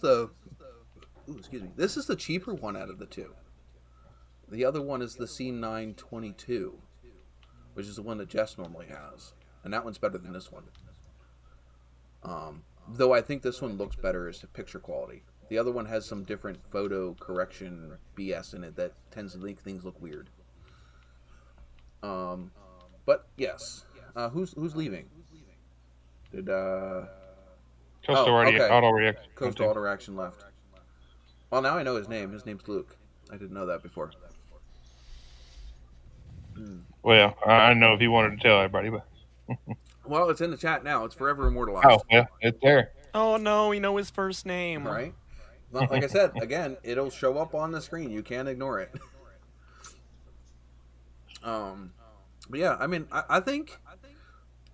the cheaper one out of the two. The other one is the C922, which is the one that Jess normally has, and that one's better than this one. Though I think this one looks better as to picture quality. The other one has some different photo correction BS in it that tends to make things look weird. But yes, who's leaving? Did Coastal Auto Reaction. Coastal Auto Reaction left. Well, now I know his name. His name's Luke. I didn't know that before. Well, I don't know if he wanted to tell everybody, but. Well, it's in the chat now. It's forever immortalized. Oh, yeah, it's there. Oh no, we know his first name. Right? Well, like I said, again, it'll show up on the screen. You can't ignore it. But yeah, I mean, I think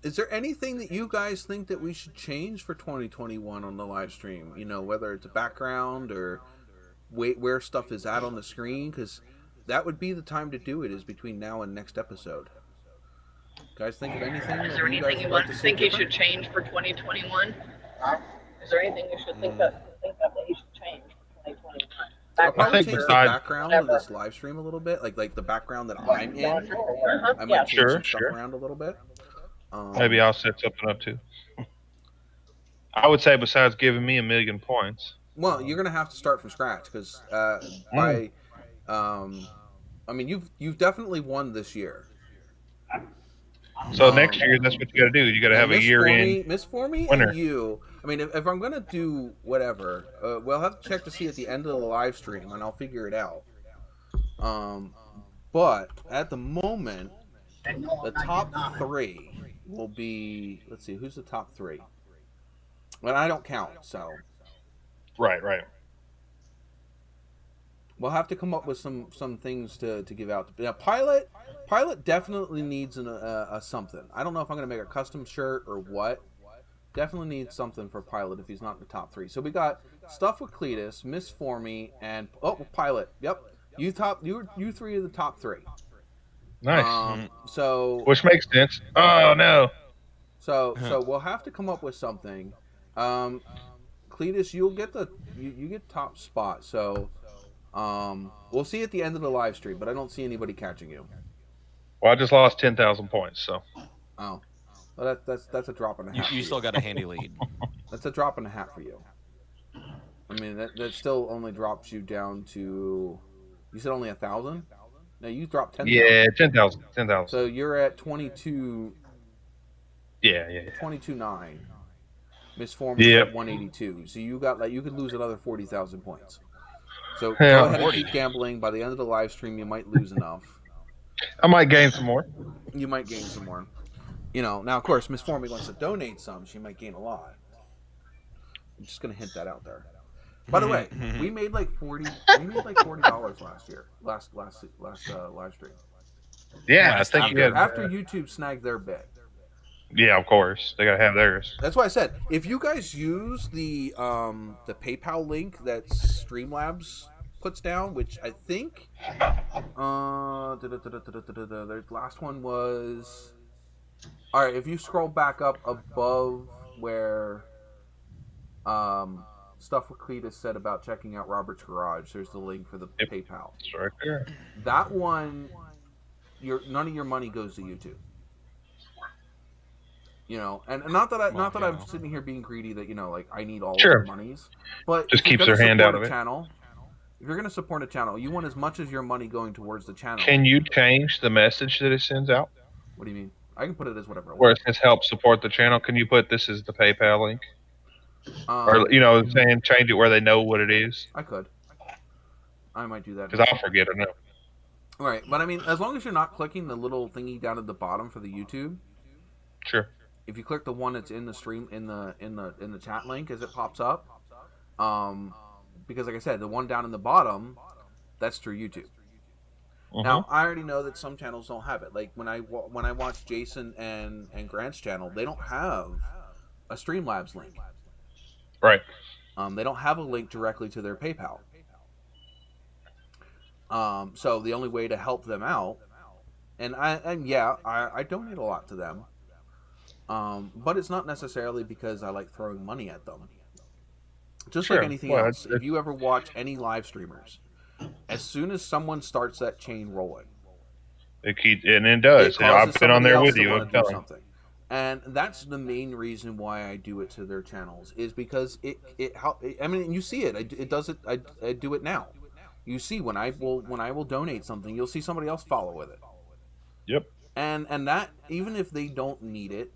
Is there anything that you guys think that we should change for 2021 on the live stream? You know, whether it's a background or where stuff is at on the screen, because that would be the time to do it. Is between now and next episode. Guys, think of anything? Is there anything you want to think you should change for 2021? Is there anything you should think of that you should change for 2021? I'll probably change the background of this live stream a little bit, like the background that I'm in. I might change some stuff around a little bit. Maybe I'll set something up too. I would say, besides giving me 1,000,000 points. Well, you're gonna have to start from scratch because I mean, you've definitely won this year. So next year, that's what you got to do. You got to have a year in. Miss Formy winner. And you. I mean, if I'm gonna do whatever, we'll have to check to see at the end of the live stream, and I'll figure it out. But at the moment, the top 3 will be. Let's see, who's the top 3? Well, I don't count, so. Right. We'll have to come up with some things to give out. Now, Pilot definitely needs a something. I don't know if I'm going to make a custom shirt or what. Definitely needs something for Pilot if he's not in the top 3. So we got stuff with Cletus, Miss Formy, and Pilot. Yep, you 3 are the top 3. Nice. So which makes sense. Oh no. So we'll have to come up with something. Cletus, you'll get you get top spot. So we'll see at the end of the live stream, but I don't see anybody catching you. Well, I just lost 10,000 points, so. Oh, well, that's a drop and a half. You still got a handy lead. That's a drop and a half for you. I mean, that still only drops you down to. You said only 1,000. No, you dropped 10,000. Yeah, 10,000. So you're at 22. Yeah. 22.9. Miss Formy at 182. So you got you could lose another 40,000 points. So go ahead and keep gambling. By the end of the live stream, you might lose enough. I might gain some more. You might gain some more. You know, now of course, Miss Formy wants to donate some. She might gain a lot. I'm just gonna hint that out there. By the way, we made like $40 last year, last live stream. Yeah, I think after YouTube snagged their bit. Yeah, of course they gotta have theirs. That's why I said if you guys use the PayPal link that Streamlabs puts down, which I think the last one was. All right, if you scroll back up above where stuff with Cletus said about checking out Robert's Garage, there's the link for the PayPal. It's right there. That one, none of your money goes to YouTube. You know, and not that I'm sitting here being greedy that like I need all of the monies, but just keeps their hand out of it. If you're going to support a channel, you want as much as your money going towards the channel. Can you change the message that it sends out? What do you mean? I can put it as whatever I want. Where it says help support the channel, can you put this is the PayPal link? Or saying change it where they know what it is? I could. I might do that. Because I'll forget it now. All right, but I mean, as long as you're not clicking the little thingy down at the bottom for the YouTube. Sure. If you click the one that's in the stream in the chat link as it pops up, because like I said, the one down in the bottom, that's through YouTube. Now I already know that some channels don't have it. Like when I watch Jason and Grant's channel, they don't have a Streamlabs link. Right. They don't have a link directly to their PayPal. So the only way to help them out, and I donate a lot to them. But it's not necessarily because I like throwing money at them. Just like anything else. If you ever watch any live streamers, as soon as someone starts that chain rolling, it does. I've been on there with you. I'm telling. And that's the main reason why I do it to their channels is because it help. I mean, you see it. It does it. I do it now. You see when I will donate something, you'll see somebody else follow with it. Yep. And that even if they don't need it,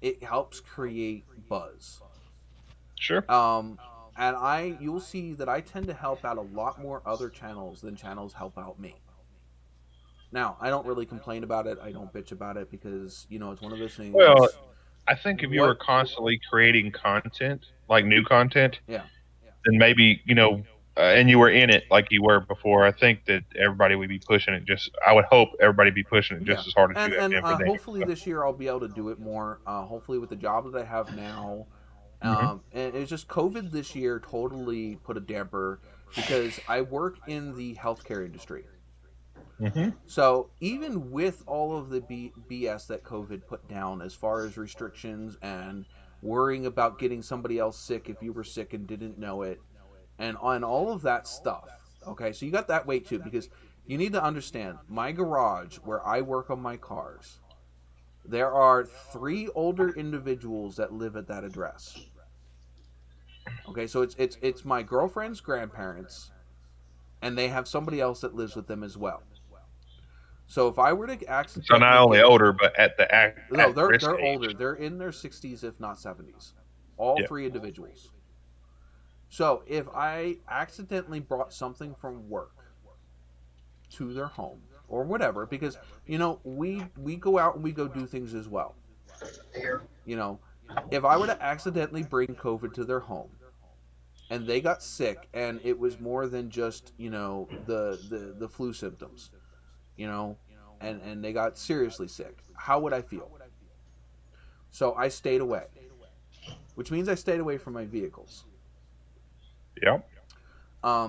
it helps create buzz. Sure. And you'll see that I tend to help out a lot more other channels than channels help out me. Now, I don't really complain about it. I don't bitch about it because, it's one of those things. Well, I think if you were constantly creating content, like new content, then maybe, and you were in it like you were before, I think that everybody would be pushing it. I would hope everybody be pushing it just as hard as you have and been for Daniel. hopefully this year I'll be able to do it more. Hopefully with the job that I have now, and it's just COVID this year totally put a damper because I work in the healthcare industry. So even with all of the BS that COVID put down as far as restrictions and worrying about getting somebody else sick if you were sick and didn't know it, and on all of that stuff. Okay, so you got that weight too, because you need to understand my garage where I work on my cars. There are 3 older individuals that live at that address. Okay, so it's my girlfriend's grandparents, and they have somebody else that lives with them as well. So if I were to accidentally, so not only older, but at the no, they're age. older. They're in their 60s, if not 70s. All 3 individuals. So if I accidentally brought something from work to their home or whatever, because we go out and we go do things as well. If I were to accidentally bring COVID to their home and they got sick and it was more than just the flu symptoms, and they got seriously sick, how would I feel? So I stayed away, which means I stayed away from my vehicles. Yep.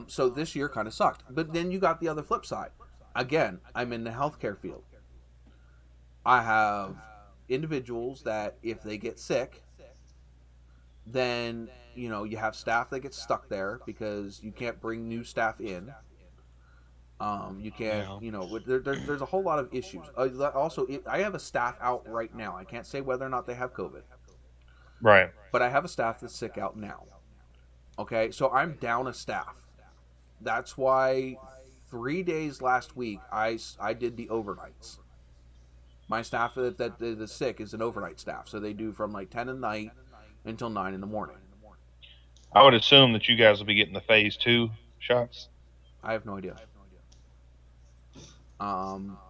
So this year kind of sucked. But then you got the other flip side. Again, I'm in the healthcare field. I have individuals that if they get sick, then, you have staff that get stuck there because you can't bring new staff in. You can't, there's a whole lot of issues. Also, I have a staff out right now. I can't say whether or not they have COVID. Right. But I have a staff that's sick out now. Okay, so I'm down a staff. That's why 3 days last week I did the overnights. My staff that is sick is an overnight staff, so they do from like 10 at night until 9 in the morning. I would assume that you guys will be getting the phase 2 shots. I have no idea.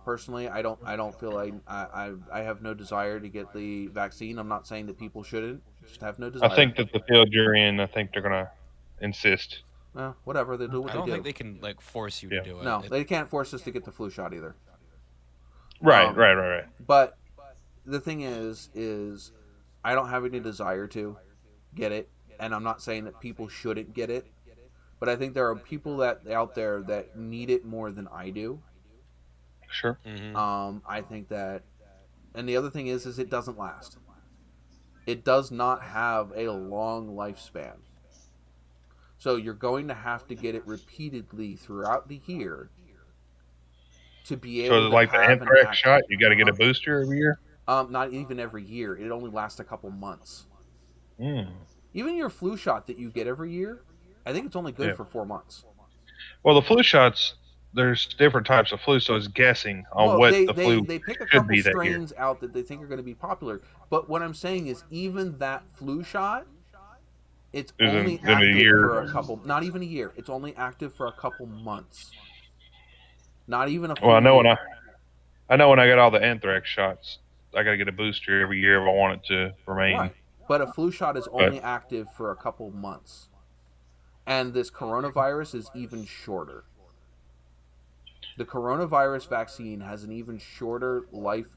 Personally, I don't feel like I have no desire to get the vaccine. I'm not saying that people shouldn't. Just have no desire. I think that the field you're in, I think they're gonna insist. Whatever, they do what they do. I don't think they can force you to do it. No, they can't force us to get the flu shot either. Right. But the thing is I don't have any desire to get it, and I'm not saying that people shouldn't get it, but I think there are people out there that need it more than I do. Sure. I think that, and the other thing is it doesn't last. It does not have a long lifespan. So you're going to have to get it repeatedly throughout the year to be able to like have the anthrax shot, you got to get a booster every year? Not even every year. It only lasts a couple months. Even your flu shot that you get every year, I think it's only good for 4 months. Well, the flu shots, there's different types of flu, so it's guessing on the flu they pick a should couple be that year. strains out that they think are going to be popular. But what I'm saying is even that flu shot, it's only active for a couple, not even a year. It's only active for a couple months. Not even a full Well, year. I know when I got all the anthrax shots, I got to get a booster every year if I want it to remain. Right. But a flu shot is only active for a couple months. And this coronavirus is even shorter. The coronavirus vaccine has an even shorter life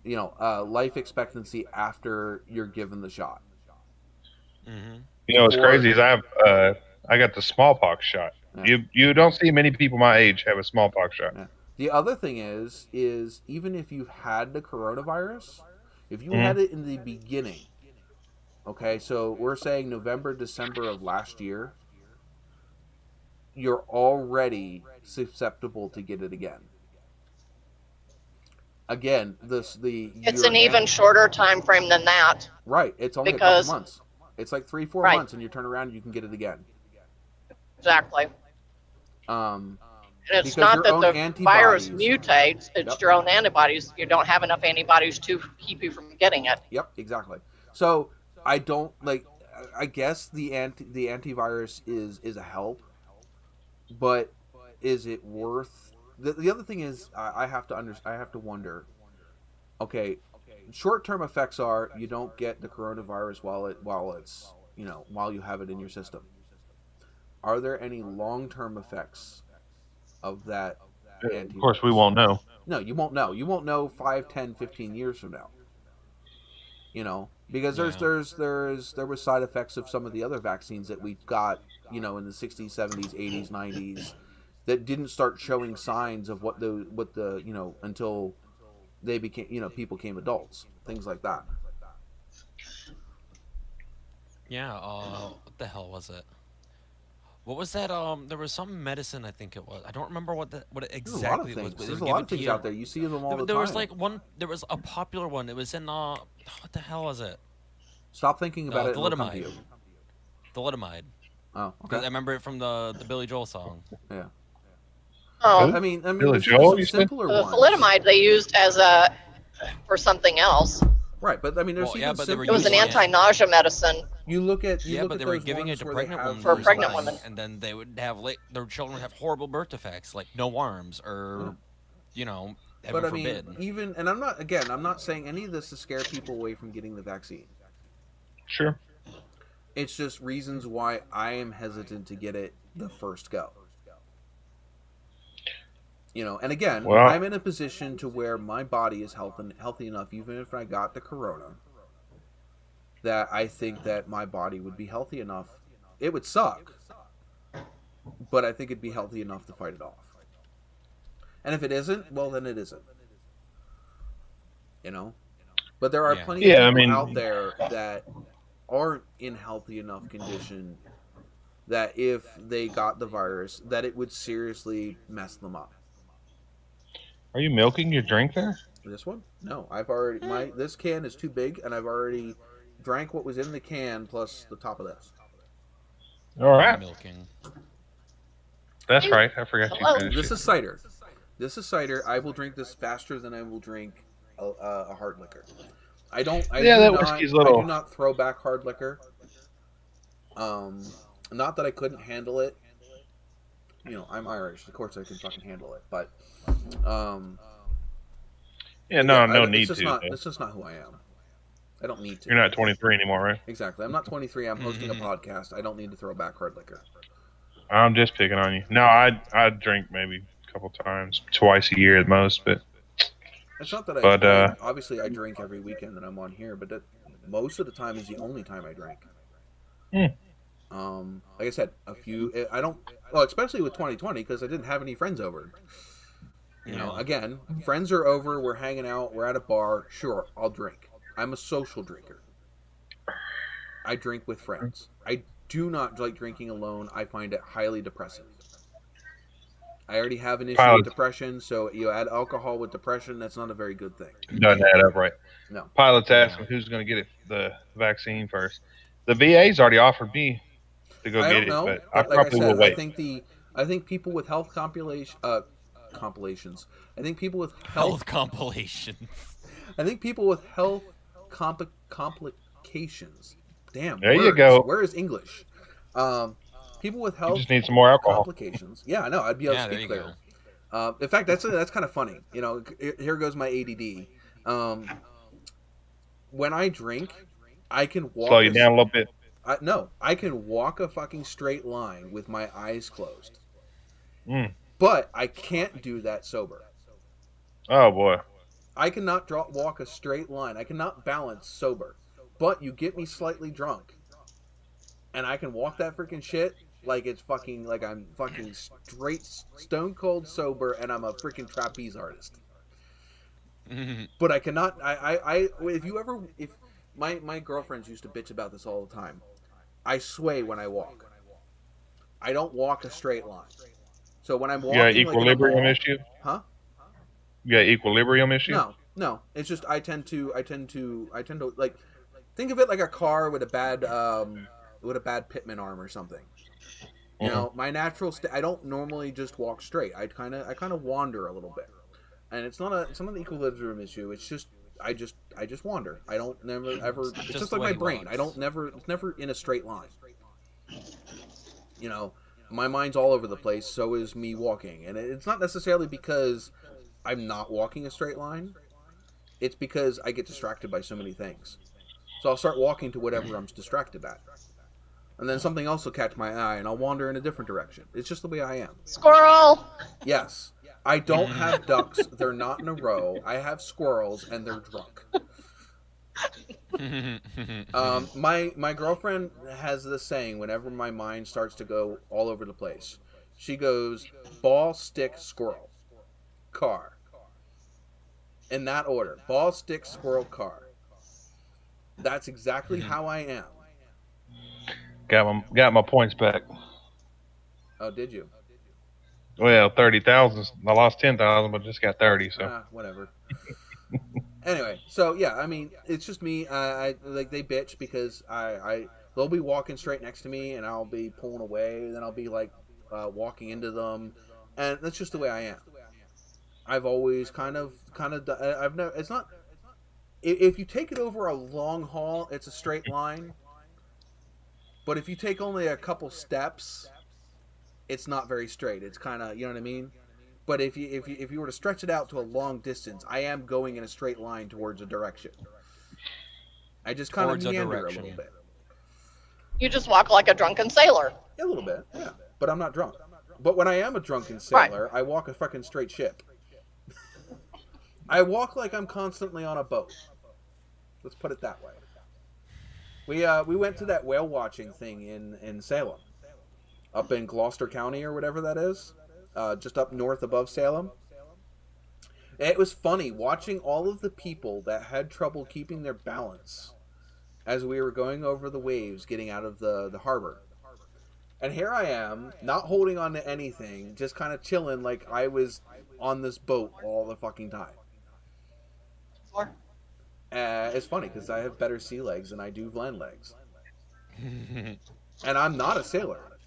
expectancy after you're given the shot. What's crazy is I got the smallpox shot. Yeah. You don't see many people my age have a smallpox shot. Yeah. The other thing is even if you've had the coronavirus, if you had it in the beginning, okay, so we're saying November, December of last year, you're already susceptible to get it again. Again, it's an even shorter time frame than that. Right. It's only a couple months. It's like 3-4 months, and you turn around and you can get it again. Exactly. And it's not that the virus mutates; it's your own antibodies. You don't have enough antibodies to keep you from getting it. Yep, exactly. So I don't like. I guess the antivirus is a help, but is it worth? The other thing is I have to wonder. Okay, short-term effects are you don't get the coronavirus while you have it in your system. are there any long-term effects of that Of course, we won't know. No, you won't know. You won't know 5, 10, 15 years from now. Because there were side effects of some of the other vaccines that we got, in the 60s, 70s, 80s, 90s that didn't start showing signs of what the until they became, people became adults, things like that. Yeah, what the hell was it? What was that? There was some medicine, I think it was. I don't remember what it exactly was. But there's a lot of things out there. You see them all the time. There was like one. There was a popular one. It was in what the hell was it? Stop thinking about it. Thalidomide. Thalidomide. Oh, okay. I remember it from the Billy Joel song. Yeah. Oh, I mean, Billy Joel, some simpler the ones. thalidomide they used for something else. Right, but I mean, there's Well, yeah, but they were It was an using it. anti-nausea medicine You look at but they were giving it to pregnant women For or pregnant something, women. and then they would have their children would have horrible birth defects, like no arms or, heaven But I forbid. mean, and I'm not saying any of this to scare people away from getting the vaccine. Sure. It's just reasons why I am hesitant to get it the first go. And again, Well, I'm in a position to where my body is healthy enough, even if I got the corona, that I think that my body would be healthy enough. It would suck, but I think it'd be healthy enough to fight it off. And if it isn't, well, then it isn't. But there are plenty of people out there that aren't in healthy enough condition that if they got the virus, that it would seriously mess them up. Are you milking your drink there? This one? No, I've already this can is too big, and I've already drank what was in the can plus the top of this. All right. Milking. That's right. I forgot you finished. This is cider. I will drink this faster than I will drink a hard liquor. I do not throw back hard liquor. Not that I couldn't handle it. I'm Irish. Of course I can fucking handle it. But no need to. That's just not who I am. I don't need to. You're not 23 anymore, right? Exactly. I'm not 23. I'm hosting a podcast. I don't need to throw back hard liquor. I'm just picking on you. No, I drink maybe a couple times, twice a year at most, but. It's not that obviously I drink every weekend that I'm on here, but most of the time is the only time I drink. Like I said, especially with 2020, because I didn't have any friends over. Again, friends are over, we're hanging out, we're at a bar, sure, I'll drink. I'm a social drinker. I drink with friends. I do not like drinking alone. I find it highly depressive. I already have an issue with depression, so you add alcohol with depression, that's not a very good thing. Doesn't add up right. No. Pilot's asking who's going to get the vaccine first. The VA's already offered me to go get it, but I probably will wait. I think people with health compilations. I think people with health compilations. I think people with health complications. Damn. There you go. Where is English? People with health. You just need some more alcohol. Complications. Yeah, no, I'd be able to speak clear. In fact, that's kind of funny. Here goes my ADD. When I drink, I can walk. Slow you down a little bit. I can walk a fucking straight line with my eyes closed. But I can't do that sober. Oh boy. I cannot walk a straight line. I cannot balance sober. But you get me slightly drunk, and I can walk that freaking shit like it's fucking like I'm fucking straight stone cold sober, and I'm a freaking trapeze artist. But I cannot. If my girlfriends used to bitch about this all the time. I sway when I walk. I don't walk a straight line. So when I'm walking, you got equilibrium issue? Huh? You got equilibrium issue? No. It's just I tend to like think of it like a car with a bad pitman arm or something. You know, my natural I don't normally just walk straight. I kind of wander a little bit, and it's not an equilibrium issue. It's just I just wander. I don't ever. It's just like my brain. It's never in a straight line. You know, my mind's all over the place. So is me walking, and it's not necessarily because I'm not walking a straight line. It's because I get distracted by so many things. So I'll start walking to whatever I'm distracted at. and then something else will catch my eye, and I'll wander in a different direction. It's just the way I am. Squirrel. Yes. I don't have ducks. They're not in a row. I have squirrels, and they're drunk. My girlfriend has this saying whenever my mind starts to go all over the place. She goes, ball, stick, squirrel, car. In that order. Ball, stick, squirrel, car. That's exactly how I am. Got my points back. Oh, did you? Well, 30,000. I lost 10,000, but just got 30. So whatever. Anyway, so yeah, I mean, it's just me. I like they bitch because they'll be walking straight next to me, and I'll be pulling away, and then I'll be like walking into them, and that's just the way I am. I've always kind of I've never. It's not. If you take it over a long haul, it's a straight line. But if you take only a couple steps, it's not very straight. It's kind of, you know what I mean? But if you were to stretch it out to a long distance, I am going in a straight line towards a direction. I just kind of meander a little bit. You just walk like a drunken sailor. A little bit, yeah. But I'm not drunk. But when I am a drunken sailor, I walk a fucking straight ship. I walk like I'm constantly on a boat. Let's put it that way. We went to that whale watching thing in Salem, up in Gloucester County or whatever that is, just up north above Salem. It was funny watching all of the people that had trouble keeping their balance as we were going over the waves getting out of the harbor. And here I am, not holding on to anything, just kind of chilling like I was on this boat all the fucking time. It's funny because I have better sea legs than I do land legs. And I'm not a sailor.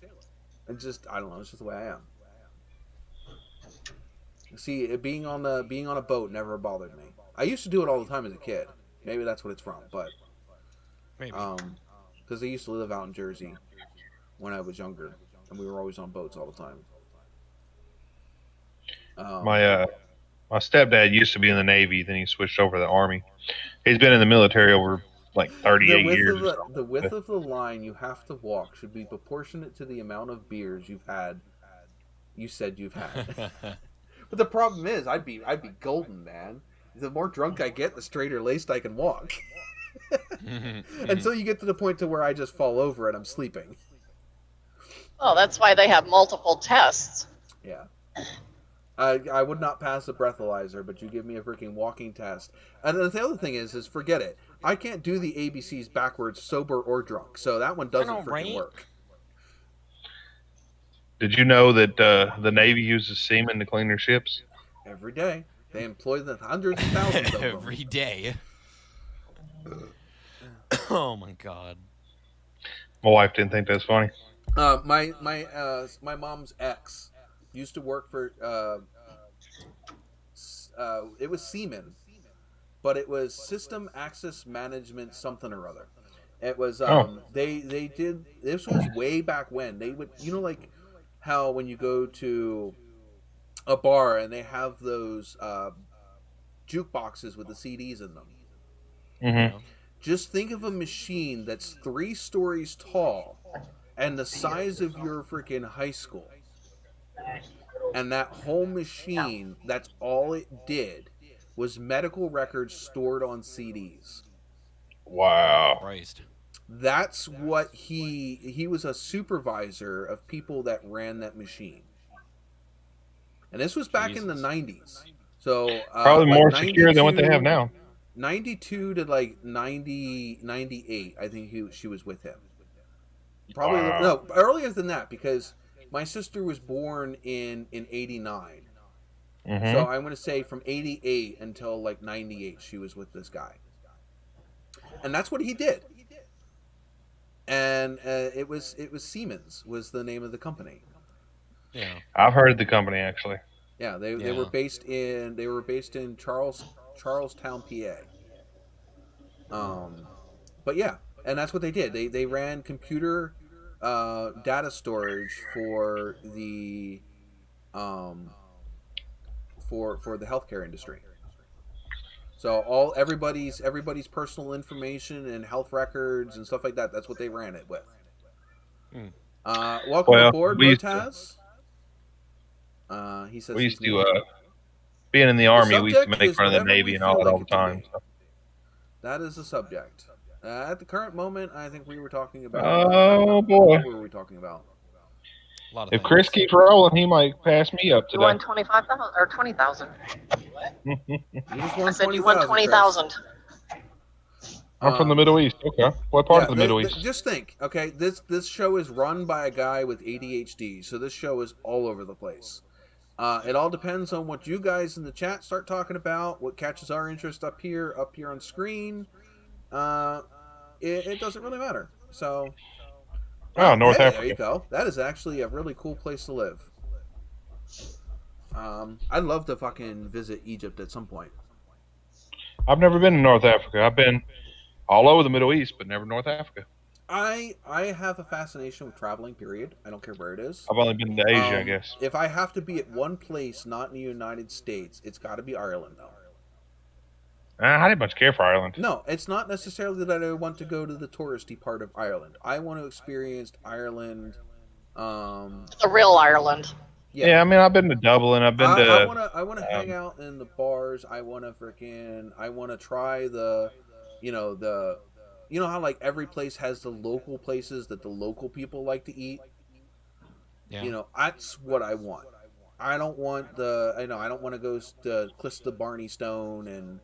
It's just, I don't know, it's just the way I am. See, being on a boat never bothered me. I used to do it all the time as a kid. Maybe that's what it's from, but maybe. Because I used to live out in Jersey when I was younger, and we were always on boats all the time. My stepdad used to be in the Navy, then he switched over to the Army. He's been in the military over like 38 years. The width of the line you have to walk should be proportionate to the amount of beers you've had. You said you've had. But the problem is, I'd be golden, man. The more drunk I get, the straighter laced I can walk. Until you get to the point to where I just fall over and I'm sleeping. Oh, that's why they have multiple tests. Yeah. I would not pass the breathalyzer, but you give me a freaking walking test. And the other thing is forget it. I can't do the ABCs backwards, sober or drunk. So that one doesn't freaking work. Did you know that the Navy uses seamen to clean their ships? Every day. They employ the hundreds of thousands of them. Every day. Oh my god. My wife didn't think that was funny. My mom's ex used to work for it was Seaman, but it was System Access Management something or other. It was they did, this was way back when they would, you know, like how when you go to a bar and they have those jukeboxes with the CDs in them. Mm-hmm. Just think of a machine that's 3 stories tall and the size of your freaking high school. And that whole machine, that's all it did, was medical records stored on CDs. Wow. Christ. That's what he was a supervisor of people that ran that machine. And this was back in the 90s. So probably more secure than what they have now. 92 to like 90, 98, I think she was with him. Probably no, earlier than that, because my sister was born in 89. Mm-hmm. So I'm going to say from 88 until like 98 she was with this guy. And that's what he did. And it was Siemens was the name of the company. Yeah. I've heard of the company actually. Yeah, they were based in Charlestown, PA. But yeah, and that's what they did. They ran computer data storage for the for the healthcare industry. So everybody's personal information and health records and stuff like that. That's what they ran it with. Welcome aboard, NOVAtazz. He says we used to being in the Army. We used to make fun of the Navy and all that all the time. So. That is the subject. At the current moment, I think we were talking about. Oh boy! What were we talking about? If Chris keeps rolling, he might pass me up today. You won 25,000 or 20,000. You just won 20,000. You won 20,000. I'm from the Middle East. Okay, what part of the Middle East? Just think. Okay, this show is run by a guy with ADHD, so this show is all over the place. It all depends on what you guys in the chat start talking about, what catches our interest up here on screen. It doesn't really matter. So, North Africa. There you go. That is actually a really cool place to live. I'd love to fucking visit Egypt at some point. I've never been to North Africa. I've been all over the Middle East, but never North Africa. I have a fascination with traveling, period. I don't care where it is. I've only been to Asia, I guess. If I have to be at one place, not in the United States, it's got to be Ireland, though. I didn't much care for Ireland. No, it's not necessarily that I want to go to the touristy part of Ireland. I want to experience Ireland. The real Ireland. Yeah, I mean, I've been to Dublin. I've been to. I want to hang out in the bars. I want to try the, you know how like every place has the local places that the local people like to eat. Yeah. You know, that's what I want. I don't want I don't want to go to Clista Barney Stone and,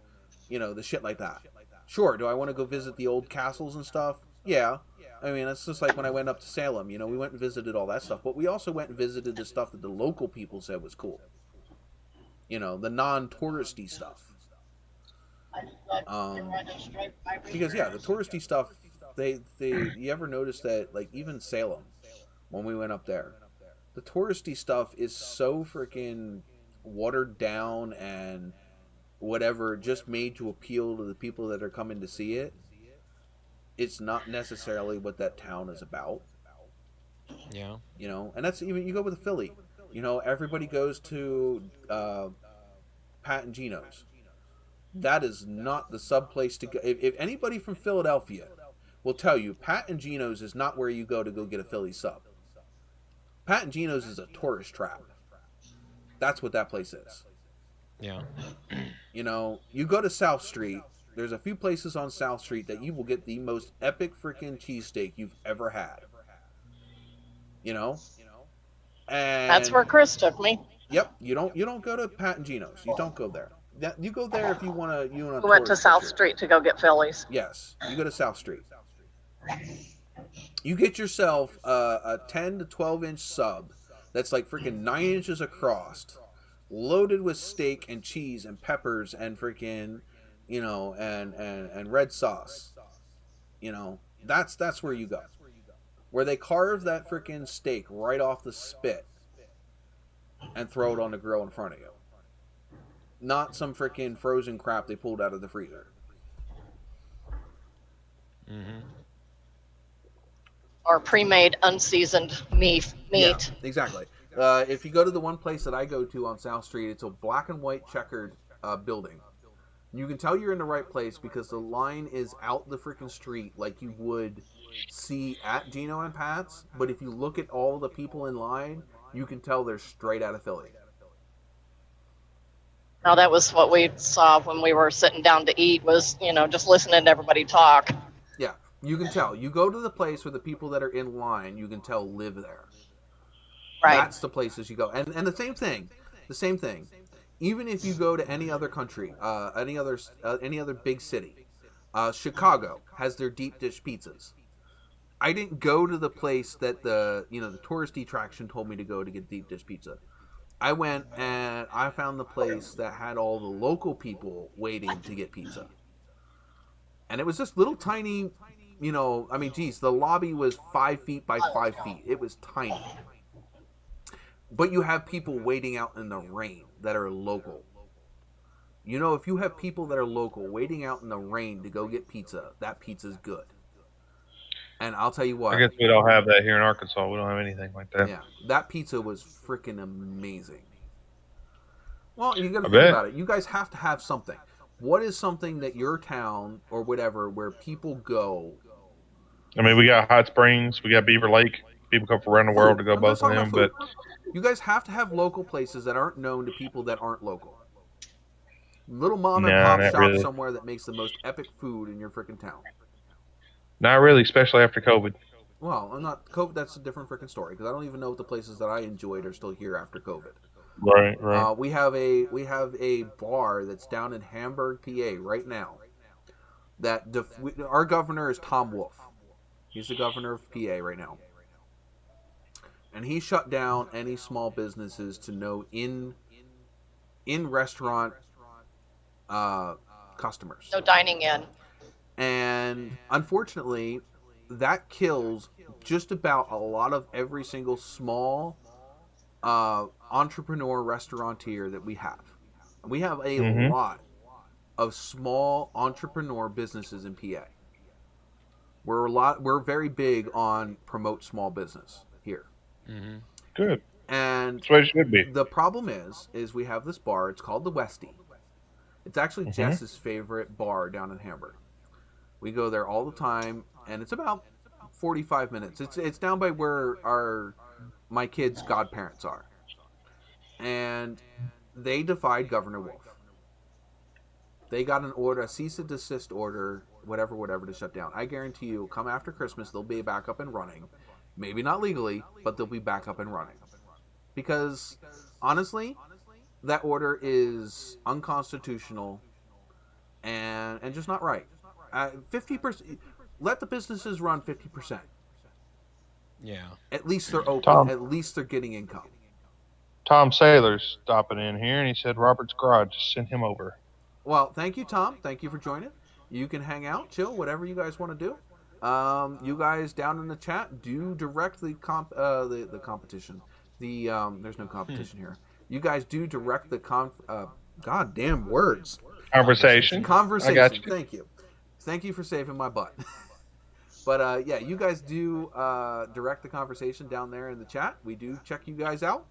the shit like that. Sure, do I want to go visit the old castles and stuff? Yeah. I mean, it's just like when I went up to Salem, we went and visited all that stuff, but we also went and visited the stuff that the local people said was cool. The non-touristy stuff. Because the touristy stuff, you ever notice that, like, even Salem, when we went up there, the touristy stuff is so freaking watered down and whatever, just made to appeal to the people that are coming to see it. It's not necessarily what that town is about. Yeah. And that's even, you go with Philly. Everybody goes to Pat and Gino's. That is not the sub place to go. If anybody from Philadelphia will tell you, Pat and Gino's is not where you go to go get a Philly sub. Pat and Gino's is a tourist trap. That's what that place is. Yeah. You go to South Street. There's a few places on South Street that you will get the most epic freaking cheesesteak you've ever had. And that's where Chris took me. Yep. You don't go to Pat and Gino's. You don't go there. You go there if you want to. We went to South Street to go get Phillies. Yes, you go to South Street. You get yourself a 10 to 12 inch sub that's like freaking 9 inches across, loaded with steak and cheese and peppers and freaking, and red sauce. That's where you go. Where they carve that freaking steak right off the spit and throw it on the grill in front of you. Not some freaking frozen crap they pulled out of the freezer. Mm-hmm. Or pre-made, unseasoned meat. Yeah, exactly. If you go to the one place that I go to on South Street, it's a black and white checkered building. You can tell you're in the right place because the line is out the freaking street like you would see at Gino and Pat's. But if you look at all the people in line, you can tell they're straight out of Philly. Now that was what we saw when we were sitting down to eat was, just listening to everybody talk. Yeah, you can tell. You go to the place where the people that are in line, you can tell live there. Right. That's the places you go. And the same thing. Even if you go to any other country, any other big city, Chicago has their deep dish pizzas. I didn't go to the place that the touristy attraction told me to go to get deep dish pizza. I went and I found the place that had all the local people waiting to get pizza. And it was just little tiny, the lobby was 5 feet by 5 feet. It was tiny. But you have people waiting out in the rain that are local. If you have people that are local waiting out in the rain to go get pizza, that pizza's good. And I'll tell you what. I guess we don't have that here in Arkansas. We don't have anything like that. Yeah, that pizza was freaking amazing. Well, you got to think about it. You guys have to have something. What is something that your town or whatever where people go? I mean, we got Hot Springs. We got Beaver Lake. People come from around the world to go I'm both just of talking them. about But food. You guys have to have local places that aren't known to people that aren't local. Little mom and no, pop not shop really. somewhere that makes the most epic food in your freaking town. Not really, especially after COVID. Well, I'm not COVID. That's a different freaking story because I don't even know if the places that I enjoyed are still here after COVID. Right. We have a bar that's down in Hamburg, PA, right now. That our governor is Tom Wolf. He's the governor of PA right now, and he shut down any small businesses to no in restaurant customers. No dining in. And unfortunately, that kills just about a lot of every single small entrepreneur restaurateur that we have. We have a lot of small entrepreneur businesses in PA. We're very big on promote small business here. Good. And that's what it should be. The problem is we have this bar. It's called the Westie. It's actually Jess's favorite bar down in Hamburg. We go there all the time, and it's about 45 minutes. It's down by where my kids' godparents are. And they defied Governor Wolf. They got an order, a cease and desist order, whatever, to shut down. I guarantee you, come after Christmas, they'll be back up and running. Maybe not legally, but they'll be back up and running. Because, honestly, that order is unconstitutional and just not right. 50%. Let the businesses run 50%. Yeah. At least they're open. At least they're getting income. Tom Saylor's stopping in here, and he said Robert's garage. Send him over. Well, thank you, Tom. Thank you for joining. You can hang out, chill, whatever you guys want to do. You guys down in the chat do direct the competition. There's no competition here. You guys do direct the goddamn words. Conversation. I got you. Thank you for saving my butt. But yeah, you guys do direct the conversation down there in the chat. We do check you guys out.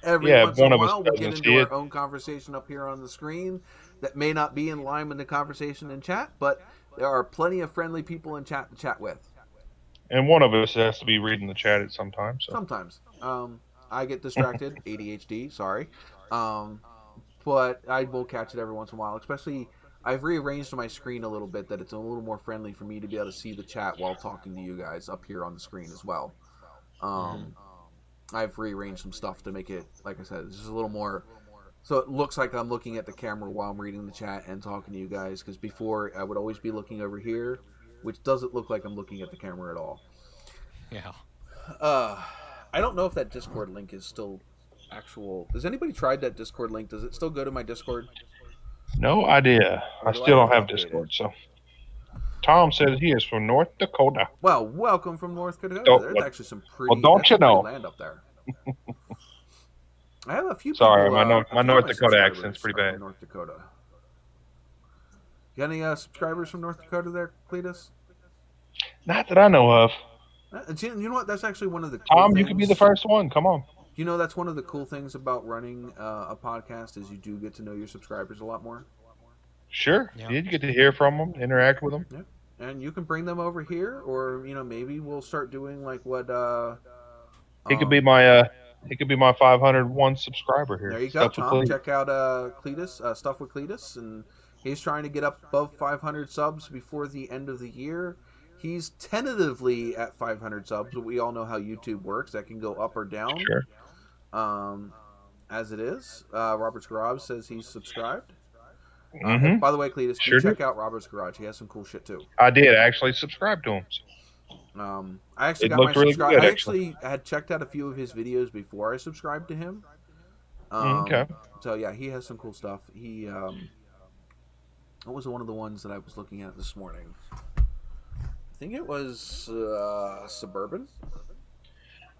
Every once in a while, we get into our own conversation up here on the screen that may not be in line with the conversation in chat, but there are plenty of friendly people in chat to chat with. And one of us has to be reading the chat at some time. So. Sometimes. I get distracted. ADHD, sorry. But I will catch it every once in a while. Especially, I've rearranged my screen a little bit that it's a little more friendly for me to be able to see the chat while talking to you guys up here on the screen as well. I've rearranged some stuff to make it, like I said, it's just a little more, so it looks like I'm looking at the camera while I'm reading the chat and talking to you guys, because before I would always be looking over here, which doesn't look like I'm looking at the camera at all. Yeah. I don't know if that Discord link is still actual. Has anybody tried that Discord link? Does it still go to my Discord? No idea. I still don't have Discord, so. Tom says he is from North Dakota. Well, welcome from North Dakota. There's actually some pretty, land up there. I have a few people. Sorry, my North Dakota accent's pretty bad. North Dakota. You got any subscribers from North Dakota there, Cletus? Not that I know of. You know what? That's actually one of the cool Tom, things. you can be the first one. Come on. You know, that's one of the cool things about running a podcast is you do get to know your subscribers a lot more. Sure. Yeah. You get to hear from them, interact with them. Yeah. And you can bring them over here, or maybe we'll start doing like what. He could be my 501 subscriber here. There you go, Tom. Check out Cletus, Stuff with Cletus, and he's trying to get up above 500 subs before the end of the year. He's tentatively at 500 subs, but we all know how YouTube works. That can go up or down. Sure. As it is, Robert's Garage says he's subscribed. Mm-hmm. By the way, Cletus, check out Robert's Garage. He has some cool shit too. I did actually subscribe to him. I actually got my subscribe. I actually had checked out a few of his videos before I subscribed to him. Okay. So yeah, he has some cool stuff. He what was one of the ones that I was looking at this morning? I think it was Suburban.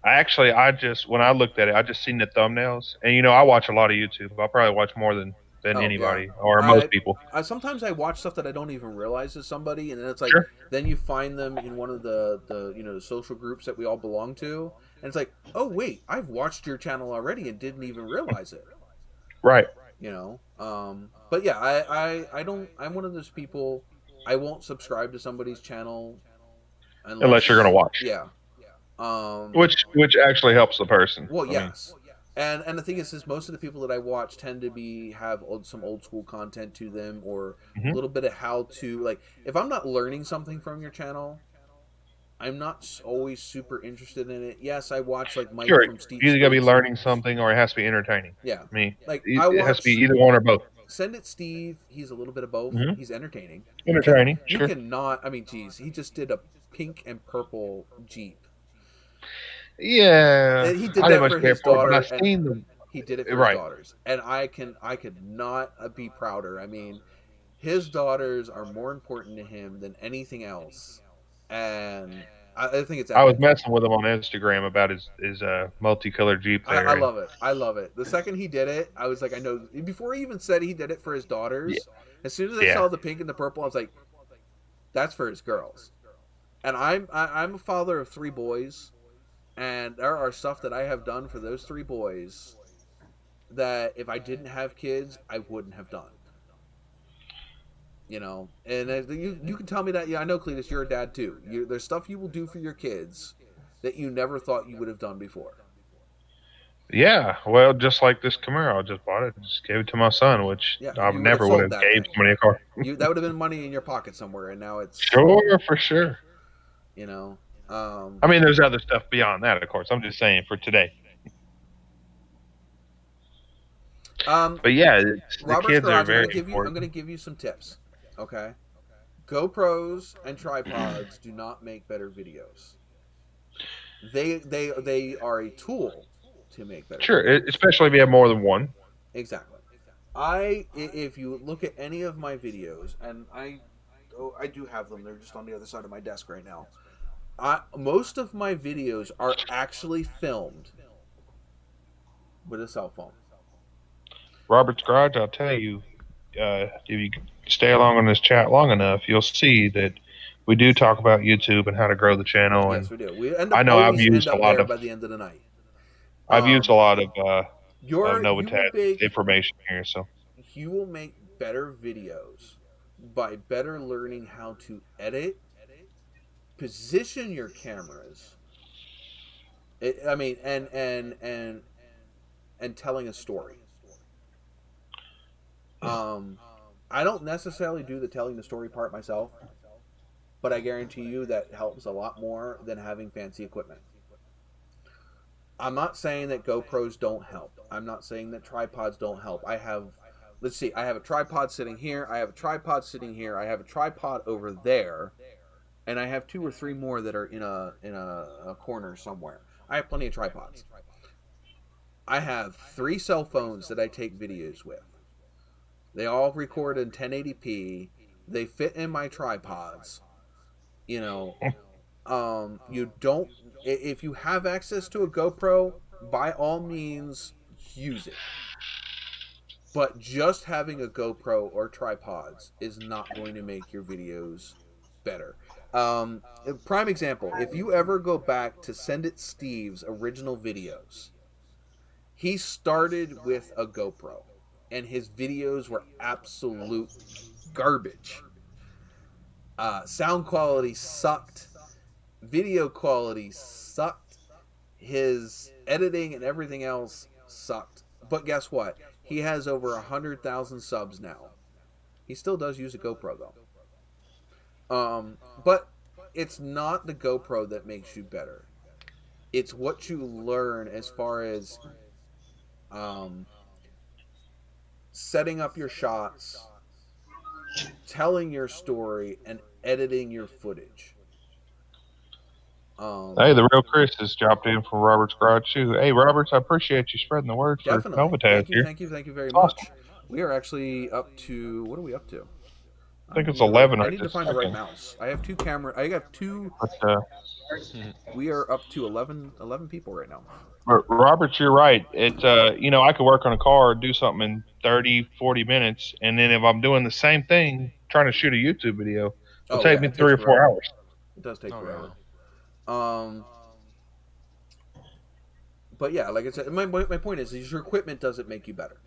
When I looked at it, I just seen the thumbnails, and I watch a lot of YouTube. I probably watch more than anybody or most people. Sometimes I watch stuff that I don't even realize is somebody, and then it's like, then you find them in one of the social groups that we all belong to, and it's like, oh wait, I've watched your channel already and didn't even realize it. Right. But yeah, I don't. I'm one of those people. I won't subscribe to somebody's channel unless you're gonna watch. Yeah. Which actually helps the person. Well, yes. And the thing is most of the people that I watch tend to have some old school content to them, or a little bit of how to, like, if I'm not learning something from your channel, I'm not always super interested in it. Yes, I watch like Mike from Steve. You either got to be learning something or it has to be entertaining. Yeah, I mean, like it has to be either one or both. Send It Steve. He's a little bit of both. He's entertaining. Entertaining. You cannot. I mean, geez, he just did a pink and purple Jeep. Yeah, he did that for his daughter. He did it for his daughters, and I could not be prouder. I mean, his daughters are more important to him than anything else, and I think it's. I was messing with him on Instagram about his multicolored Jeep there. I love it. I love it. The second he did it, I was like, I know. Before he even said he did it for his daughters, as soon as I saw the pink and the purple, I was like, that's for his girls. And I'm a father of 3 boys, and there are stuff that I have done for those 3 boys that if I didn't have kids, I wouldn't have done. You know, and you can tell me that. Yeah, I know, Cletus, you're a dad too. There's stuff you will do for your kids that you never thought you would have done before. Yeah, well, just like this Camaro, I just bought it, just gave it to my son, which I never would have gave somebody a car. That would have been money in your pocket somewhere, and now it's for sure. You know, I mean, there's other stuff beyond that, of course. I'm just saying for today. But yeah, the kids are very important. I'm going to give you some tips. Okay, GoPros and tripods do not make better videos. They are a tool to make better. Sure, especially if you have more than one. Exactly. If you look at any of my videos, and I do have them. They're just on the other side of my desk right now. Most of my videos are actually filmed with a cell phone. Robert's Garage, I'll tell you, if you stay along on this chat long enough, you'll see that we do talk about YouTube and how to grow the channel. Yes, we do. I've used a lot of by the end of the night. I've used a lot of NOVAtazz information here, so you will make better videos by better learning how to edit, position your cameras. And telling a story. I don't necessarily do the telling the story part myself, but I guarantee you that helps a lot more than having fancy equipment. I'm not saying that GoPros don't help. I'm not saying that tripods don't help. I have a tripod sitting here. I have a tripod sitting here. I have a tripod over there, and I have 2 or 3 more that are in a corner somewhere. I have plenty of tripods. I have 3 cell phones that I take videos with. They all record in 1080p. They fit in my tripods. You know, if you have access to a GoPro, by all means, use it. But just having a GoPro or tripods is not going to make your videos better. Prime example, if you ever go back to Send It Steve's original videos, he started with a GoPro, and his videos were absolute garbage. Sound quality sucked. Video quality sucked. His editing and everything else sucked. But guess what? He has over 100,000 subs now. He still does use a GoPro, though. But it's not the GoPro that makes you better. It's what you learn as far as setting up your shots, telling your story, and editing your footage. Hey, the real Chris has dropped in from Robert's Garage too. Hey, Roberts, I appreciate you spreading the word for NOVAtazz here. Thank you very much. We are actually up to, what are we up to? I think it's 11. I need to find the right mouse. I have 2 cameras. I got 2. We are up to 11 people right now. Roberts, you're right. It's I could work on a car, do something in 30, 40 minutes, and then if I'm doing the same thing, trying to shoot a YouTube video, it'll take me 3 or 4 hours. It does take forever. But yeah, like I said, my point is your equipment doesn't make you better.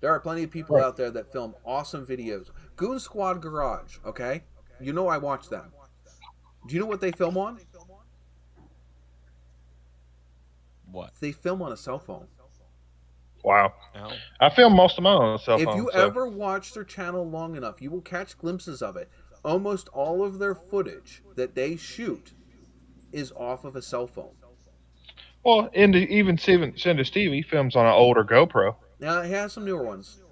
There are plenty of people out there that film awesome videos. Goon Squad Garage, okay? You know I watch them. Do you know what they film on? What? They film on a cell phone. Wow. Oh. I film most of mine on a cell phone. If you so. ever watch their channel long enough, you will catch glimpses of it. Almost all of their footage that they shoot is off of a cell phone. Well, even Cinder Steve, he films on an older GoPro. Now, he has some newer ones.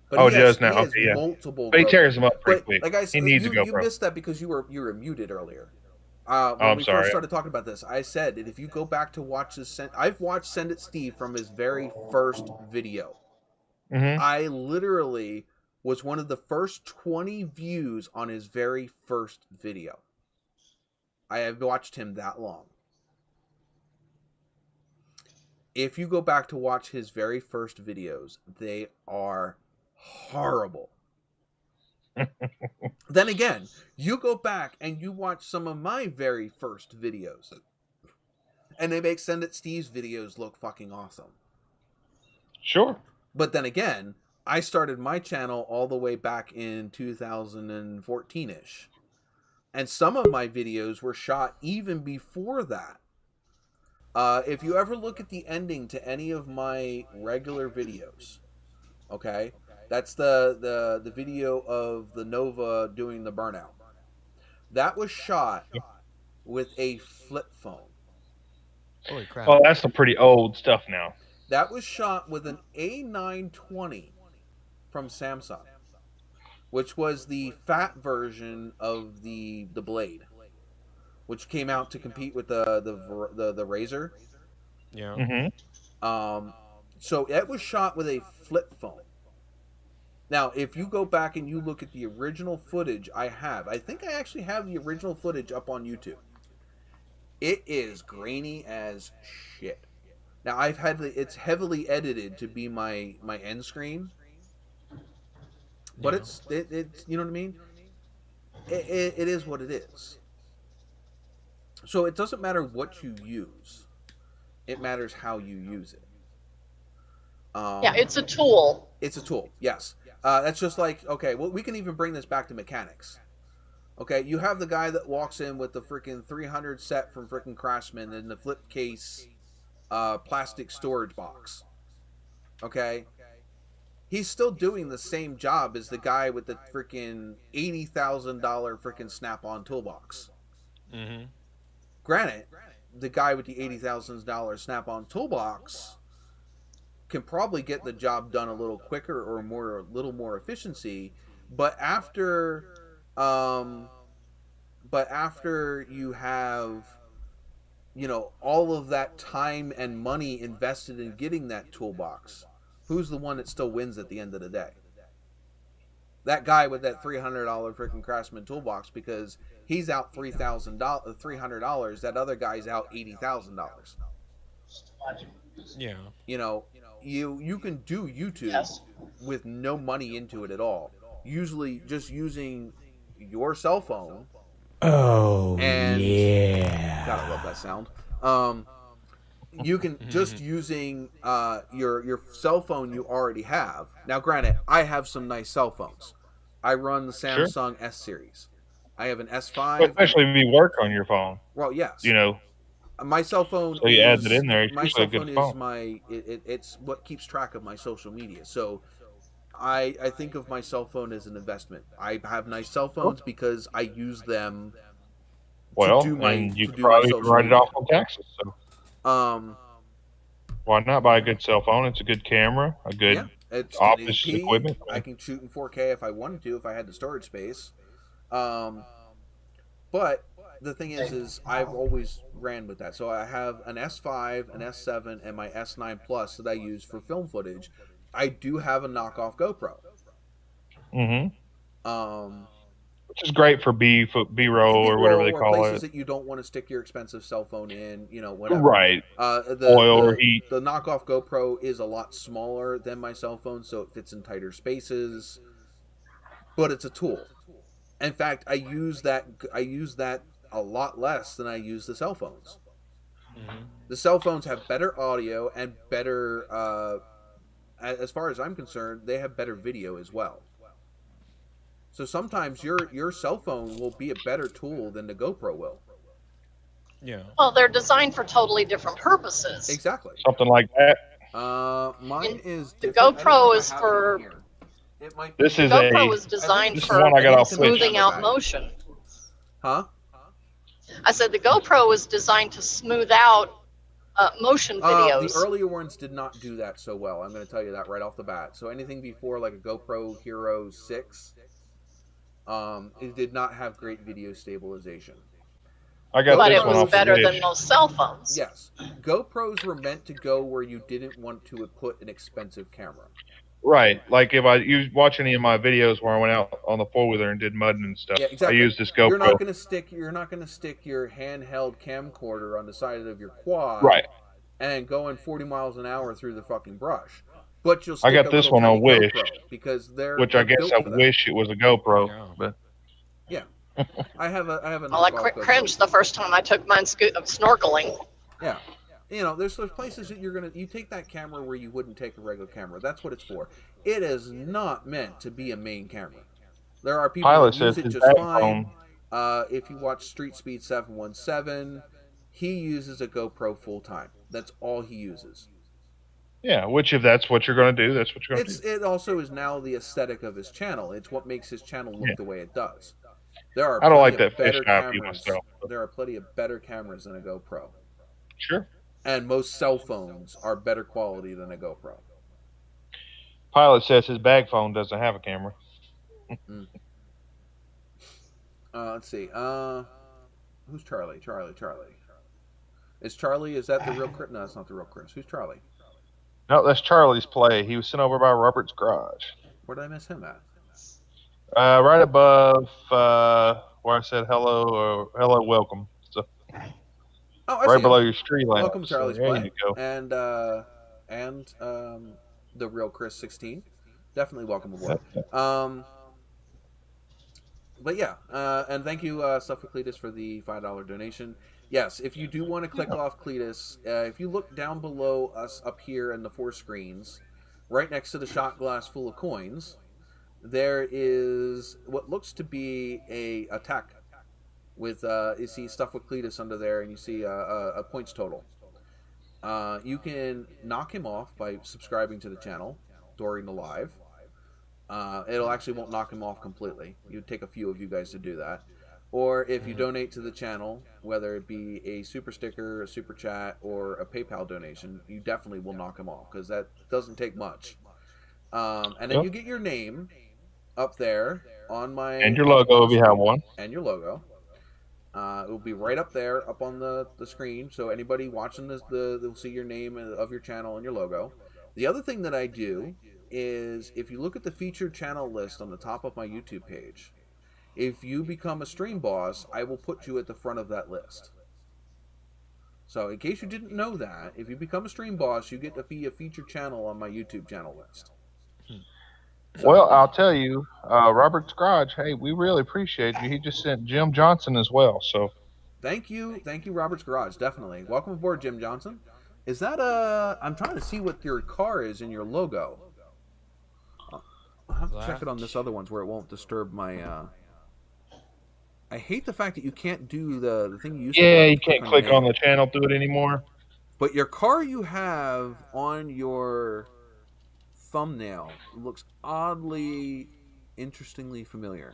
But Oh, he he does now. He has Okay, yeah. multiple But he GoPros. tears them up pretty But quick. like I said, He needs a you GoPro. missed that because you were muted earlier. When I'm we sorry. first started talking about this, I said that if you go back to watch this, I've watched Send It Steve from his very first video. Mm-hmm. I literally was one of the first 20 views on his very first video. I have watched him that long. If you go back to watch his very first videos, they are horrible. Then again, you go back and you watch some of my very first videos, and they make Send It Steve's videos look fucking awesome. Sure. But then again, I started my channel all the way back in 2014-ish. And some of my videos were shot even before that. If you ever look at the ending to any of my regular videos, okay, that's the video of the Nova doing the burnout. That was shot with a flip phone. Holy crap. Well, that's some pretty old stuff now. That was shot with an A920 from Samsung, which was the fat version of the Blade, which came out to compete with the Razor. Yeah. Mm-hmm. So it was shot with a flip phone. Now, if you go back and you look at the original footage I think I actually have the original footage up on YouTube. It is grainy as shit. Now it's heavily edited to be my end screen, but it's you know what I mean. It is what it is. So it doesn't matter what you use; it matters how you use it. Yeah, it's a tool. It's a tool. Yes, that's just like okay. Well, we can even bring this back to mechanics. Okay, you have the guy that walks in with the freaking 300 set from freaking Craftsman and the flip case. Plastic storage box. Okay, he's still doing the same job as the guy with the freaking $80,000 freaking Snap-on toolbox. Mm-hmm. Granted, the guy with the $80,000 Snap-on toolbox can probably get the job done a little quicker or a little more efficiency, but after you have all of that time and money invested in getting that toolbox, who's the one that still wins at the end of the day? That guy with that $300 freaking Craftsman toolbox, because he's out $300. That other guy's out $80,000. Yeah. You can do YouTube with no money into it at all. Usually just using your cell phone. Oh, and yeah. God, I love that sound. You can just using your cell phone you already have. Now, granted, I have some nice cell phones. I run the Samsung S series. I have an S5. Well, especially if you work on your phone. Well, yes. My cell phone. So you add it in there. My cell phone is it's what keeps track of my social media. So I think of my cell phone as an investment. I have nice cell phones because I use them. And you probably write it off on taxes. So. Why not buy a good cell phone? It's a good camera, a good office equipment. I can shoot in 4K if I wanted to, if I had the storage space. But the thing is I've always ran with that. So I have an S5, an S7, and my S9 Plus that I use for film footage. I do have a knockoff GoPro. Mm-hmm. Which is great for B-roll or whatever they call places it. That you don't want to stick your expensive cell phone in, whatever. Right. Oil or heat. The knockoff GoPro is a lot smaller than my cell phone, so it fits in tighter spaces. But it's a tool. In fact, I use that a lot less than I use the cell phones. Mm-hmm. The cell phones have better audio and better, as far as I'm concerned, they have better video as well. So sometimes your cell phone will be a better tool than the GoPro will. Yeah. Well, they're designed for totally different purposes. Exactly. Something like that. Mine is The different. GoPro is for. It might This be, is GoPro a. is designed This is for one I got off Wish. smoothing out motion. Huh? I said the GoPro is designed to smooth out motion videos. The earlier ones did not do that so well. I'm going to tell you that right off the bat. So anything before like a GoPro Hero 6, it did not have great video stabilization. I got but this it one was off better Wish. than most cell phones. Yes. GoPros were meant to go where you didn't want to put an expensive camera. Right, like if you watch any of my videos where I went out on the 4-wheeler and did mudding and stuff, Yeah, exactly. I used this GoPro. You're not going to stick your handheld camcorder on the side of your quad, Right, and going 40 miles an hour through the fucking brush. But you'll stick I got this one on Wish, because which I guess I wish it was a GoPro, Yeah. but yeah, I have a. Well, I cringed the first time I took mine snorkeling. Yeah, you know, there's places that you take that camera where you wouldn't take a regular camera. That's what it's for. It is not meant to be a main camera. There are people Pilot that use says it his just fine. phone. If you watch Street Speed 717, he uses a GoPro full time. That's all he uses. Yeah, which if that's what you're going to do, that's what you're going to do. It also is now the aesthetic of his channel. It's what makes his channel look the way it does. There are I don't like plenty of that better fisheye view cameras. myself. There are plenty of better cameras than a GoPro. Sure. And most cell phones are better quality than a GoPro. Pilot says his bag phone doesn't have a camera. Let's see. Who's Charlie? Charlie. Is that the real Chris? No, that's not the real Chris. Who's Charlie? No, that's Charlie's play. He was sent over by Robert's Garage. Where did I miss him at? Right above where I said hello, welcome. So, right below your street lamp. Welcome, Charlie's so there play. you go. And the real Chris 16. Definitely welcome aboard. But yeah, and thank you, Stuff with Cletus, for the $5 donation. Yes, if you do want to click off Cletus, if you look down below us up here in the 4 screens, right next to the shot glass full of coins, there is what looks to be a tech with you see Stuff with Cletus under there, and you see a points total. You can knock him off by subscribing to the channel during the live. It'll actually won't knock him off completely. You'd take a few of you guys to do that. Or if you donate to the channel, whether it be a super sticker, a super chat, or a PayPal donation, you definitely will knock him off, because that doesn't take much. And then you get your name up there on my... And your logo if you have one. And your logo. It will be right up there, up on the screen, so anybody watching this, they'll see your name of your channel and your logo. The other thing that I do is, if you look at the featured channel list on the top of my YouTube page, if you become a stream boss, I will put you at the front of that list. So in case you didn't know that, if you become a stream boss, you get to be a featured channel on my YouTube channel list. So, well, I'll tell you, Robert's Garage, hey, we really appreciate you. He just sent Jim Johnson as well, so. Thank you, Robert's Garage, definitely. Welcome aboard, Jim Johnson. Is that I'm trying to see what your car is in your logo. I'll have to check it on this other ones where it won't disturb my... I hate the fact that you can't do the thing you used to do. Yeah, you can't click on the channel to it anymore. But your car you have on your thumbnail looks oddly, interestingly familiar.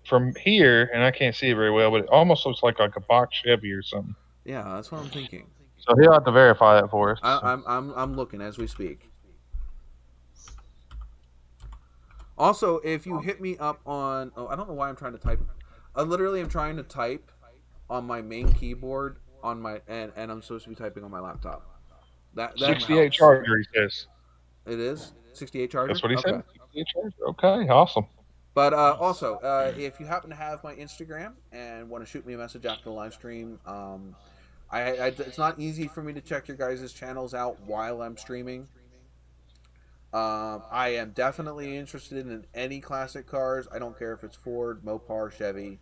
From here, and I can't see it very well, but it almost looks like a box Chevy or something. Yeah, that's what I'm thinking. So he'll have to verify that for us. I'm looking as we speak. Also, if you hit me up on... Oh, I don't know why I'm trying to type. Literally, I'm trying to type on my main keyboard on my... And I'm supposed to be typing on my laptop. That 68 helps. Charger, he says. It is? 68 Charger? That's what he said. 68 Charger. Okay, awesome. But also, if you happen to have my Instagram and want to shoot me a message after the live stream, it's not easy for me to check your guys' channels out while I'm streaming. I am definitely interested in any classic cars. I don't care if it's Ford, Mopar, Chevy.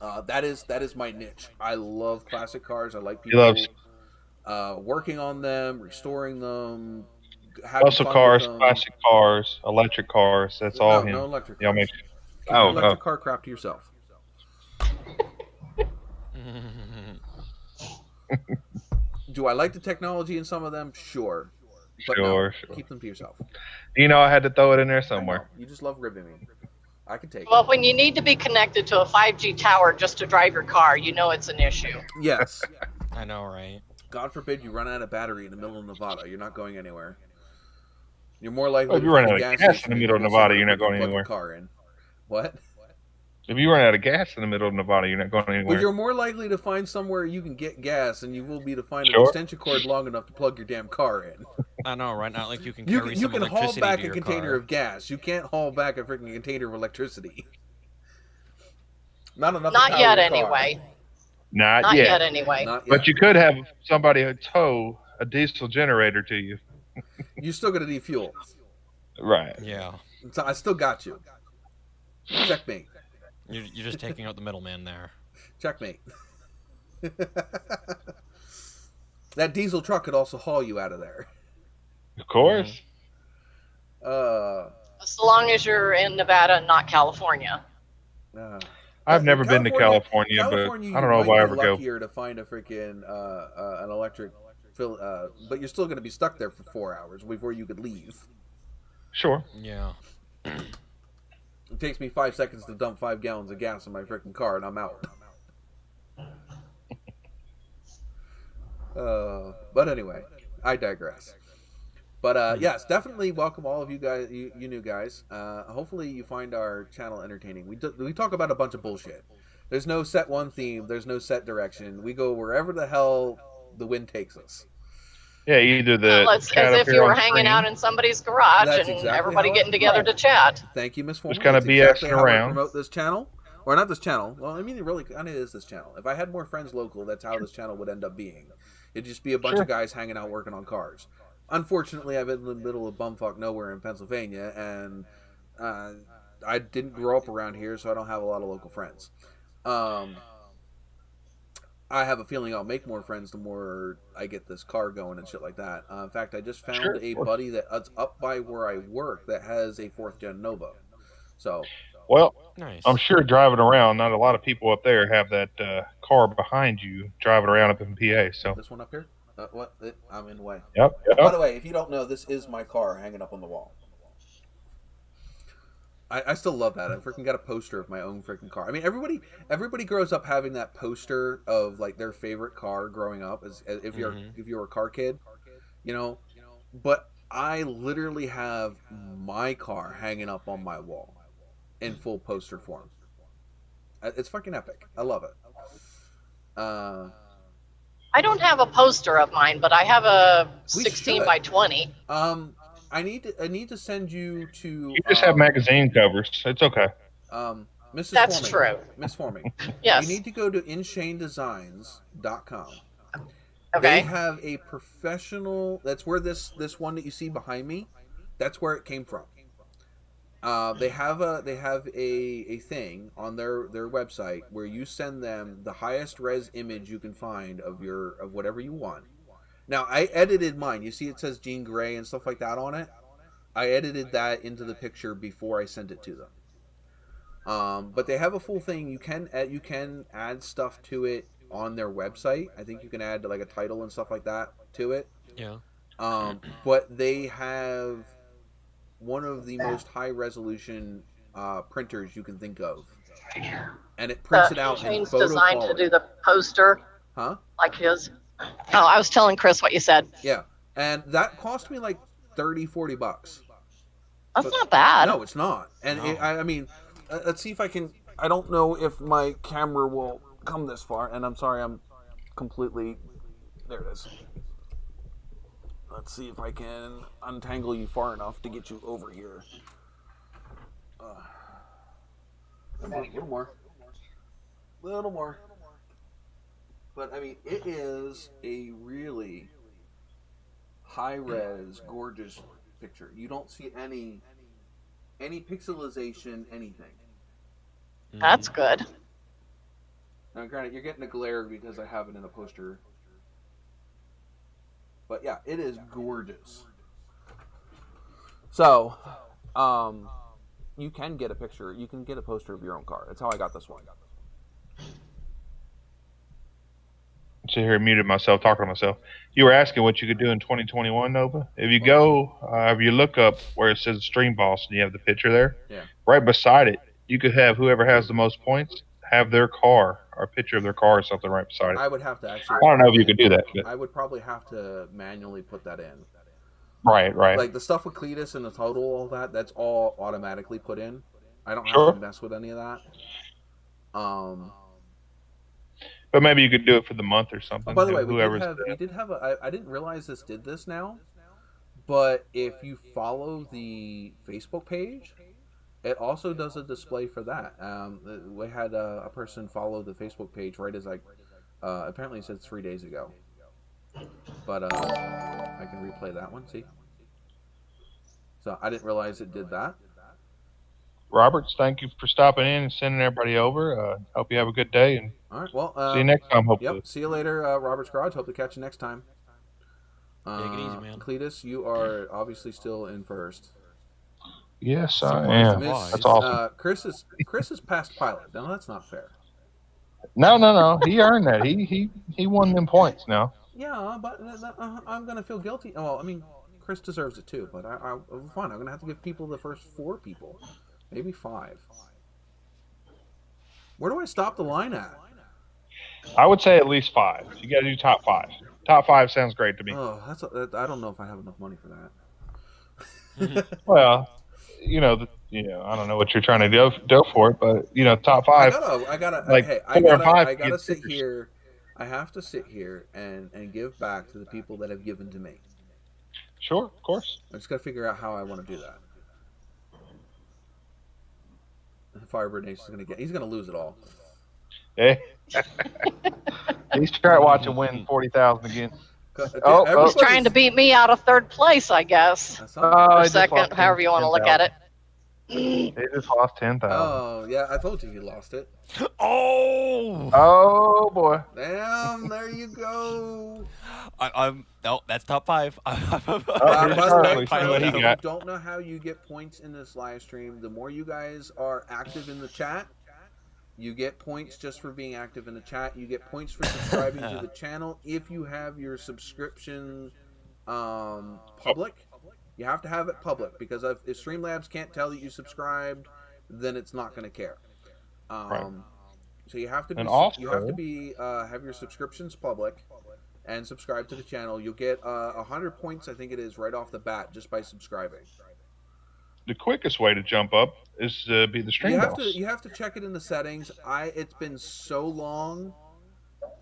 That is my niche. I love classic cars. I like people working on them, restoring them, muscle cars, classic cars, electric cars. That's all him. No electric cars. Keep your electric car crap to yourself. Do I like the technology in some of them? Sure. But Sure. keep them to yourself. I had to throw it in there somewhere. You just love ribbing me. I can take it. Well, when you need to be connected to a 5G tower just to drive your car, you know it's an issue. Yes. I know, right? God forbid you run out of battery in the middle of Nevada. You're not going anywhere. You're more likely if you run out of gas in the middle of Nevada, you're not going anywhere. Car in. What? If you run out of gas in the middle of Nevada, you're not going anywhere. Well, you're more likely to find somewhere you can get gas than you will be to find an extension cord long enough to plug your damn car in. I know, right? Not like you can carry you can haul back a container car. of gas. You can't haul back a freaking container of electricity. Not enough. Not yet, anyway. Not yet. Anyway. Not yet. But you could have somebody tow a diesel generator to you. You're still going to need fuel. Right. Yeah. So I still got you. Checkmate. You're just taking out the middleman there. Checkmate. That diesel truck could also haul you out of there. Of course. So long as you're in Nevada and not California. I've never been to California, but I don't know if I ever go. Luckier to find a freaking an electric fill, but you're still going to be stuck there for 4 hours before you could leave. Sure. Yeah. It takes me 5 seconds to dump 5 gallons of gas in my freaking car, and I'm out. But anyway, I digress. But yes, definitely welcome all of you guys, you new guys. Hopefully you find our channel entertaining. We talk about a bunch of bullshit. There's no set one theme. There's no set direction. We go wherever the hell the wind takes us. Yeah, either the as if you were hanging out in somebody's garage. That's and exactly everybody getting together to chat. Thank you, Miss Foreman. Just kind of BSing around. Promote this channel, or not this channel. Well, I mean, it really kind of is this channel. If I had more friends local, that's how this channel would end up being. It'd just be a bunch of guys hanging out working on cars. Unfortunately, I'm in the middle of bumfuck nowhere in Pennsylvania, and I didn't grow up around here, so I don't have a lot of local friends. I have a feeling I'll make more friends the more I get this car going and shit like that. In fact, I just found a buddy that's up by where I work that has a 4th gen Nova. So, well, nice. I'm sure driving around, not a lot of people up there have that car behind you driving around up in PA. So this one up here? What? I'm in the way. Yep. By the way, if you don't know, this is my car hanging up on the wall. I still love that. I freaking got a poster of my own freaking car. I mean, everybody grows up having that poster of like their favorite car growing up, as if you're a car kid, you know. But I literally have my car hanging up on my wall in full poster form. It's fucking epic. I love it. I don't have a poster of mine, but I have a 16 by 20. I need to send you to. You just have magazine covers. It's okay. Mrs. That's Forming, true. Miss Forming. Yes. You need to go to InShaneDesigns.com. Okay. They have a professional. That's where this one that you see behind me. That's where it came from. They have a thing on their website where you send them the highest res image you can find of whatever you want. Now, I edited mine. You see it says Jean Grey and stuff like that on it? I edited that into the picture before I sent it to them. But they have a full thing. You can add stuff to it on their website. I think you can add like a title and stuff like that to it. Yeah. But they have one of the most high-resolution printers you can think of. And it prints it out in photo designed quality. to do the poster. Huh? Like his. Oh, I was telling Chris what you said. Yeah. And that cost me like $30-40. That's not bad. No, it's not. And I mean, let's see if I can. I don't know if my camera will come this far. And I'm sorry, I'm completely. There it is. Let's see if I can untangle you far enough to get you over here. A little more. But I mean, it is a really high-res, gorgeous picture. You don't see any pixelization, anything. That's good. Now, granted, you're getting a glare because I have it in a poster. But yeah, it is gorgeous. So, you can get a picture. You can get a poster of your own car. That's how I got this one. sit here and muted myself, talking to myself. You were asking what you could do in 2021, Nova. If you go, if you look up where it says Stream Boss and you have the picture there, Yeah. right beside it, you could have whoever has the most points have their car or a picture of their car or something right beside it. I would have to actually. I don't know if you could do that. But... I would probably have to manually put that in. Right. Like the stuff with Cletus and the total, all that, that's all automatically put in. I don't have to mess with any of that. But maybe you could do it for the month or something. Oh, by the way, we did have I didn't realize this did this now, but if you follow the Facebook page, it also does a display for that. We had a person follow the Facebook page right as apparently it said 3 days ago. But I can replay that one, see? So I didn't realize it did that. Roberts, thank you for stopping in and sending everybody over. Hope you have a good day. And all right, well, see you next time, hopefully. Yep, see you later, Robert's Garage. Hope to catch you next time. Take it easy, man. Cletus, you are obviously still in first. Yes, I am. That's awesome. Chris is past pilot. No, that's not fair. No. He earned that. He won them points now. Yeah, but I'm gonna feel guilty. Well, I mean, Chris deserves it too. But fine. I'm gonna have to give people the first 4 people, maybe 5. Where do I stop the line at? I would say at least 5. You got to do top 5. Top 5 sounds great to me. Oh, I don't know if I have enough money for that. Well, I don't know what you're trying to do for it, but top 5. I gotta. Like hey, 4 or 5. I gotta sit here. I have to sit here and give back to the people that have given to me. Sure, of course. I just gotta figure out how I want to do that. Firebird Nation's he's gonna lose it all. Hey. He's trying watching win 40,000 again. He's trying to beat me out of 3rd place, I guess. Or 2nd, however you want to look at it. He just lost 10,000. Oh yeah, I told you he lost it. Oh boy. Damn, there you go. No, that's top 5. By the way, if you don't know how you get points in this live stream, the more you guys are active in the chat, you get points just for being active in the chat. You get points for subscribing to the channel. If you have your subscription public, you have to have it public, because if Streamlabs can't tell that you subscribed, then it's not going to care. Right. So you have to be have your subscriptions public and subscribe to the channel. You'll get 100 points, I think it is, right off the bat just by subscribing. The quickest way to jump up is to be the stream boss. You have to check it in the settings. It's been so long.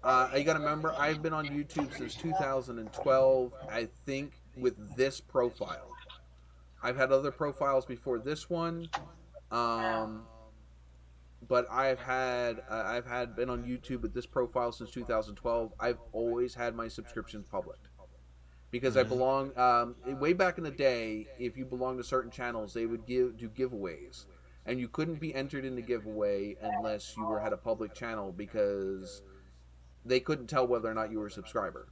You got to remember, I've been on YouTube since 2012. I think with this profile. I've had other profiles before this one, but I've been on YouTube with this profile since 2012. I've always had my subscriptions public. Because I belong, way back in the day, if you belong to certain channels, they would do giveaways. And you couldn't be entered in the giveaway unless you had a public channel, because they couldn't tell whether or not you were a subscriber.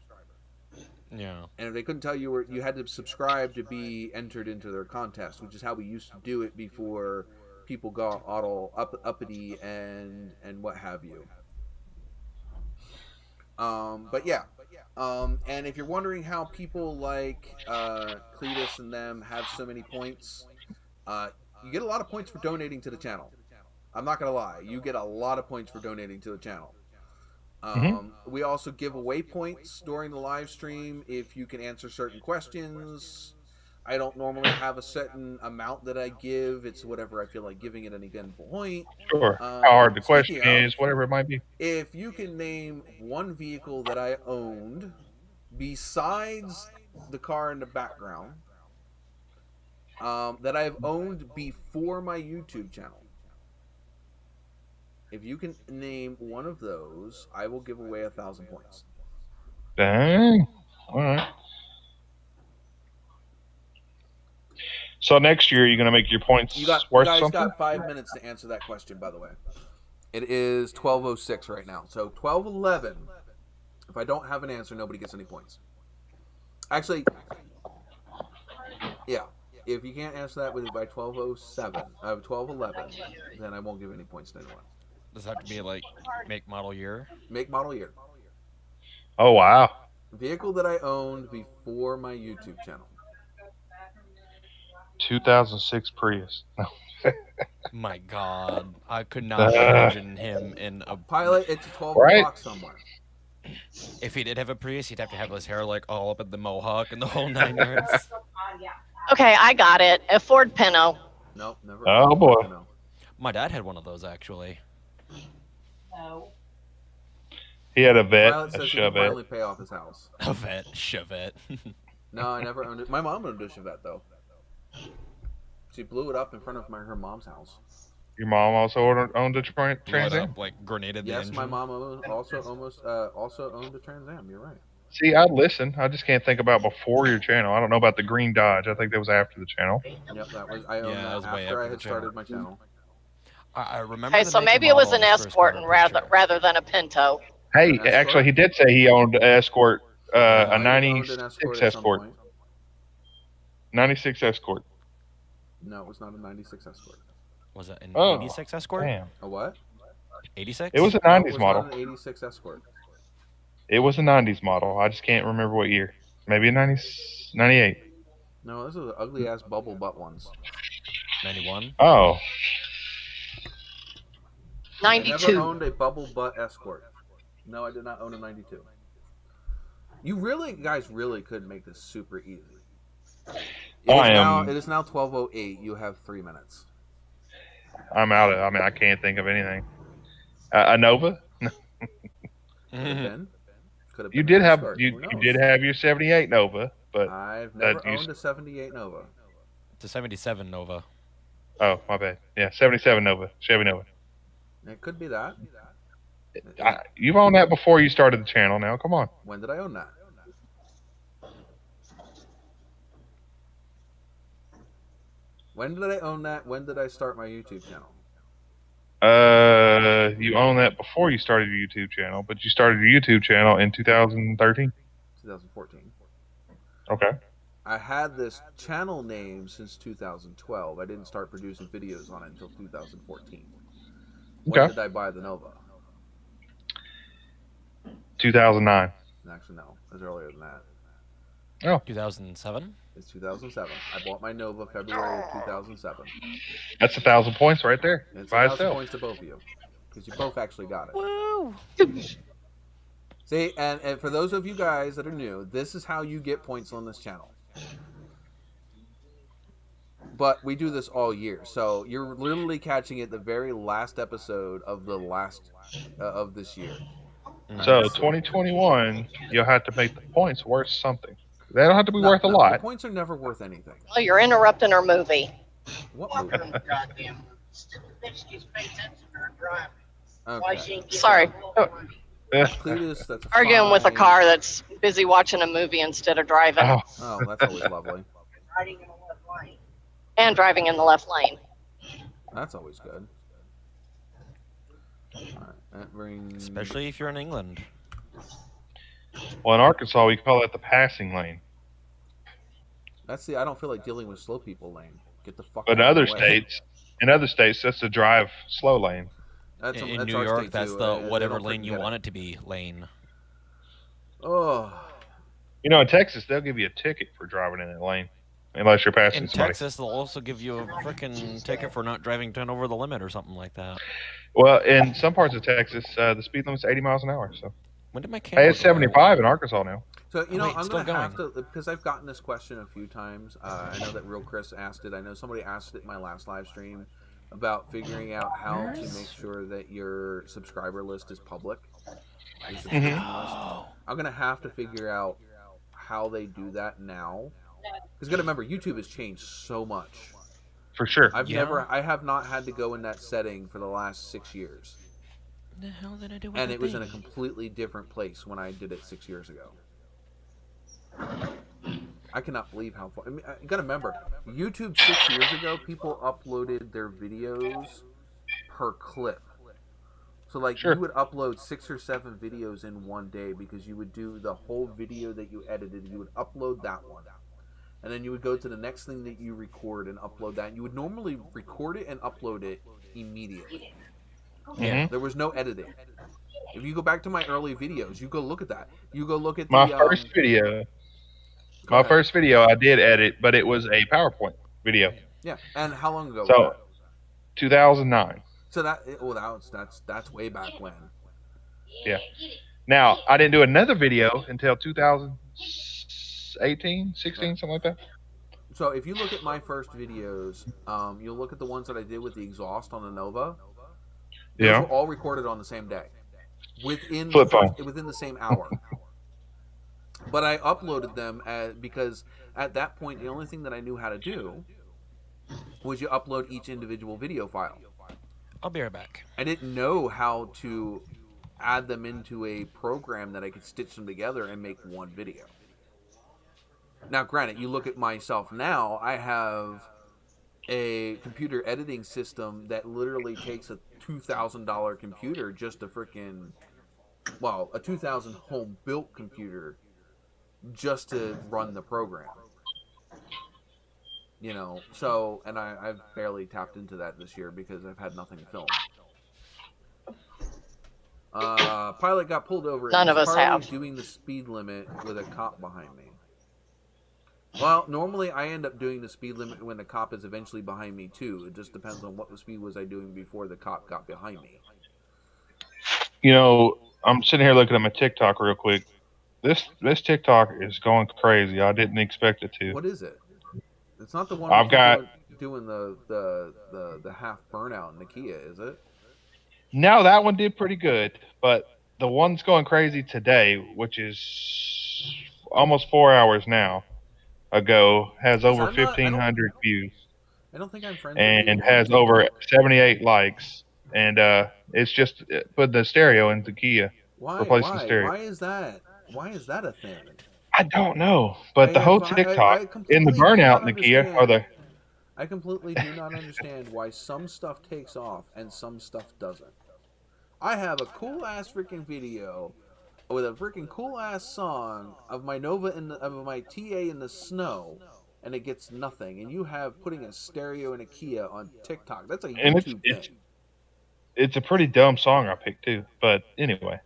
Yeah. And if they couldn't tell you had to subscribe to be entered into their contest, which is how we used to do it before people got uppity and what have you. But yeah. And if you're wondering how people like Cletus and them have so many points, you get a lot of points for donating to the channel. I'm not gonna lie, you get a lot of points for donating to the channel. We also give away points during the live stream if you can answer certain questions. I don't normally have a certain amount that I give. It's whatever I feel like giving at any given point. Sure. How hard the question is, whatever it might be. If you can name one vehicle that I owned besides the car in the background that I've owned before my YouTube channel, if you can name one of those, I will give away 1,000 points. Dang. All right. So next year, you're going to make your points worth something? You guys got 5 minutes to answer that question, by the way. It is 12:06 right now. So 12:11, if I don't have an answer, nobody gets any points. Actually, yeah. If you can't answer that by 12:07, 12:11, then I won't give any points to anyone. Does it have to be like make, model, year? Make, model, year. Oh wow. Vehicle that I owned before my YouTube channel. 2006 Prius. My God, I could not imagine him in a Pilot. It's a 12 Right? o'clock somewhere. If he did have a Prius, he'd have to have his hair like all up in the mohawk and the whole 9 yards. Okay, I got it. A Ford Pinto. Nope, never. Oh boy. No. My dad had one of those actually. He had a vet, Pilot a says he can Chevette. finally pay off his house. A vet, Chevette. No, I never owned it. My mom owned a Chevette though. She blew it up in front of her mom's house. Your mom also owned a Trans Blew it Am? up, like grenaded the Yes, engine. my mom also owned a Trans Am. You're right. See, I listen. I just can't think about before your channel. I don't know about the green Dodge. I think that was after the channel. Yep, that was. I owned that was that way after I after had the channel. started my channel. I remember. Okay, the so make and maybe it was model an on his first Escort cover picture. rather than a Pinto. Hey, Escort? actually, he did say he owned an Escort, I a owned an 96 Escort at some Escort. point. 96 Escort. No, it was not a 96 Escort. Was it an Oh, 86 Escort? Damn. A what? 86? It was a No, 90s it was model. not an 86 Escort. It was a 90s model. I just can't remember what year. Maybe a 98. No, those are the ugly ass bubble butt ones. 91. Oh, I never 92. owned a bubble butt Escort. No, I did not own a 92. You guys really could make this super easy. It is now 12:08. You have 3 minutes. I'm out of. I mean, I can't think of anything. A Nova? Could have been. You did have Escort. you Who knows? did have your 78 Nova, but I've never that you- owned a 78 Nova. It's a 77 Nova. oh, my bad. Yeah, 77 Nova, Chevy Nova. It could be that. You've owned that before you started the channel. Now, come on. When did I own that? When did I own that? When did I start my YouTube channel? You own that before you started your YouTube channel, but you started your YouTube channel in 2013. 2014. Okay. I had this channel name since 2012. I didn't start producing videos on it until 2014. When Okay. did I buy the Nova? 2009. Actually, no. It was earlier than that. 2007. It's 2007. I bought my Nova February of 2007. That's 1,000 points right there. And it's By 1,000 itself. points to both of you. Because you both actually got it. Woo! See, and for those of you guys that are new, this is how you get points on this channel. But we do this all year, so you're literally catching it the very last episode of the last of this year. So 2021, you'll have to make the points worth something. They don't have to be No, worth a no, lot. The points are never worth anything. Well, you're interrupting our movie. What movie? Goddamn. Stupid bitch keeps paying attention to her driving. Why she Okay. ain't getting Sorry. out? Cletus, that's Arguing with a fine. car that's busy watching a movie instead of driving. Oh, Oh, that's always lovely. Riding in the left lane. And driving in the left lane. That's always good. Alright, that brings... Especially if you're in England. well, in Arkansas, we call that the passing lane. That's the I don't feel like dealing with slow people lane. Get the fuck But out of the way. in other states, that's the drive slow lane. That's In that's New our York, state that's too, the and they whatever don't lane you forget want it to be lane. Oh, You know, in Texas, they'll give you a ticket for driving in that lane, unless you're passing In somebody. Texas, they'll also give you a freaking ticket for not driving 10 over the limit or something like that. Well, in some parts of Texas, the speed limit's 80 miles an hour. So, When did my hey, camera it's go out? 75 in Arkansas now. so you know Wait, I'm still gonna have going. to because I've gotten this question a few times. I know that Real Chris asked it. I know somebody asked it in my last live stream about figuring out how to make sure that your subscriber list is public. Your subscription list. I'm gonna have to figure out how they do that now. Because gotta remember, YouTube has changed so much. For sure. I have not had to go in that setting for the last 6 years. The hell did I do with And that it was in a thing? completely different place when I did it 6 years ago. I cannot believe how far. I mean, you gotta remember, YouTube 6 years ago, people uploaded their videos per clip. So, like, Sure. you would upload 6 or 7 videos in one day because you would do the whole video that you edited. You would upload that one. And then you would go to the next thing that you record and upload that. You would normally record it and upload it immediately. Yeah. There was no editing. If you go back to my early videos, you go look at that. You go look at My the first video. Go My ahead. first video I did edit, but it was a PowerPoint video. Yeah, and how long ago was So that? 2009. So that's way back when. Yeah. Now I didn't do another video until 2018, 16, something like that. So if you look at my first videos, you'll look at the ones that I did with the exhaust on the Nova. Those were all recorded on the same day, within the same hour. But I uploaded them because at that point the only thing that I knew how to do was you upload each individual video file. I'll be right back. I didn't know how to add them into a program that I could stitch them together and make one video. Now, granted, you look at myself now, I have a computer editing system that literally takes a $2,000 computer just to freaking, well, a $2,000 home-built computer just to run the program. You know, so, and I've barely tapped into that this year because I've had nothing to film. Pilot got pulled over. None of us have. Doing the speed limit with a cop behind me. Well, normally I end up doing the speed limit when the cop is eventually behind me too. It just depends on what the speed was I doing before the cop got behind me. You know, I'm sitting here looking at my TikTok real quick. This TikTok is going crazy. I didn't expect it to. What is it? It's not the one I've got doing the half burnout in the Kia, is it? No, that one did pretty good, but the one's going crazy today, which is almost 4 hours now ago, has over 1,500 views. I don't think I'm friends and has over 78 likes. And it's just put the stereo in the Kia. Replacing stereo. Why is that? Why is that a thing? I don't know, but the whole TikTok in the burnout in the Kia are the. I completely do not understand why some stuff takes off and some stuff doesn't. I have a cool ass freaking video with a freaking cool ass song of my Nova of my TA in the snow, and it gets nothing. And you have putting a stereo in a Kia on TikTok. That's a YouTube thing. It's a pretty dumb song I picked too, but anyway,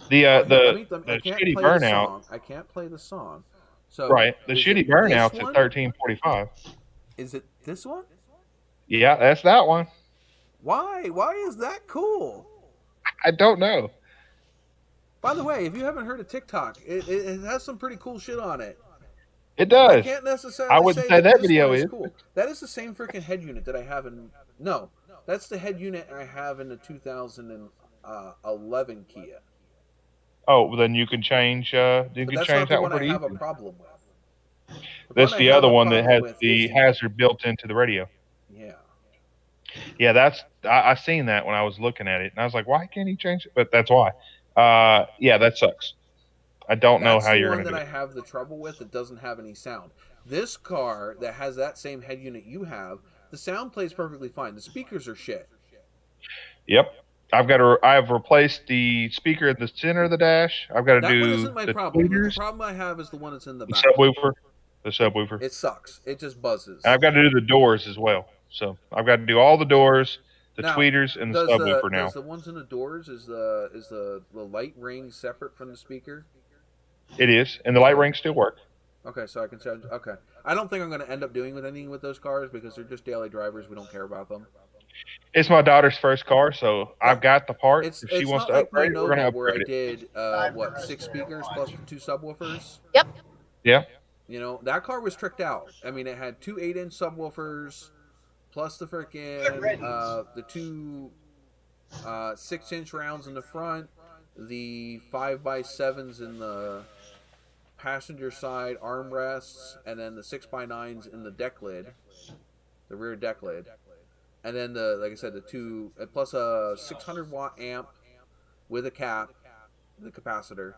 the shitty burnout. I can't play the song. So right, the shitty burnout's at 1345. Is it this one? Yeah, that's that one. Why? Why is that cool? I don't know. By the way, if you haven't heard of TikTok, it has some pretty cool shit on it. It does. I can't necessarily. I wouldn't say that video is cool. That is the same freaking head unit that I have in. No, that's the head unit I have in the 2011 Kia. Oh, well, then you can change. You can change that one pretty easy. That's not the one I have a problem with. That's the other one that has the hazard built into the radio. Yeah. Yeah, that's I seen that when I was looking at it, and I was like, why can't he change it? But that's why. Yeah, that sucks. I don't know how you're going to do it. That's the one that I have the trouble with. It doesn't have any sound. This car that has that same head unit you have, the sound plays perfectly fine. The speakers are shit. Yep. I have replaced the speaker in the center of the dash. I've got to do that one isn't my problem. The problem I have is the one that's in the back. The subwoofer. It sucks. It just buzzes. And I've got to do the doors as well. So I've got to do all the doors, the tweeters, and the subwoofer now. Does the ones in the doors is the light ring separate from the speaker? It is, and the light rings still work. Okay, so I can change. Okay, I don't think I'm going to end up doing anything with those cars because they're just daily drivers. We don't care about them. It's my daughter's first car, so I've got the part. If she wants to upgrade it, we're going to upgrade it. Where I did 6 speakers plus 2 subwoofers. Yep. Yeah. You know, that car was tricked out. I mean, it had 2 8-inch subwoofers plus the freaking the 2 6-inch rounds in the front, the 5x7s in the passenger side armrests, and then the 6x9s in the deck lid, the rear deck lid, and then like I said, the 2 plus a 600-watt amp with a cap, the capacitor.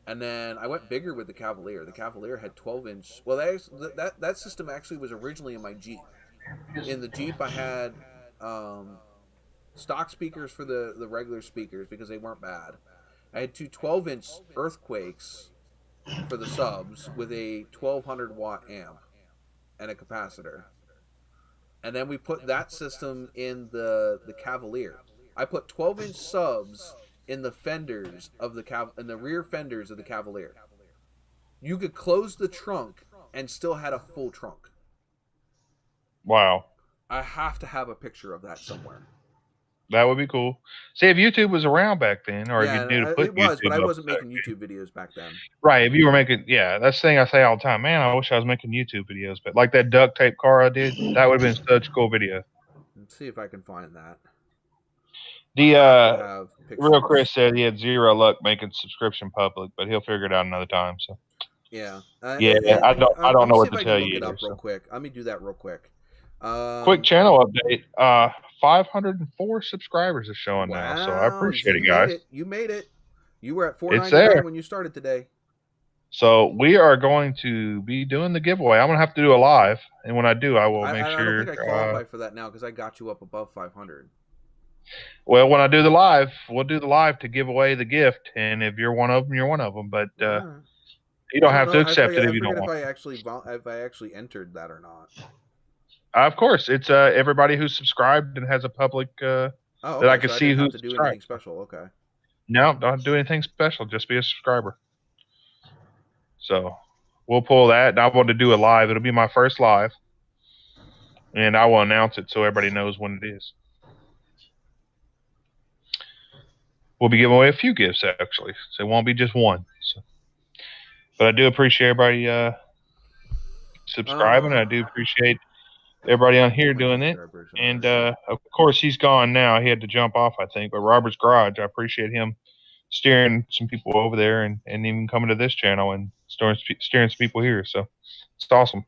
And then I went bigger with the Cavalier. The Cavalier had 12-inch. Well, that system actually was originally in my Jeep. In the Jeep, I had stock speakers for the regular speakers because they weren't bad. I had 2 12-inch Earthquakes for the subs with a 1,200-watt amp and a capacitor. And then we put that system in the Cavalier. I put 12-inch subs in the fenders of the rear fenders of the Cavalier. You could close the trunk and still had a full trunk. Wow. I have to have a picture of that somewhere. That would be cool. See, if YouTube was around back then, or if you Yeah, knew to put it was, YouTube but I up wasn't there. making YouTube videos back then. Right. If you were making, yeah, that's the thing I say all the time. Man, I wish I was making YouTube videos. But like that duct tape car I did, that would have been such a cool video. Let's see if I can find that. The real Chris said he had zero luck making subscription public, but he'll figure it out another time. So yeah, I don't know what to tell you. Look it up real quick. Let me do that real quick. Quick channel update. 504 subscribers is showing now, so I appreciate it, guys. You made it. You were at 499 when you started today. So we are going to be doing the giveaway. I'm gonna have to do a live, and when I do, I will make sure. I don't think I qualify for that now because I got you up above 500. Well, when I do the live, we'll do the live to give away the gift, and if you're one of them, you're one of them. But you don't have to accept it if you don't want. If I actually entered that or not. Of course, it's everybody who's subscribed and has a public that I can see who's do anything special. Okay. No, don't do anything special. Just be a subscriber. So we'll pull that. And I want to do a live. It'll be my first live, and I will announce it so everybody knows when it is. We'll be giving away a few gifts actually, so it won't be just one. So. But I do appreciate everybody subscribing. And I do appreciate everybody on here doing it. And of course, he's gone now. He had to jump off, I think. But Robert's Garage, I appreciate him steering some people over there and even coming to this channel and steering some people here. So it's awesome.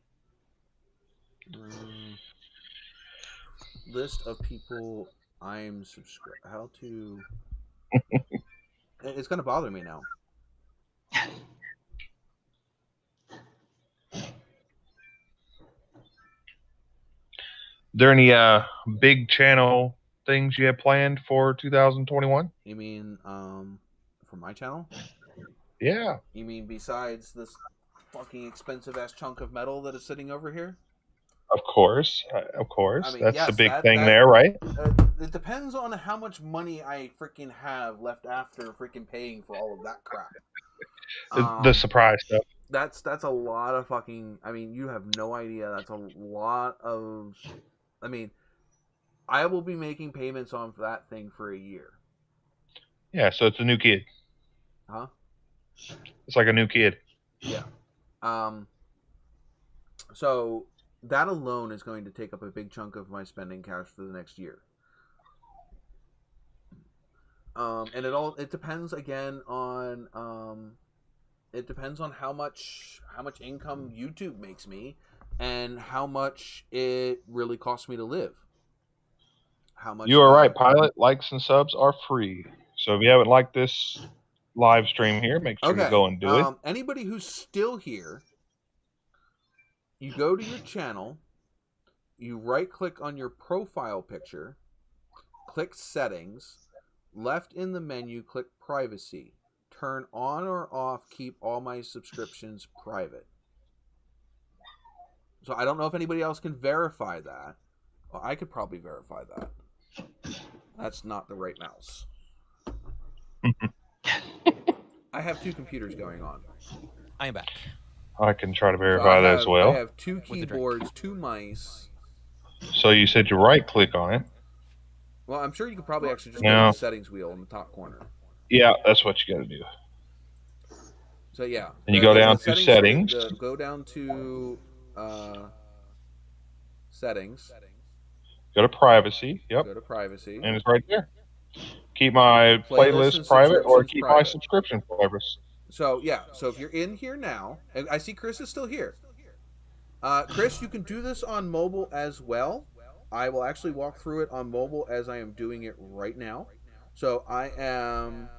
List of people I'm subscribed. How to. It's going to bother me now. There any big channel things you have planned for 2021? You mean for my channel? Yeah. You mean besides this fucking expensive ass chunk of metal that is sitting over here? Of course. I mean, that's yes, the big thing there, right? It depends on how much money I freaking have left after freaking paying for all of that crap. The surprise stuff. That's a lot of fucking. I mean, you have no idea. That's a lot of. I mean, I will be making payments on that thing for a year. Yeah, so it's a new kid. Huh? It's like a new kid. Yeah. So that alone is going to take up a big chunk of my spending cash for the next year. And it depends again on it depends on how much income YouTube makes me and how much it really costs me to live. How much you are right, Pilot. Likes and subs are free. So if you haven't liked this live stream here, make sure you go and do it. Anybody who's still here, you go to your channel, you right-click on your profile picture, click Settings, left in the menu, click Privacy. Turn on or off, keep all my subscriptions private. So I don't know if anybody else can verify that. Well, I could probably verify that. That's not the right mouse. I have two computers going on. I am back. I can try to verify that as well. I have two keyboards, two mice. So you said you right-click on it. Well, I'm sure you could probably actually just go to the settings wheel in the top corner. Yeah, that's what you got to do. So yeah, and you go down to settings. Go down to settings. Go to privacy. Yep. Go to privacy, and it's right there. Keep my playlist private or keep my subscription private. So yeah, so if you're in here now, and I see Chris is still here. Chris, you can do this on mobile as well. I will actually walk through it on mobile as I am doing it right now. So I am,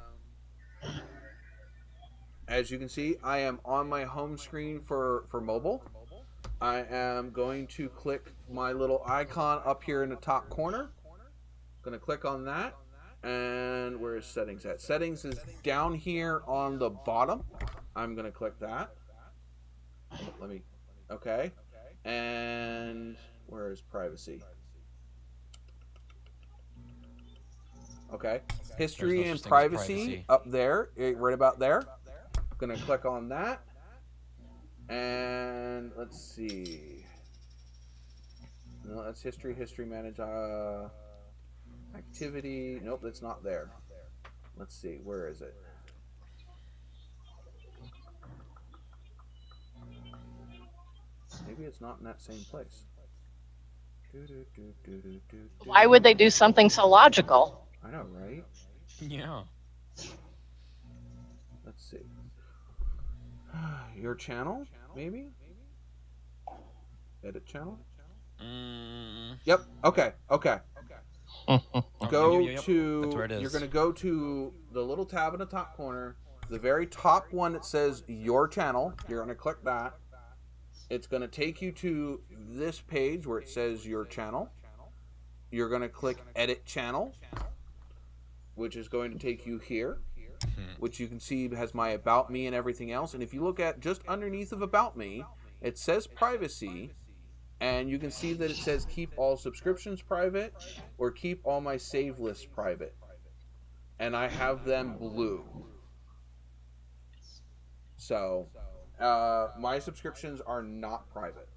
as you can see, I am on my home screen for mobile. I am going to click my little icon up here in the top corner. Going to click on that. And where is settings at? Settings is down here on the bottom. I'm going to click that. Okay. And where is privacy? Okay. History and privacy up there, right about there. I'm gonna click on that, and let's see. No, that's history. History manage activity. Nope, that's not there. Let's see. Where is it? Maybe it's not in that same place. Why would they do something so logical? I know, right? Yeah. Let's see. Your channel, maybe? Edit channel? Yep. Okay. Go to. That's where it is. You're going to go to the little tab in the top corner, the very top one that says Your Channel. You're going to click that. It's going to take you to this page where it says Your Channel. You're going to click Edit Channel, which is going to take you here, which you can see has my About Me and everything else. And if you look at just underneath of About Me, it says Privacy, and you can see that it says Keep All Subscriptions Private or Keep All My Save Lists Private. And I have them blue. So, my subscriptions are not private.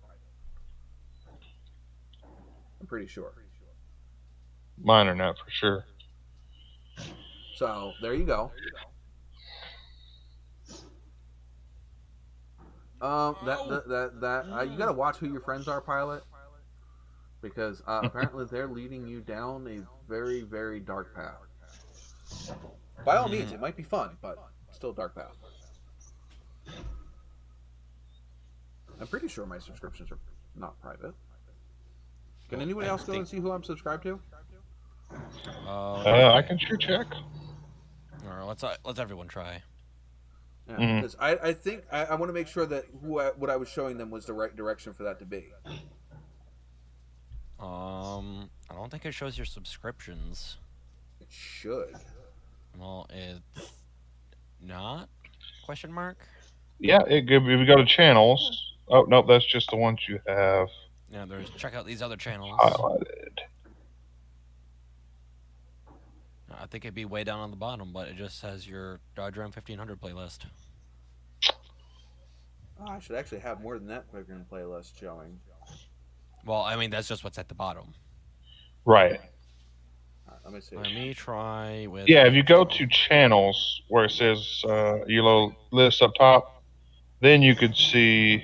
I'm pretty sure. Mine are not for sure. So there you go. You gotta watch who your friends are, Pilot, because apparently they're leading you down a very, very dark path. By all means, it might be fun, but still a dark path. I'm pretty sure my subscriptions are not private. Can anybody else go and see who I'm subscribed to? I can sure check. Or let's everyone try. Yeah, because I think I want to make sure that what I was showing them was the right direction for that to be. I don't think it shows your subscriptions. It should. Well, it's not? Question mark? Yeah, if you go to channels. Oh, no, that's just the ones you have. Yeah, there's check out these other channels. Highlighted. I think it'd be way down on the bottom, but it just says your Dodge Ram 1500 playlist. Oh, I should actually have more than that program playlist showing. Well, I mean, that's just what's at the bottom. Right. Let me see. Let me try with... Yeah, if you go to channels where it says yellow list up top, then you could see...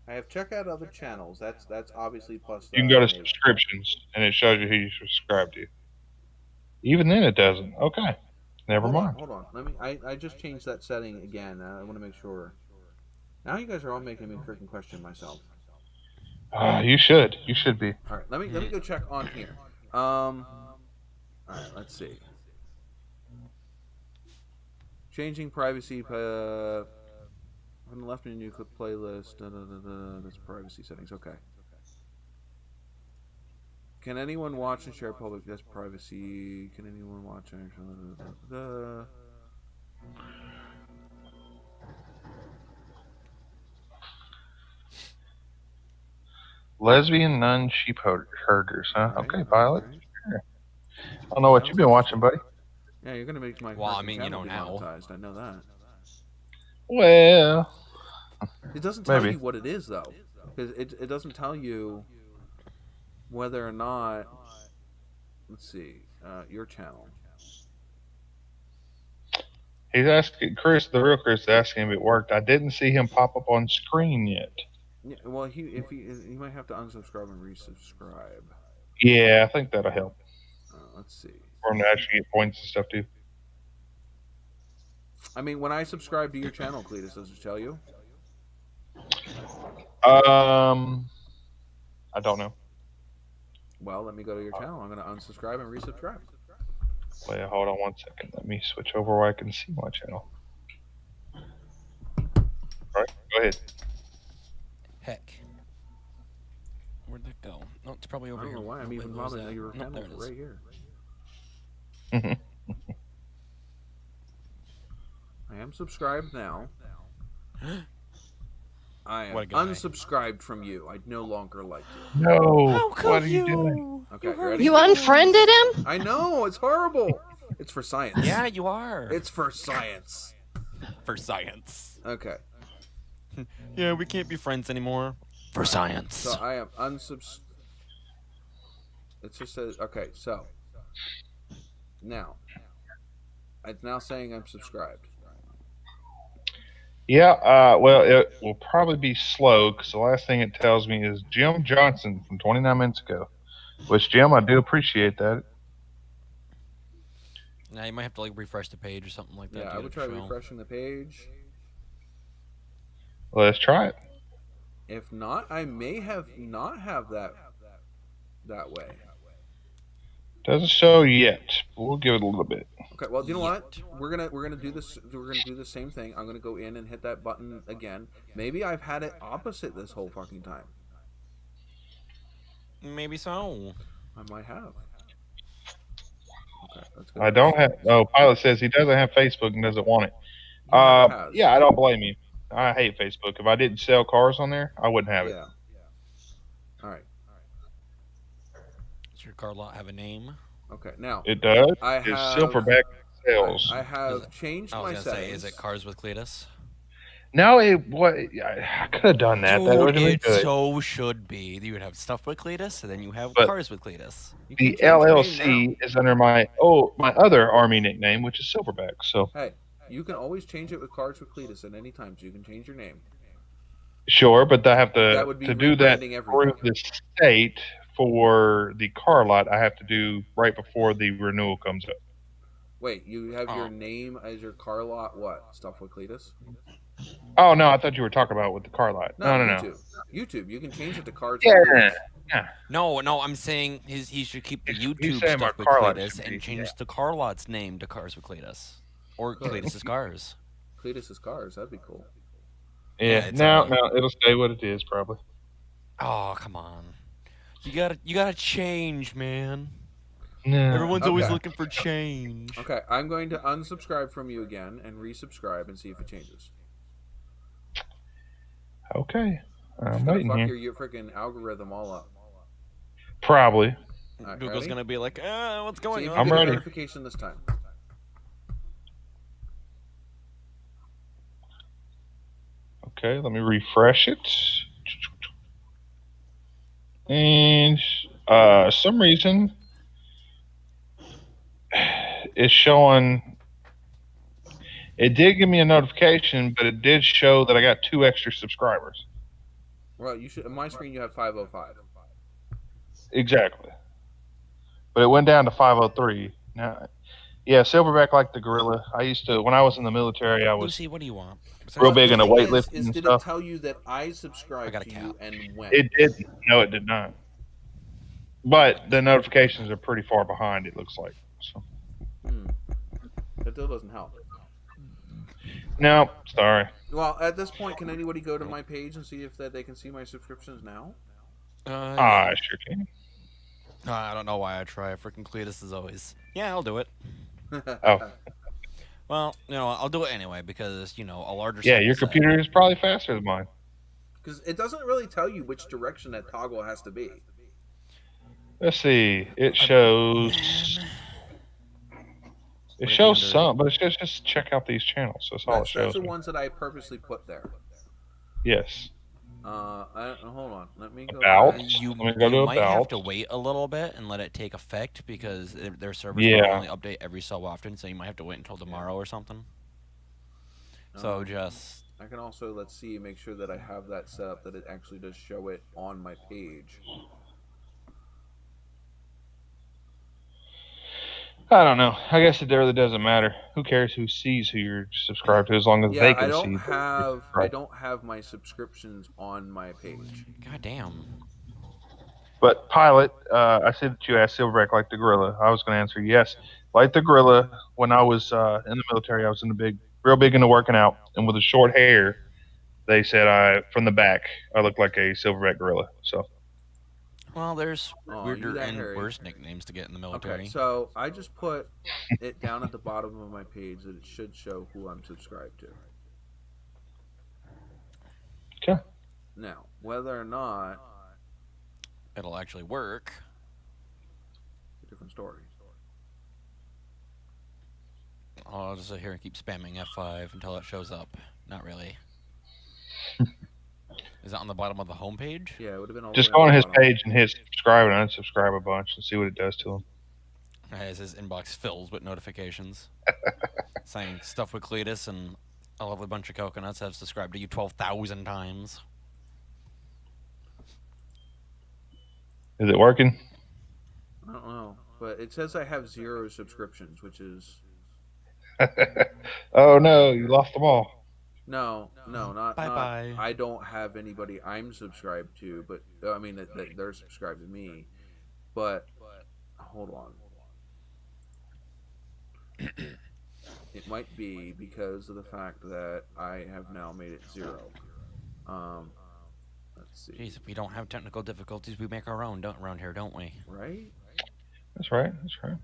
I have check out other channels. That's obviously plus. You can go to subscriptions, and it shows you who you subscribe to. Even then, it doesn't. Okay, never mind. Hold on. Let me. I just changed that setting again. I want to make sure. Now you guys are all making me freaking question myself. You should. You should be. All right. Let me go check on here. All right. Let's see. Changing privacy. On the left menu, click playlist. That's privacy settings. Okay. Can anyone watch and share public? That's privacy. Can anyone watch and Lesbian nun sheep herders, huh? Right, Okay, Pilot. right. Sure. I don't know what you've been watching, buddy. Yeah, you're gonna make my. Well, I mean, you know now. Monetized. I know that. Well, it doesn't tell maybe. you what it is though, because it doesn't tell you whether or not. Let's see, your channel. He's asking Chris. The real Chris is asking if it worked. I didn't see him pop up on screen yet. Yeah, well, he might have to unsubscribe and resubscribe. Yeah, I think that'll help. Let's see. For him to actually get points and stuff too. I mean, when I subscribe to your channel, Cletus, does it tell you? I don't know. Well, let me go to your channel. I'm going to unsubscribe and resubscribe. Wait, hold on 1 second. Let me switch over where I can see my channel. All right, go ahead. Heck. Where'd that go? Oh, it's probably over I here. don't know why I'm even bothering that your channel there it is. right here. I am subscribed now. I am unsubscribed from you. I no longer like you. No. What are you doing? Okay. Okay, ready? You unfriended him? I know, it's horrible. It's for science. Yeah, you are. It's for science. For science. Okay. Yeah, we can't be friends anymore. For science. So I am It just says, okay, so. Now. It's now saying I'm subscribed. Yeah, well, it will probably be slow because the last thing it tells me is Jim Johnson from 29 minutes ago. Which, Jim, I do appreciate that. Now you might have to like refresh the page or something like that. Yeah, I would try refreshing the page. Let's try it. If not, I may not have that way. Doesn't show yet, but we'll give it a little bit. Okay, well, you know what? We're gonna do this. We're gonna do the same thing. I'm gonna go in and hit that button again. Maybe I've had it opposite this whole fucking time. Maybe so. I might have. Okay, let's go. I don't have. Oh, Pilot says he doesn't have Facebook and doesn't want it. Yeah, I don't blame you. I hate Facebook. If I didn't sell cars on there, I wouldn't have it. Yeah. All right. Does your car lot have a name? Okay, now it does. I it's have Silverback Sales. I have changed my settings. Say, is it Cars with Cletus? No, I could have done that. Dude, that would have been it good. so should be. You would have stuff with Cletus, and then you have But Cars with Cletus. The LLC is under my other Army nickname, which is Silverback. So hey, you can always change it with Cars with Cletus at any time. So you can change your name. Sure, but I have to do that everything. through the state for the car lot. I have to do right before the renewal comes up. Wait, you have your name as your car lot? What stuff with Cletus? Oh no, I thought you were talking about with the car lot. No. YouTube. You can change it to Cars. Yeah. No, I'm saying he should keep the YouTube saying stuff my with car lot Cletus should be, and change the car lot's name to Cars with Cletus. Or Cletus's Cars. Cletus's Cars, that'd be cool. Yeah, no, it'll stay what it is probably. Oh, come on. You gotta change, man. No. Everyone's always looking for change. Okay, I'm going to unsubscribe from you again and resubscribe and see if it changes. Okay. I'm gonna waiting fuck here. your freaking algorithm all up. Probably. Right, Google's gonna be like, what's going on? I'm ready. Notification this time. Okay, let me refresh it. And some reason it's showing. It did give me a notification, but it did show that I got 2 extra subscribers. Well, you should. On my screen, you have 505. Exactly. But it went down to 503. Now, yeah, Silverback like the gorilla. I used to, when I was in the military, I was Lucy, what do you want? real big into weightlifting and did stuff. It tell you that I subscribed to you and when? It didn't. No, it did not. But the notifications are pretty far behind, it looks like. So. That still doesn't help. No, sorry. Well, at this point, can anybody go to my page and see if they can see my subscriptions now? I sure can. I don't know why I try. Freaking Cletus is always. Yeah, I'll do it. Oh. Well, I'll do it anyway because a larger. Yeah, your computer is probably faster than mine. Because it doesn't really tell you which direction that toggle has to be. Let's see. It shows. It shows some, but it's just check out these channels. That's all it shows. That's the ones that I purposely put there. Yes. Hold on. Let me go. About. You Let me go to might about. have to wait a little bit and let it take effect because their servers will only update every so often, so you might have to wait until tomorrow or something. So just. I can also make sure that I have that set up that it actually does show it on my page. I don't know. I guess it really doesn't matter. Who cares who sees who you're subscribed to as long as they can see. I don't have my subscriptions on my page. God damn. But Pilot, I said that you asked Silverback like the gorilla. I was going to answer yes, like the gorilla. When I was in the military, I was real big into working out, and with the short hair, they said from the back I looked like a silverback gorilla. So. Well, there's weirder and worse nicknames to get in the military. Okay, so I just put it down at the bottom of my page that it should show who I'm subscribed to. Okay. Now, whether or not it'll actually work. different story. I'll just sit here and keep spamming F5 until it shows up. Not really. Is it on the bottom of the homepage? Yeah, it would have been all Just the way go on the his bottom. page and hit subscribe and unsubscribe a bunch and see what it does to him. As his inbox fills with notifications saying stuff with Cletus and a lovely bunch of coconuts have subscribed to you 12,000 times. Is it working? I don't know, but it says I have 0 subscriptions, which is Oh no, you lost them all. not. Bye. I don't have anybody I'm subscribed to, but I mean that they're subscribed to me. But hold on, it might be because of the fact that I have now made it 0. Let's see. Jeez, if we don't have technical difficulties, we make our own around here, don't we? Right? That's right. That's right.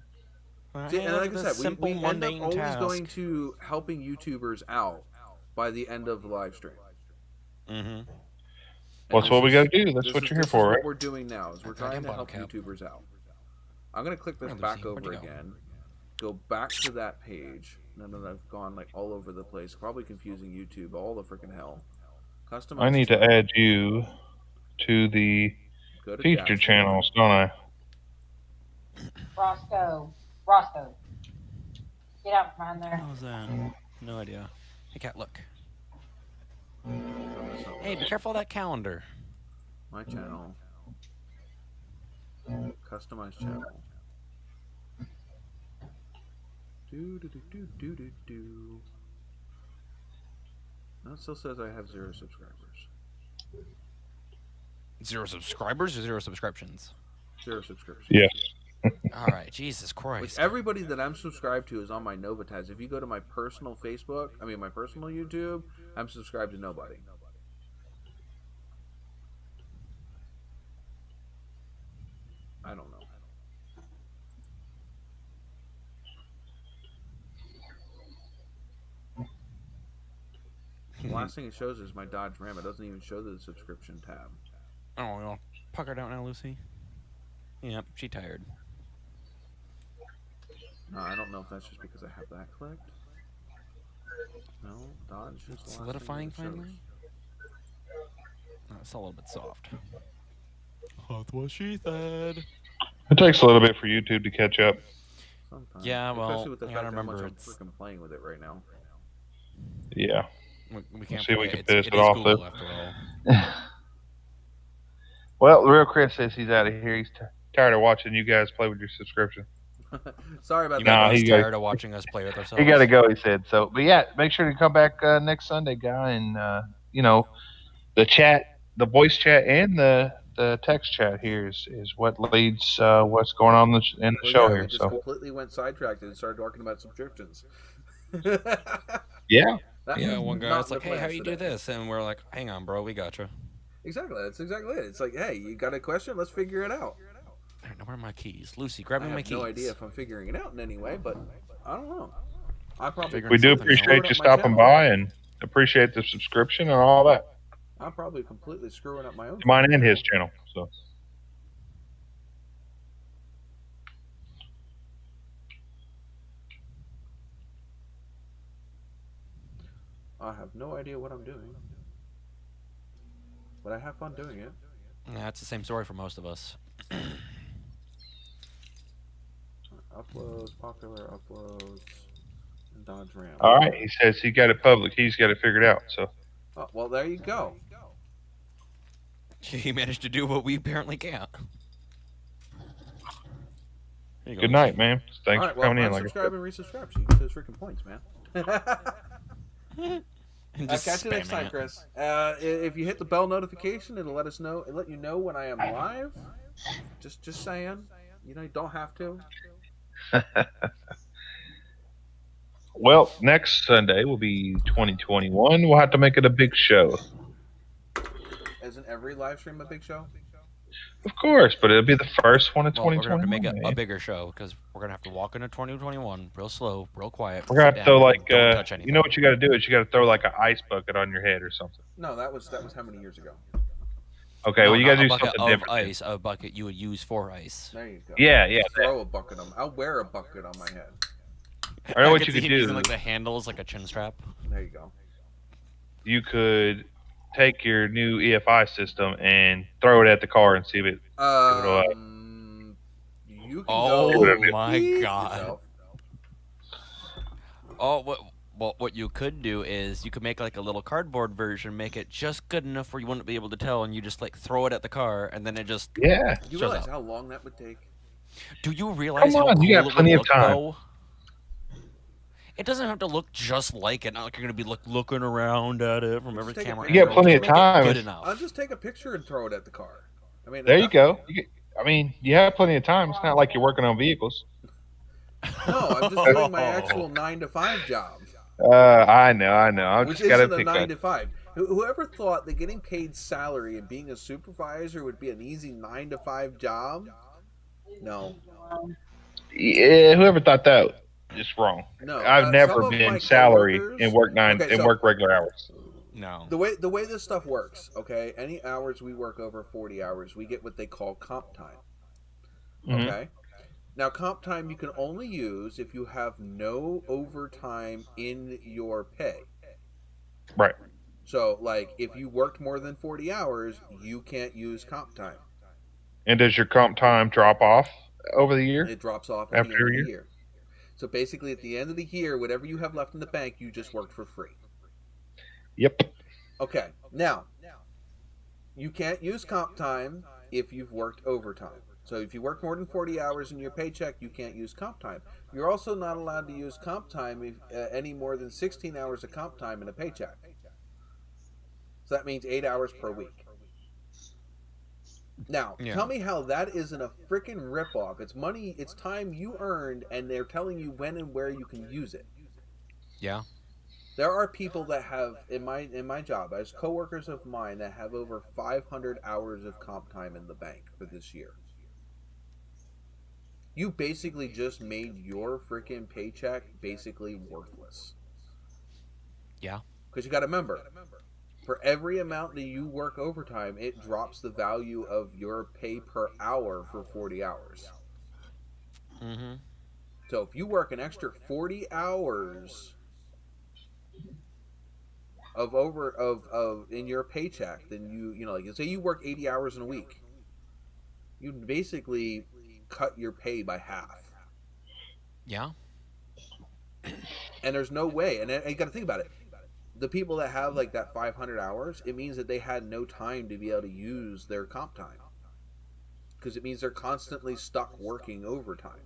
See, and like I said, simple, we end up mundane always task. going to helping YouTubers out by the end of the live stream. Mm-hmm. Well, that's what we got to do. That's what you're here for, What right? we're doing now is we're trying to help cap. YouTubers out. I'm going to click this Lucy, back where'd over you go? again. Go back to that page. Now that I've gone like all over the place, probably confusing YouTube all the freaking hell. Customize I need to channel. add you to the Go to feature dashboard. channels, don't I? Roscoe, get out from behind there. How's that? No idea. Hey, cat, look. Hey, be careful of that calendar. My channel. Customize channel. Do. No, it still says I have 0 subscribers. 0 subscribers or 0 subscriptions? 0 subscriptions. Yes. All right, Jesus Like Christ. everybody that I'm subscribed to is on my NOVAtazz. If you go to my personal Facebook, my personal YouTube, I'm subscribed to nobody. I don't know. The last thing it shows is my Dodge Ram. It doesn't even show the subscription tab. Oh, well, puckered out now, Lucy. Yep, she tired. No, I don't know if that's just because I have that clicked. No, Dodge is the last thing Solidifying that it shows. finally? Oh, it's a little bit soft. That's what she said. It takes a little bit for YouTube to catch up. Sometimes. Yeah, well, especially with the you fact gotta how much remember I'm it's- freaking playing with it right now. Yeah. We can't See if we forget, can it finish is it off, Google though. after all. Well, the real Chris says he's out of here. He's tired of watching you guys play with your subscription. Sorry about You that. might be he tired of watching us play with ourselves. He got to go, he said. So, but yeah, make sure to come back next Sunday, guy, and the chat, the voice chat, and the text chat here is what leads what's going on in the show We here. just So completely went sidetracked and started talking about subscriptions. yeah, Yeah, one not guy's the like, hey, plans how you do today. this? And we're like, hang on, bro, we gotcha. Exactly. That's exactly it. It's like, hey, you got a question? Let's figure it out. I don't know where are my keys. Lucy, grab me I my have keys. no idea if I'm figuring it out in any way, but I don't know. I probably Figuring we do something out. appreciate you Screwing up my stopping channel. by and appreciate the subscription and all that. I'm probably completely screwing up my own. Mine and his channel. So I have no idea what I'm doing, but I have fun doing it. Yeah, it's the same story for most of us. Uploads, popular uploads, and Dodge Ram. all right, he says he got it public. He's got it figured out. So Oh, well, there you go. He managed to do what we apparently can't. There you go, good Lucy. night, man. Thanks All right, for coming in. Like I unsubscribe said. and resubscribe so you get those freaking points, man. And I'll just catch you next spamming time, it. Chris. If you hit the bell notification, it'll let us know. It'll let you know when I am live. Just saying. You don't have to. Well, next Sunday will be 2021. We'll have to make it a big show. Isn't every live stream a big show? Of course, but it'll be the first one of Well, we're going to have to 2021. make man. a bigger show because we're going to have to walk into 2021 real slow, real quiet. We're gonna have sit to throw down, like don't touch anything. you know what you got to do is you got to throw like an ice bucket on your head or something. No, that was how many years ago? Okay, No, well, you not gotta a do bucket something of different. ice. A bucket you would use for ice. There you go. Yeah. Throw a bucket on. I'll wear a bucket on my head. I know what could you see could him using do. like the handles like a chin strap. There you go. You could take your new EFI system and throw it at the car and see if it'll. You can Oh go. my god. Yourself. Oh, what you could do is you could make like a little cardboard version, make it just good enough where you wouldn't be able to tell, and you just like throw it at the car, and then it just Yeah. Do you shows realize up. how long that would take? Do you realize Come how on, cool you got it plenty would of look, time. though? It doesn't have to look just like it. Not like you're gonna be looking around at it from every Just take a camera. picture. You got plenty Just of make it time. Good enough. I'll just take a picture and throw it at the car. I mean, There you go. I mean, you have plenty of time. It's not like you're working on vehicles. No, I'm just doing my actual 9 to 5 job. I know. I Which just gotta isn't a pick 9 to 5. Whoever thought that getting paid salary and being a supervisor would be an easy 9 to 5 job? No. Yeah, whoever thought that is wrong. No. I've never been salary and work work regular hours. No. The way this stuff works, okay? Any hours we work over 40 hours, we get what they call comp time. Okay? Now, comp time you can only use if you have no overtime in your pay. Right. So, like, if you worked more than 40 hours, you can't use comp time. And does your comp time drop off over the year? It drops off at the After end a of the year. So, basically, at the end of the year, whatever you have left in the bank, you just worked for free. Yep. Okay. Now, you can't use comp time if you've worked overtime. So if you work more than 40 hours in your paycheck, you can't use comp time. You're also not allowed to use comp time if, any more than 16 hours of comp time in a paycheck. So that means 8 hours per week. Now, tell me how that isn't a freaking ripoff. It's money, it's time you earned, and they're telling you when and where you can use it. Yeah. There are people that have, in my job, as coworkers of mine, that have over 500 hours of comp time in the bank for this year. You basically just made your freaking paycheck basically worthless. Yeah. Because you got to remember, for every amount that you work overtime, it drops the value of your pay per hour for 40 hours. Mm-hmm. So if you work an extra 40 hours of in your paycheck, then you know, like, say you work 80 hours in a week, you basically cut your pay by half. Yeah. And there's no way, and you got to think about it. The people that have like that 500 hours, it means that they had no time to be able to use their comp time, because it means they're constantly stuck working overtime.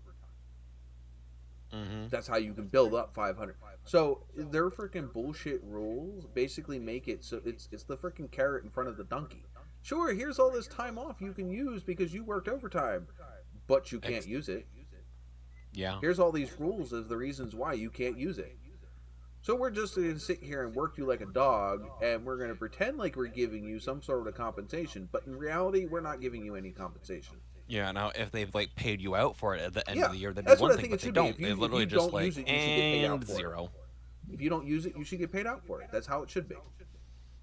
Mm-hmm. That's how you can build up 500. So their freaking bullshit rules basically make it so it's the freaking carrot in front of the donkey. Sure, here's all this time off you can use because you worked overtime, but you can't use it. Yeah. Here's all these rules as the reasons why you can't use it. So we're just going to sit here and work you like a dog, and we're going to pretend like we're giving you some sort of compensation, but in reality, we're not giving you any compensation. Yeah. Now, if they've like paid you out for it at the end Yeah, of the year, that'd be that's one what I thing. think But it they should be. don't. They literally if you just don't like use it, you should get paid out and for it. zero. If you don't use it, you should get paid out for it. That's how it should be.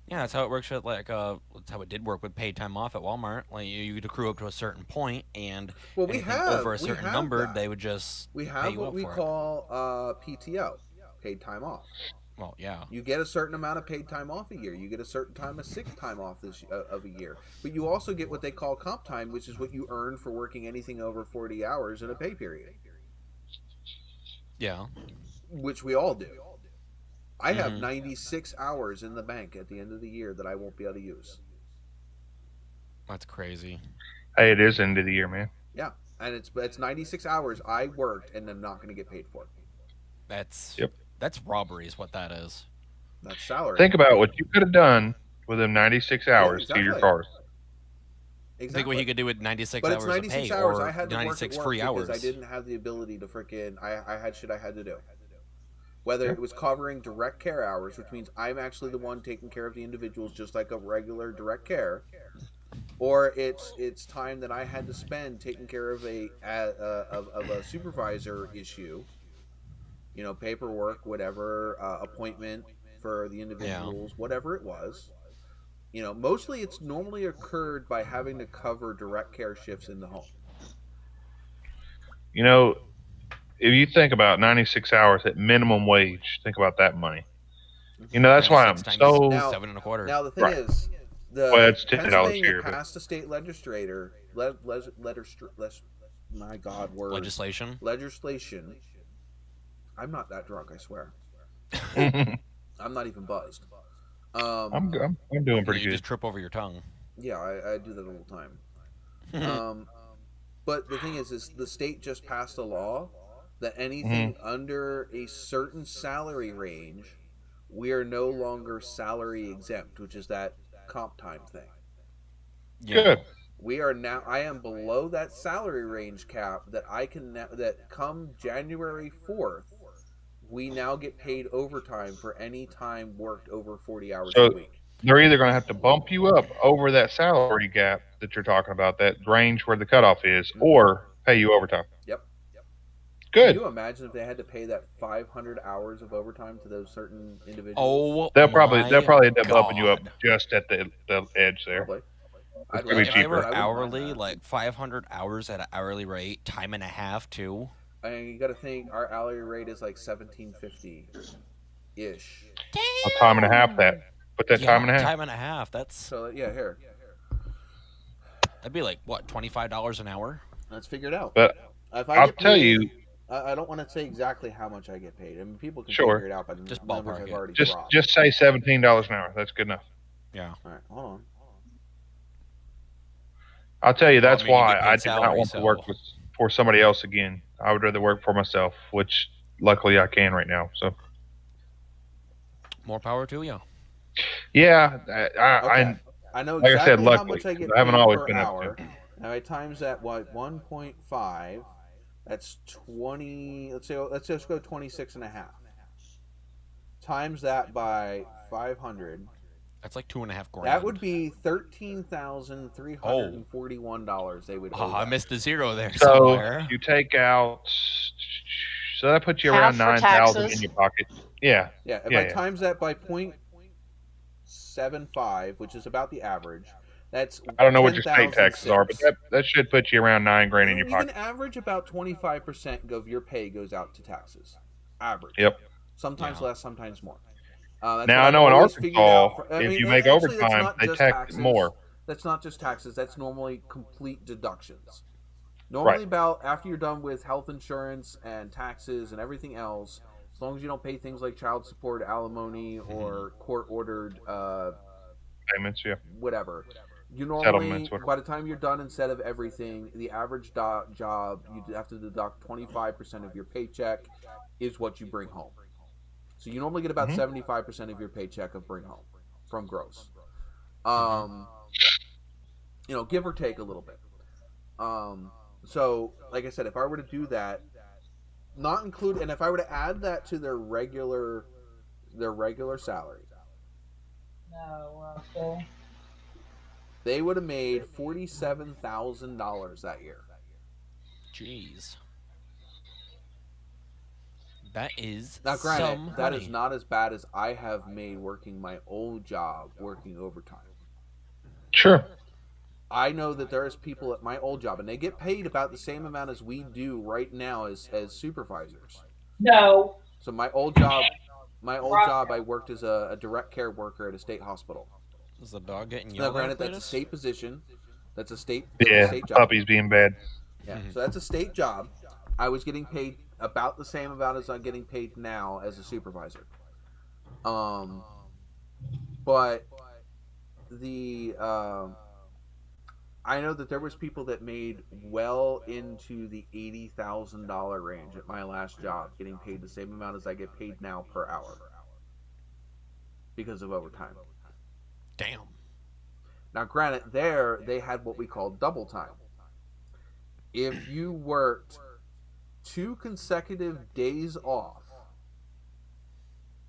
Yeah, that's how it works. With that's how it did work with paid time off at Walmart. Like you'd accrue up to a certain point, and Well, we anything have over a certain number, that. they would just We pay have you what out we for it. call PTO, paid time off. Well, yeah. You get a certain amount of paid time off a year. You get a certain time of sick time off of a year. But you also get what they call comp time, which is what you earn for working anything over 40 hours in a pay period. Yeah. Which we all do. I have 96 hours in the bank at the end of the year that I won't be able to use. That's crazy. Hey, it is end of the year, man. Yeah, and it's 96 hours I worked and I'm not going to get paid for it. That's robbery is what that is. That's salary. Think about what you could have done with them 96 hours to your cars. Exactly. Think what he could do with 96 but hours it's 96 of pay hours or I had to 96 work at free work hours. because I didn't have the ability to freaking I had shit I had to do. Whether it was covering direct care hours, which means I'm actually the one taking care of the individuals just like a regular direct care, or it's time that I had to spend taking care of a supervisor issue, you know, paperwork, whatever, appointment for the individuals, whatever it was, Mostly it's normally occurred by having to cover direct care shifts in the home. If you think about 96 hours at minimum wage, think about that money. That's why I'm so. Now, 7.25. now the thing is, Well, the it's $10 Pennsylvania here, but passed a state legislature legislation. I'm not that drunk, I swear. I'm not even buzzed. I'm doing pretty You good. just trip over your tongue. Yeah, I do that all the time. But the thing is the state just passed a law that anything under a certain salary range, we are no longer salary exempt, which is that comp time thing. Yeah. Good. We are now. I am below that salary range cap that I can that come January 4th. We now get paid overtime for any time worked over 40 hours a week. They're either going to have to bump you up over that salary gap that you're talking about, that range where the cutoff is, or pay you overtime. Yep. Good. Can you imagine if they had to pay that 500 hours of overtime to those certain individuals? Oh, they'll probably end up bumping you up just at the edge there. Probably. It's going to be If cheaper. I were hourly, like 500 hours at an hourly rate, time and a half too. I mean, you got to think our hourly rate is like $17.50 ish. A time and a half that. But that time and a half. Time and a half. That's so. Yeah, here. That'd be like what, $25 an hour? Let's figure it out. But I'll tell you. I don't want to say exactly how much I get paid. I mean, people can Sure. figure it out, but Just numbers ballpark have it. already Just dropped. just say $17 an hour. That's good enough. Yeah. All right, hold on. I'll tell you, that's Well, I mean, you why get paid I do not salary, want to work for somebody else again. I would rather work for myself, which luckily I can right now. So More power to you. yeah, I know like exactly I said, how luckily, much I get I haven't paid always per been hour. up to. Now I times that 1.5. That's 20. Let's just go 26 and a half. Times that by 500. That's like $2.5 grand. That would be $13,341. They would. I missed a zero there So somewhere. you take out. So that puts you Half around for 9,000 taxes. in your pocket. Yeah. Yeah. If I times that by 0.75, which is about the average, that's. I don't know what your state taxes are, but that should put you around $9,000 in your You pocket. can average about 25% of your pay goes out to taxes. Average. Yep. Sometimes less, sometimes more. Now I know in Arkansas, if you make overtime, they tax more. That's not just taxes. That's normally complete deductions. Normally, about after you're done with health insurance and taxes and everything else, as long as you don't pay things like child support, alimony, or court-ordered payments, whatever. You normally, by the time you're done, instead of everything, the average job you have to deduct 25% of your paycheck is what you bring home. So you normally get about 75% of your paycheck of bring home from gross. Give or take a little bit. So, like I said, if I were to do that, not include, and if I were to add that to their regular salary, they would have made $47,000 that year. Jeez. That is now, granted, some that money. is not as bad as I have made working my old job, working overtime. Sure. I know that there's people at my old job, and they get paid about the same amount as we do right now as supervisors. No. So my old job, I worked as a direct care worker at a state hospital. Is the dog getting Now, yelled at? granted, that's a state position. That's a state. Yeah, state job. puppies being bad. Yeah, so that's a state job. I was getting paid about the same amount as I'm getting paid now as a supervisor. But the I know that there was people that made well into the $80,000 range at my last job, getting paid the same amount as I get paid now per hour because of overtime. Damn. Now, granted, there they had what we call double time. If you worked 2 consecutive days off,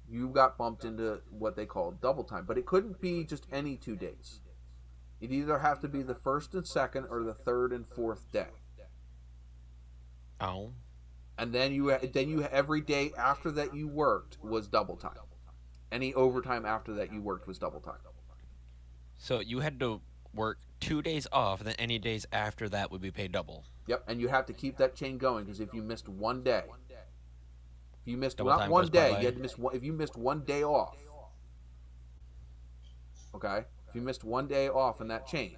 you got bumped into what they call double time. But it couldn't be just any 2 days. It'd either have to be the first and second or the third and fourth day. Oh. And then you every day after that you worked was double time. Any overtime after that you worked was double time. So you had to work 2 days off, then any days after that would be paid double. Yep, and you have to keep that chain going because if you missed one day, if you missed Double not time one goes day, bye-bye. you had to miss one. If you missed one day off, okay, if you missed one day off in that chain,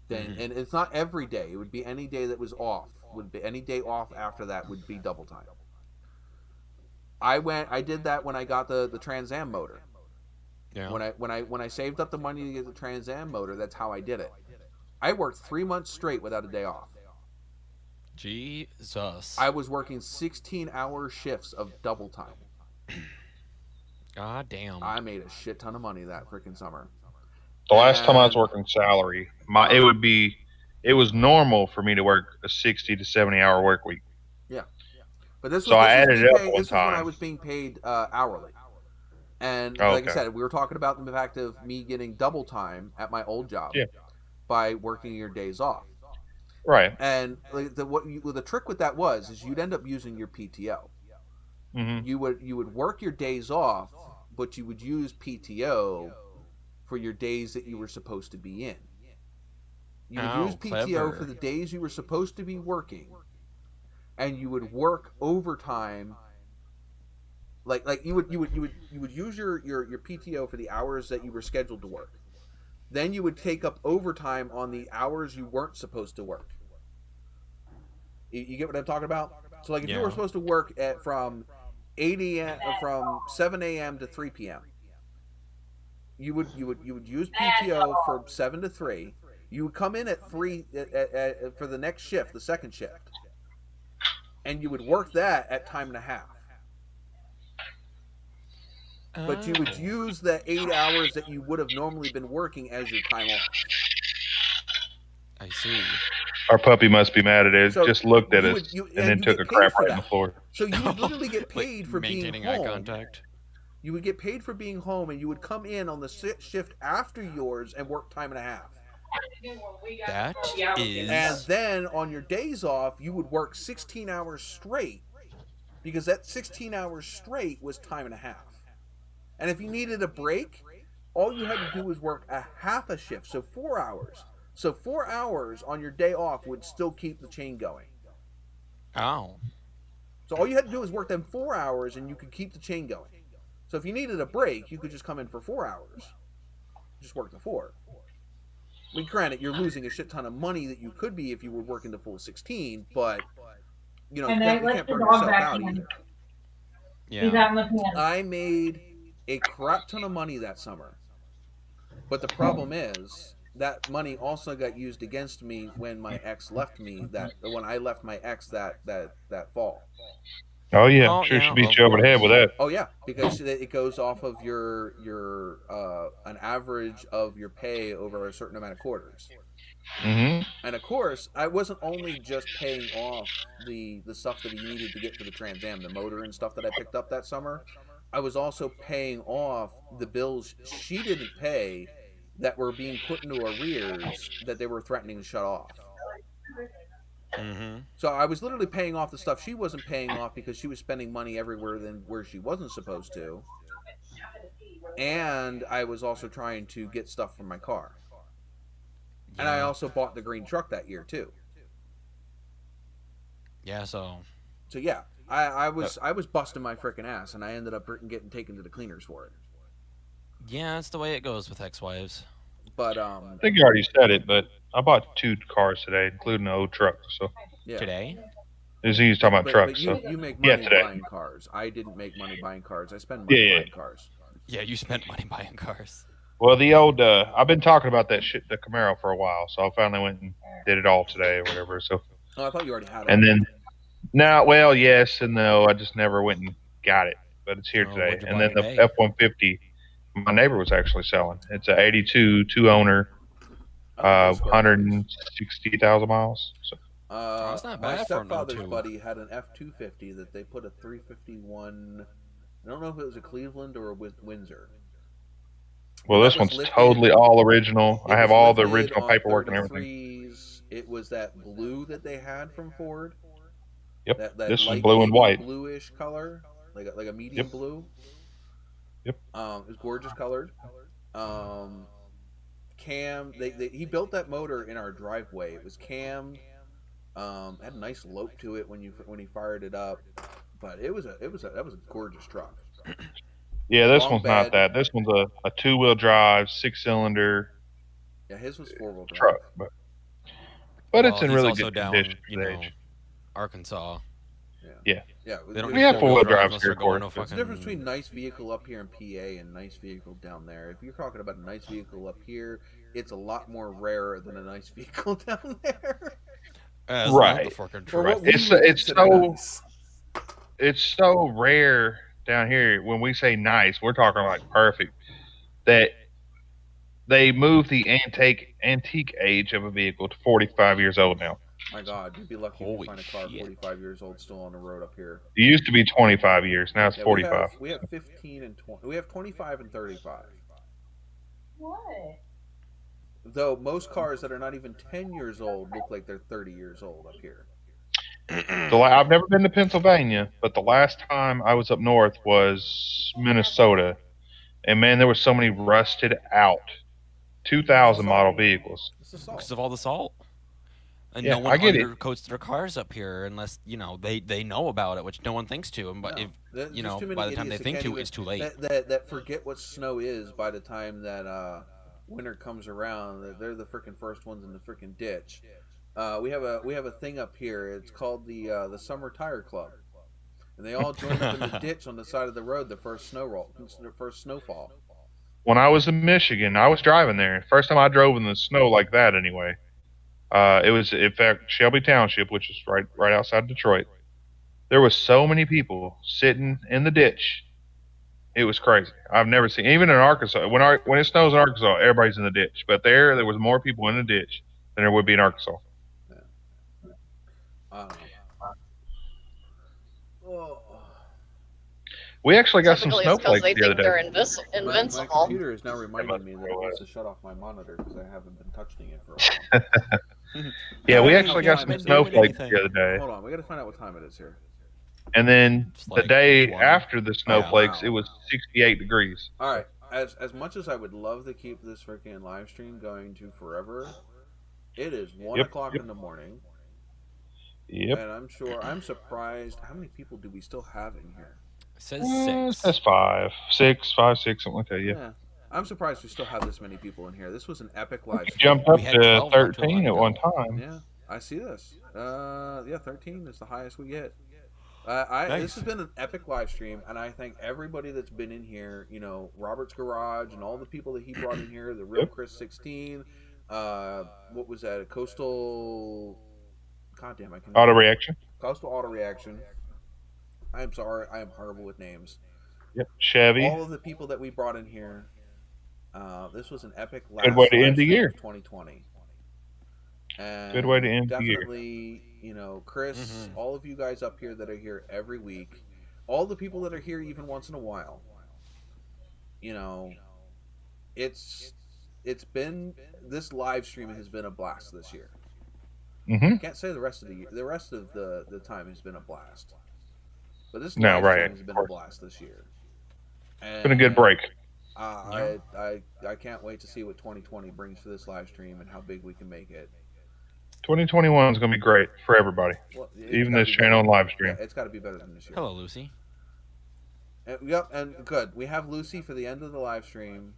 then and it's not every day. It would be any day that was off. Would be any day off after that would be double time. I did that when I got the Trans Am motor. Yeah. When I saved up the money to get the Trans Am motor, that's how I did it. I worked 3 months straight without a day off. Jesus. I was working 16-hour shifts of double time. God damn. I made a shit ton of money that freaking summer. The last time I was working salary, it was normal for me to work a 60 to 70-hour work week. Yeah. But this was, so I added it up one this was when I time. was being paid hourly. And Oh, like I okay. said, we were talking about the fact of me getting double time at my old job by working your days off. Right. And the trick with that is you'd end up using your PTO. Mm-hmm. You would work your days off, but you would use PTO for your days that you were supposed to be in. You would use PTO clever. for the days you were supposed to be working, and you would work overtime. Like you would use your PTO for the hours that you were scheduled to work. Then you would take up overtime on the hours you weren't supposed to work. You get what I'm talking about? So like if you were supposed to work from 7 a.m. to 3 p.m. You would use PTO for 7 to 3. You would come in at 3 for the next shift, the second shift, and you would work that at time and a half. But you would use the 8 hours that you would have normally been working as your time off. I see. Our puppy must be mad at it. So just looked at you us would- and then you took get a crap paid for right on the that. floor. So you would literally get paid for being maintaining home. eye contact. You would get paid for being home, and you would come in on the shift after yours and work time and a half. That is. And then on your days off, you would work 16 hours straight, because that 16 hours straight was time and a half. And if you needed a break, all you had to do was work a half a shift, so 4 hours. So 4 hours on your day off would still keep the chain going. Oh. So all you had to do was work them 4 hours, and you could keep the chain going. So if you needed a break, you could just come in for 4 hours. Just work the 4. I mean, granted, you're losing a shit ton of money that you could be if you were working the full 16, but you know, you can't burn yourself out either. Yeah. I made a crap ton of money that summer, but the problem is that money also got used against me when my ex left me. When I left my ex that fall. Oh yeah, sure. She beat you over the head with that. Oh yeah, because it goes off of your an average of your pay over a certain amount of quarters. Mm-hmm. And of course, I wasn't only just paying off the stuff that he needed to get for the Trans Am, the motor and stuff that I picked up that summer. I was also paying off the bills she didn't pay that were being put into arrears that they were threatening to shut off. Mm-hmm. So I was literally paying off the stuff she wasn't paying off because she was spending money everywhere than where she wasn't supposed to. And I was also trying to get stuff from my car. And I also bought the green truck that year too. Yeah, so yeah, I was busting my freaking ass, and I ended up getting taken to the cleaners for it. yeah, that's the way it goes with ex-wives. But I think you already said it, but I bought 2 cars today, including an old truck. So yeah. Today? He's talking about trucks. But you make money buying cars. I didn't make money buying cars. I spend money buying cars. Yeah, you spent money buying cars. Well, the old I've been talking about that shit, the Camaro, for a while. So I finally went and did it all today or whatever. So. Oh, I thought you already had it. And then, well, yes and no. I just never went and got it, but it's here today. And then the F-150, my neighbor was actually selling. It's an 82 2-owner, 160,000 miles. So. That's not bad. My stepfather's buddy had an F-250 that they put a 351. I don't know if it was a Cleveland or a Windsor. Well, this one's totally all original. I have all the original paperwork and everything. It was that blue that they had from Ford. Yep. That this is blue and white. Bluish color, like a medium blue. Yep. It was gorgeous colored. Cam, he built that motor in our driveway. It was cammed. Had a nice lope to it when he fired it up, but that was a gorgeous truck. Yeah, this Long one's bed. not that. This one's a 2-wheel drive, 6-cylinder Yeah, his was 4-wheel drive. truck, but it's in he's really also good down, condition you for the know, age. Arkansas. Yeah. They don't We have use 4-wheel drive drives here, unless they're going of course. to There's a fucking. difference between nice vehicle up here in PA and nice vehicle down there. If you're talking about a nice vehicle up here, it's a lot more rare than a nice vehicle down there. Right. It's so rare down here. When we say nice, we're talking like perfect. That they move the antique age of a vehicle to 45 years old now. My God, you'd be lucky if you find a car 45 years old still on the road up here. It used to be 25 years. Now it's 45. We have 15 and 20. We have 25 and 35. What? Though most cars that are not even 10 years old look like they're 30 years old up here. I've never been to Pennsylvania, but the last time I was up north was Minnesota. And man, there were so many rusted out 2000 model vehicles. Because of all the salt. And Yeah, no one I get it. undercoats their cars up here unless, they know about it, which no one thinks to. But No. if, by the time they think to, it's too late. That forget what snow is by the time that winter comes around. They're the freaking first ones in the freaking ditch. We have a thing up here. It's called the Summer Tire Club, and they all join up in the ditch on the side of the road. The first snowfall. When I was in Michigan, I was driving there. First time I drove in the snow like that, anyway. It was, in fact, Shelby Township, which is right outside Detroit. There was so many people sitting in the ditch. It was crazy. I've never seen, even in Arkansas. When it snows in Arkansas, everybody's in the ditch. But there was more people in the ditch than there would be in Arkansas. We actually got some snowflakes the other day. They're invincible. My computer is now reminding me that it wants to shut off my monitor because I haven't been touching it for a while. Yeah, we actually got some snowflakes the other day. Hold on, we got to find out what time it is here. And then the day after the snowflakes, it was 68 degrees. All right, as much as I would love to keep this freaking live stream going to forever, it is 1 o'clock in the morning. Yep. And I'm surprised. How many people do we still have in here? It says 6. It says 5, 6, something like that. Yeah. I'm surprised we still have this many people in here. This was an epic live stream. Jumped up to 13 at one time. Yeah, I see this. 13 is the highest we get. Nice. This has been an epic live stream, and I thank everybody that's been in here. Robert's Garage and all the people that he brought in here. The Real Chris 16. What was that? A Coastal. Goddamn, I can. Auto Reaction. Coastal Auto Reaction. I'm sorry, I am horrible with names. Yep, Chevy. All of the people that we brought in here. This was an epic last good way to end the year. 2020. And good way to end the year. Definitely, Chris, all of you guys up here that are here every week, all the people that are here even once in a while. It's been, this live stream has been a blast this year. I can't say the rest of the year. The rest of the time has been a blast. But this live stream has been a blast this year. And it's been a good break. I can't wait to see what 2020 brings for this live stream and how big we can make it. 2021 is going to be great for everybody, even this channel and live stream. Yeah, it's got to be better than this year. Hello, Lucy. Yep, and good. We have Lucy for the end of the live stream.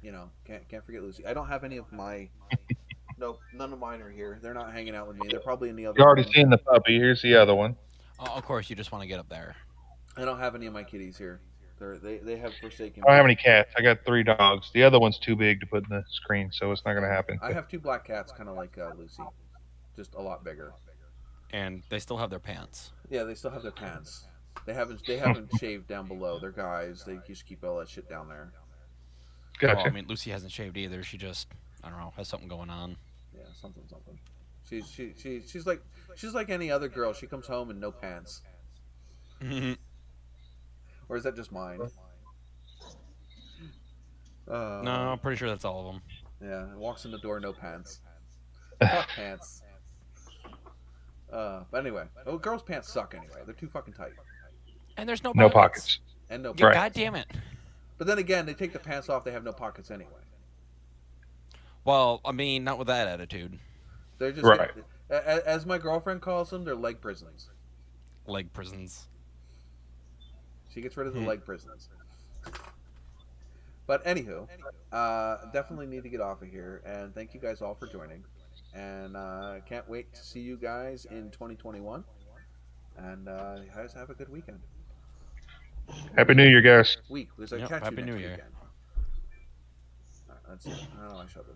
Can't forget Lucy. I don't have any of my. Nope, none of mine are here. They're not hanging out with me. They're probably in the other. You already seen the puppy. Here's the other one. Oh, of course, you just want to get up there. I don't have any of my kitties here. They have forsaken. I don't have any cats. I got 3 dogs. The other one's too big to put in the screen, so it's not going to happen. I have 2 black cats, kind of like Lucy, just a lot bigger. And they still have their pants. Yeah, they still have their pants. They haven't shaved down below. They're guys. They just keep all that shit down there. Gotcha. Well, I mean, Lucy hasn't shaved either. She just, I don't know, has something going on. Yeah, something. She's like any other girl. She comes home and no pants. Or is that just mine? No, I'm pretty sure that's all of them. Yeah, walks in the door, no pants. Fuck pants. But anyway, girls' pants suck anyway. They're too fucking tight. And there's no pockets. And no yeah, pockets. God damn it. But then again, they take the pants off, they have no pockets anyway. Well, I mean, not with that attitude. They're just Right. as my girlfriend calls them, they're leg prisons. Leg prisons. She gets rid of the leg prisons. But anywho, definitely need to get off of here, and thank you guys all for joining. And can't wait to see you guys in 2021. And you guys have a good weekend. Happy New Year, guys. Week, because I Yep, catch Happy you next New Year. weekend. All right, let's see. How do I shut this?